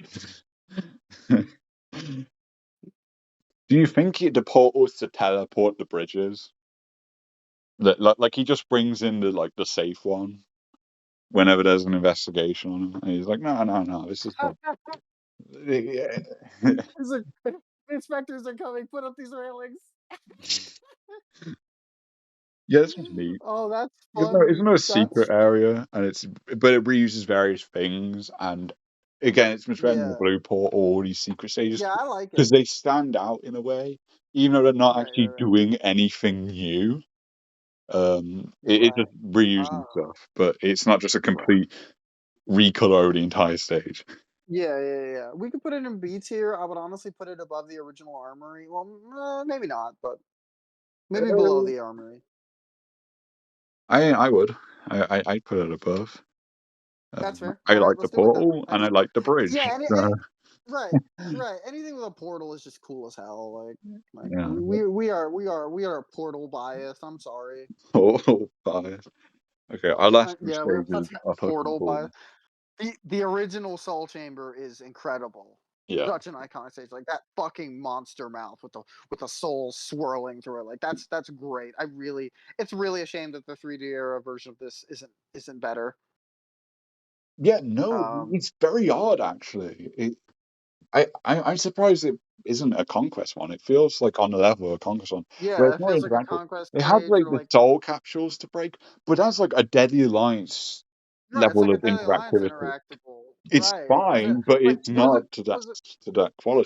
Speaker 1: Do you think the portals to teleport the bridges? Like he just brings in the safe one whenever there's an investigation on him, and he's like, no, no, no, this is fine. Yeah.
Speaker 2: He's like, the inspectors are coming. Put up these railings.
Speaker 1: Yeah, this one's neat.
Speaker 2: Oh, that's
Speaker 1: Isn't there
Speaker 2: funny.
Speaker 1: a secret area, and but it reuses various things, and again, it's much better than the
Speaker 2: Yeah,
Speaker 1: blue port or all these secret stages
Speaker 2: yeah. I like
Speaker 1: because
Speaker 2: it.
Speaker 1: they stand out in a way, even though they're not
Speaker 2: Right, right,
Speaker 1: actually
Speaker 2: right,
Speaker 1: doing anything new. It's
Speaker 2: right.
Speaker 1: just reusing
Speaker 2: Ah,
Speaker 1: stuff, but it's not just a
Speaker 2: right.
Speaker 1: complete recolor of the entire stage.
Speaker 2: Yeah, yeah, yeah. We could put it in B tier. I would honestly put it above the original armory. Well, maybe not, but maybe below
Speaker 1: Uh,
Speaker 2: the armory.
Speaker 1: I would. I'd put it above.
Speaker 2: That's fair.
Speaker 1: I
Speaker 2: All right,
Speaker 1: like the
Speaker 2: let's do it then.
Speaker 1: portal and I like the bridge.
Speaker 2: Yeah,
Speaker 1: So,
Speaker 2: right, right. Anything with a portal is just cool as hell. Like
Speaker 1: yeah,
Speaker 2: we are portal biased. I'm sorry.
Speaker 1: portal bias. Okay, our last two
Speaker 2: Yeah, we're
Speaker 1: stages are fucking
Speaker 2: portal
Speaker 1: cool.
Speaker 2: biased. The original Soul Chamber is incredible.
Speaker 1: Yeah.
Speaker 2: Such an iconic stage, like that fucking monster mouth with the soul swirling through it. Like that's great. It's really a shame that the 3D era version of this isn't better.
Speaker 1: Yeah, no,
Speaker 2: Um,
Speaker 1: it's very odd actually. I'm surprised it isn't a conquest one. It feels like on the level of a conquest one, where
Speaker 2: yeah,
Speaker 1: it's
Speaker 2: it
Speaker 1: more
Speaker 2: feels like a
Speaker 1: interactive.
Speaker 2: conquest
Speaker 1: It has
Speaker 2: stage
Speaker 1: like
Speaker 2: or
Speaker 1: the
Speaker 2: like
Speaker 1: soul capsules to break, but that's like a Deadly Alliance
Speaker 2: no, it's
Speaker 1: level
Speaker 2: like a
Speaker 1: of
Speaker 2: Deadly Alliance
Speaker 1: interactivity.
Speaker 2: interactable,
Speaker 1: It's
Speaker 2: right? Is it
Speaker 1: fine, but
Speaker 2: like
Speaker 1: it's not to that
Speaker 2: was it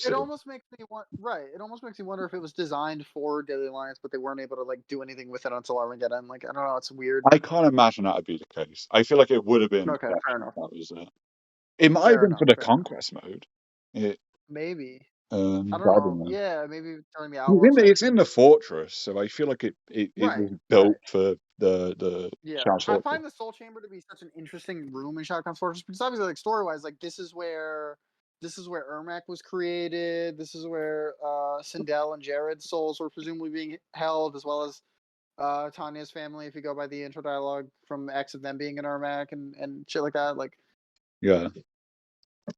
Speaker 2: it
Speaker 1: quality.
Speaker 2: almost makes me want right. It almost makes me wonder if it was designed for Daily Alliance, but they weren't able to like do anything with it until Armageddon. Like I don't know, it's weird.
Speaker 1: I can't imagine that would be the case. I feel like it would have been
Speaker 2: Okay, fair
Speaker 1: exceptional if
Speaker 2: enough.
Speaker 1: that was it. It might have
Speaker 2: Fair
Speaker 1: been for
Speaker 2: enough.
Speaker 1: the
Speaker 2: Fair enough.
Speaker 1: conquest mode. It,
Speaker 2: Maybe. I
Speaker 1: but
Speaker 2: don't
Speaker 1: I don't
Speaker 2: know.
Speaker 1: know.
Speaker 2: Yeah, maybe during the Outlaw
Speaker 1: It's in
Speaker 2: section.
Speaker 1: the fortress, so I feel like it
Speaker 2: Right.
Speaker 1: was
Speaker 2: Right.
Speaker 1: built for the
Speaker 2: Yeah.
Speaker 1: Chance
Speaker 2: I
Speaker 1: Fortress.
Speaker 2: find the Soul Chamber to be such an interesting room in Shotgun's Fortress because obviously, like story wise, like this is where Ermac was created. This is where Sindel and Jared's souls were presumably being held, as well as Tanya's family, if you go by the intro dialogue from X of them being in Ermac and shit like that. Like
Speaker 1: Yeah,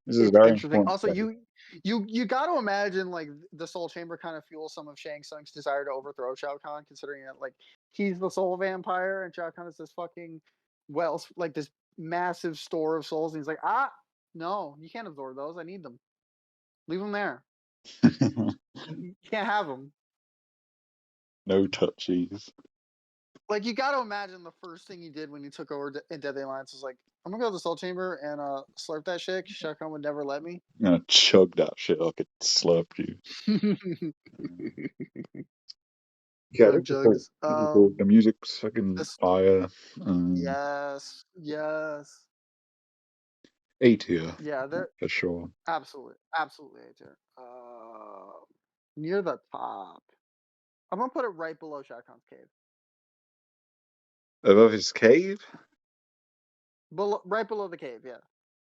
Speaker 1: this is
Speaker 2: it's
Speaker 1: very
Speaker 2: interesting.
Speaker 1: important
Speaker 2: Also,
Speaker 1: stuff.
Speaker 2: you got to imagine like the Soul Chamber kind of fuels some of Shang Tsung's desire to overthrow Shao Kahn, considering that like he's the soul vampire, and Shao Kahn is this fucking wells, like this massive store of souls, and he's like, ah, no, you can't absorb those. I need them. Leave them there. You can't have them.
Speaker 1: No touchies.
Speaker 2: Like you got to imagine the first thing he did when he took over in Deadly Alliance was like, I'm gonna go to the Soul Chamber and slurp that shit. Shao Kahn would never let me.
Speaker 1: I'm gonna chug that shit like a slurp juice. Yeah,
Speaker 2: Chug
Speaker 1: this is cool.
Speaker 2: jugs.
Speaker 1: This is cool. The music's fucking
Speaker 2: This
Speaker 1: fire.
Speaker 2: yes, yes,
Speaker 1: A tier
Speaker 2: yeah. They're
Speaker 1: for sure.
Speaker 2: absolutely, absolutely A tier. Near the top. I'm gonna put it right below Shao Kahn's cave.
Speaker 1: Above his cave?
Speaker 2: Below, right below the cave. Yeah.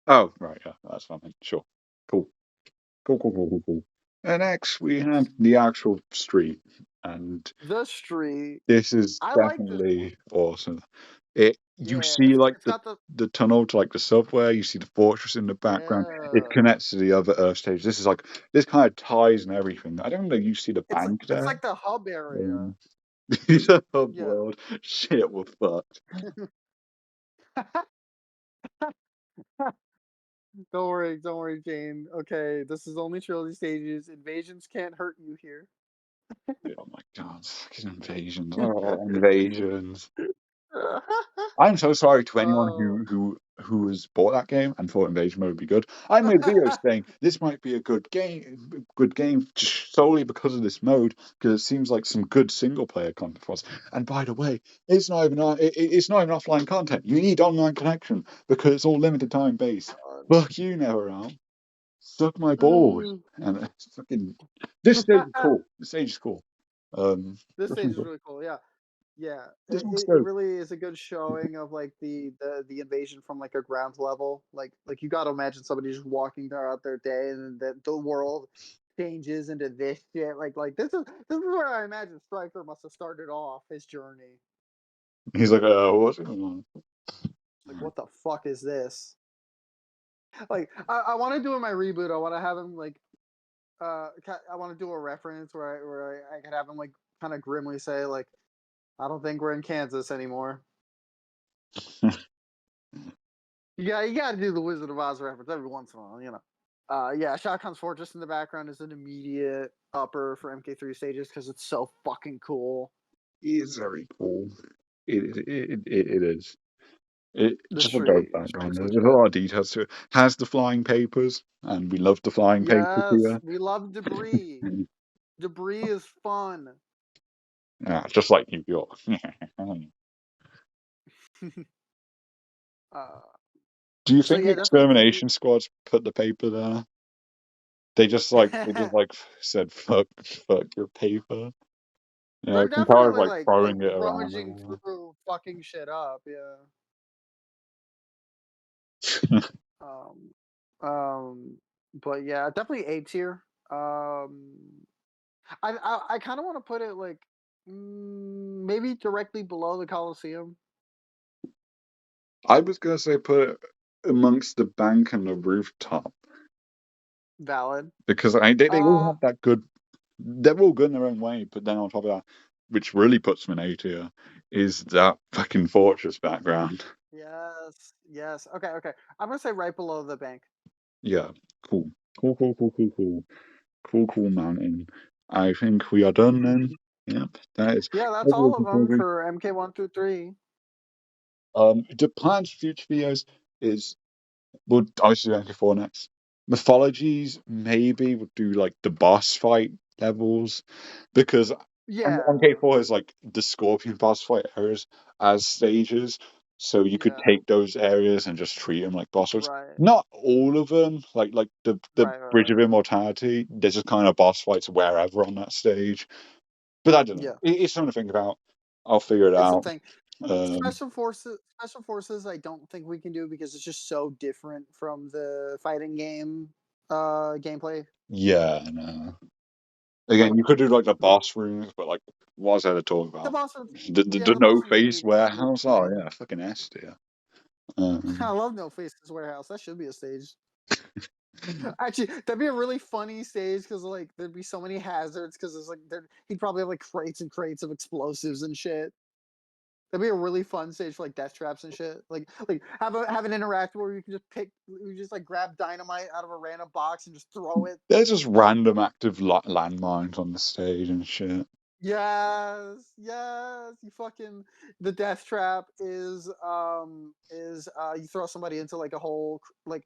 Speaker 1: Oh, right, yeah, that's fine. Sure. Cool. Cool, cool, cool, cool, cool. And next we have the actual street. And
Speaker 2: The street.
Speaker 1: this is
Speaker 2: I like this one.
Speaker 1: definitely awesome. It you
Speaker 2: Yeah,
Speaker 1: see like
Speaker 2: it's got the
Speaker 1: the tunnel to like the subway, you see the fortress in the background. It
Speaker 2: yeah.
Speaker 1: connects to the other Earth stage. This is like this kind of ties and everything. I don't know you see the bank
Speaker 2: It's
Speaker 1: there.
Speaker 2: like the hub area.
Speaker 1: Um, it's a hub
Speaker 2: Yeah.
Speaker 1: world. Shit, we're fucked.
Speaker 2: Don't worry, Jane. Okay, this is only trilogy stages. Invasions can't hurt you here.
Speaker 1: Oh my god, fucking invasions. Oh, invasions. I'm so sorry to anyone
Speaker 2: Oh.
Speaker 1: who has bought that game and thought Invasion Mode would be good. I made videos saying this might be a good game just solely because of this mode, because it seems like some good single player content for us. And by the way, it's not even offline content. You need online connection because it's all limited time based.
Speaker 2: God.
Speaker 1: Fuck you, NetherRealm. Suck my balls.
Speaker 2: Mm.
Speaker 1: And it's fucking this stage is cool. This stage is cool.
Speaker 2: This
Speaker 1: This
Speaker 2: stage
Speaker 1: one's
Speaker 2: is
Speaker 1: cool.
Speaker 2: really cool. Yeah. Yeah,
Speaker 1: This one's
Speaker 2: it
Speaker 1: dope.
Speaker 2: really is a good showing of like the invasion from like a ground level. Like you got to imagine somebody just walking throughout their day, and then the world changes into this shit. This is where I imagine Stryker must have started off his journey.
Speaker 1: He's like, what's going on?
Speaker 2: Like, what the fuck is this? Like, I want to do in my reboot. I want to have him like, I want to do a reference where I could have him like kind of grimly say like, I don't think we're in Kansas anymore. You got to do the Wizard of Oz reference every once in a while, you know. Yeah, Shao Kahn's Fortress in the background is an immediate upper for MK3 stages because it's so fucking cool.
Speaker 1: He is very cool. It is. It just a dope
Speaker 2: The
Speaker 1: background.
Speaker 2: street's
Speaker 1: There's a
Speaker 2: legit.
Speaker 1: lot of details to it. Has the flying papers, and we love the flying papers
Speaker 2: Yes,
Speaker 1: here.
Speaker 2: we love debris. Debris is fun.
Speaker 1: Yeah, just like New York.
Speaker 2: uh,
Speaker 1: Do you
Speaker 2: so
Speaker 1: think the
Speaker 2: yeah, definitely debris.
Speaker 1: extermination squads put the paper there? They just like said fuck your paper. Yeah,
Speaker 2: They're
Speaker 1: Kintara's
Speaker 2: definitely
Speaker 1: like
Speaker 2: like
Speaker 1: throwing it
Speaker 2: rummaging
Speaker 1: around.
Speaker 2: through fucking shit up. Yeah. Um, um, but yeah, definitely A tier. I kind of want to put it like maybe directly below the Coliseum.
Speaker 1: I was gonna say put it amongst the bank and the rooftop
Speaker 2: Valid.
Speaker 1: because they all
Speaker 2: Uh
Speaker 1: have that good. They're all good in their own way, but then on top of that, which really puts them in A tier, is that fucking fortress background.
Speaker 2: yes, yes. Okay, okay. I'm gonna say right below the bank.
Speaker 1: Yeah, cool, cool, cool, cool, cool, cool, cool, cool mountain. I think we are done then. Yep, that is
Speaker 2: Yeah, that's all of them
Speaker 1: everything.
Speaker 2: for MK1 through 3.
Speaker 1: The plans for future videos is we'll obviously do MK4 next. Mythologies maybe we'll do like the boss fight levels because
Speaker 2: Yeah,
Speaker 1: MK4 is like the Scorpion boss fight areas as stages, so you could
Speaker 2: yeah.
Speaker 1: take those areas and just treat them like boss fights.
Speaker 2: Right,
Speaker 1: Not all of them, like the
Speaker 2: right, right,
Speaker 1: Bridge of
Speaker 2: right.
Speaker 1: Immortality. There's just kind of boss fights wherever on that stage, but I don't know.
Speaker 2: Yeah,
Speaker 1: It's something to think about. I'll figure it
Speaker 2: it's a
Speaker 1: out.
Speaker 2: thing.
Speaker 1: Um,
Speaker 2: Special forces. I don't think we can do because it's just so different from the fighting game gameplay.
Speaker 1: yeah, no.
Speaker 2: Like
Speaker 1: Again, you could do like the
Speaker 2: the
Speaker 1: boss rooms, but like, what was there to talk
Speaker 2: the
Speaker 1: about?
Speaker 2: boss rooms. Yeah,
Speaker 1: The
Speaker 2: the
Speaker 1: no
Speaker 2: boss rooms would
Speaker 1: face
Speaker 2: be fun. Would be
Speaker 1: warehouse. Oh
Speaker 2: funny.
Speaker 1: yeah, fucking S tier.
Speaker 2: I
Speaker 1: Um,
Speaker 2: love No Faces Warehouse. That should be a stage. Actually, that'd be a really funny stage because like there'd be so many hazards because there's like he'd probably have like crates and crates of explosives and shit. That'd be a really fun stage for like death traps and shit. Like have an interactive where you can just you just like grab dynamite out of a random box and just throw it.
Speaker 1: There's just random active landmines on the stage and shit.
Speaker 2: Yes, yes. You fucking the death trap is you throw somebody into like a whole like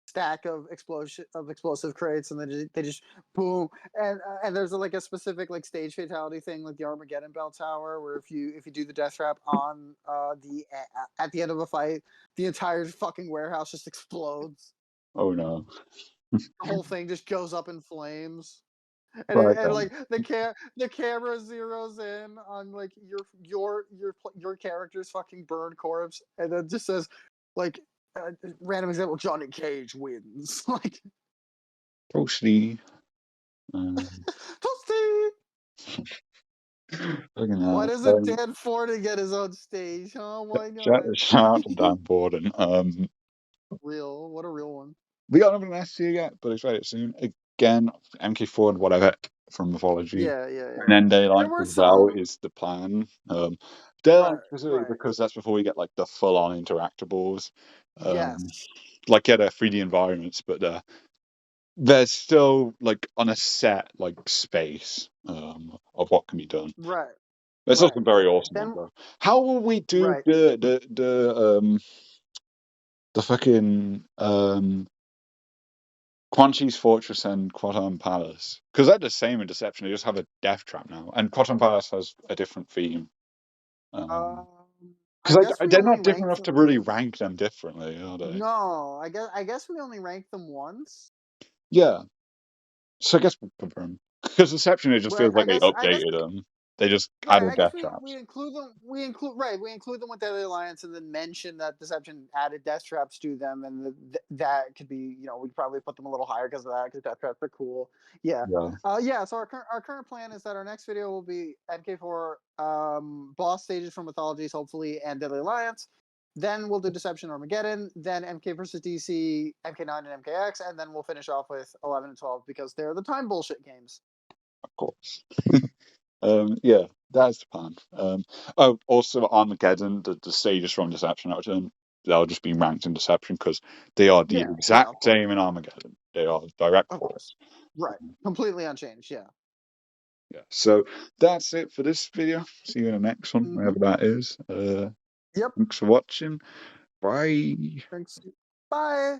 Speaker 2: stack of explosive crates and then they just boom and there's like a specific like stage fatality thing like the Armageddon Bell Tower where if you do the death trap on the at the end of a fight the entire fucking warehouse just explodes.
Speaker 1: Oh no.
Speaker 2: The whole thing just goes up in flames.
Speaker 1: Right
Speaker 2: And
Speaker 1: then.
Speaker 2: like the camera zeroes in on like your character's fucking burned corpse, and then just says like random example Johnny Cage wins like
Speaker 1: Toasty. Um,
Speaker 2: Toasty.
Speaker 1: Fucking
Speaker 2: Why
Speaker 1: hell.
Speaker 2: doesn't Dan Forden get his own stage? Huh? Why
Speaker 1: Shout,
Speaker 2: not?
Speaker 1: shout out to Dan Borden.
Speaker 2: Real, what a real one.
Speaker 1: We got nothing last year yet, but excited soon. Again, MK4 and whatever from Mythology.
Speaker 2: Yeah, yeah,
Speaker 1: And
Speaker 2: yeah.
Speaker 1: then
Speaker 2: There
Speaker 1: Daylight
Speaker 2: were
Speaker 1: as well
Speaker 2: some
Speaker 1: is the plan. Daylight
Speaker 2: right,
Speaker 1: specifically
Speaker 2: right.
Speaker 1: because that's before we get like the full on interactables. Um,
Speaker 2: Yes,
Speaker 1: like yeah, they're 3D environments, but there's still like on a set like space of what can be done.
Speaker 2: right,
Speaker 1: There's also
Speaker 2: right,
Speaker 1: very
Speaker 2: right.
Speaker 1: awesome ones
Speaker 2: Then
Speaker 1: though. How will we do
Speaker 2: right.
Speaker 1: the fucking Quan Chi's Fortress and Quarton Palace? Because they're the same in Deception. They just have a death trap now, and Quarton Palace has a different theme.
Speaker 2: Um, I
Speaker 1: Because
Speaker 2: guess we
Speaker 1: they're
Speaker 2: only
Speaker 1: not different
Speaker 2: ranked
Speaker 1: enough to
Speaker 2: them.
Speaker 1: really rank them differently, are they?
Speaker 2: No, I guess we only ranked them once.
Speaker 1: Yeah. So I guess we'll confirm. Because Deception, it just
Speaker 2: Right.
Speaker 1: feels
Speaker 2: I
Speaker 1: like they
Speaker 2: guess I guess
Speaker 1: updated them. They just
Speaker 2: right.
Speaker 1: added
Speaker 2: I guess
Speaker 1: death
Speaker 2: we
Speaker 1: traps.
Speaker 2: include them. We include them with Deadly Alliance, and then mention that Deception added death traps to them, and that could be we could probably put them a little higher because of that because death traps are cool. Yeah.
Speaker 1: Yeah.
Speaker 2: Yeah. So our current plan is that our next video will be MK4 boss stages from Mythologies, hopefully, and Deadly Alliance. Then we'll do Deception Armageddon, then MK versus DC, MK9 and MKX, and then we'll finish off with 11 and 12 because they're the time bullshit games.
Speaker 1: Of course. Yeah, that's the plan. Oh, also Armageddon, the stages from Deception out of they'll just be ranked in Deception because they are the
Speaker 2: Yeah, yeah, of
Speaker 1: exact
Speaker 2: course.
Speaker 1: same in Armageddon. They are direct
Speaker 2: Of course.
Speaker 1: ports.
Speaker 2: Right. Completely unchanged. Yeah.
Speaker 1: Yeah. So that's it for this video. See you in the next one,
Speaker 2: Hmm.
Speaker 1: wherever that is.
Speaker 2: Yep.
Speaker 1: Thanks for watching. Bye.
Speaker 2: Thanks. Bye.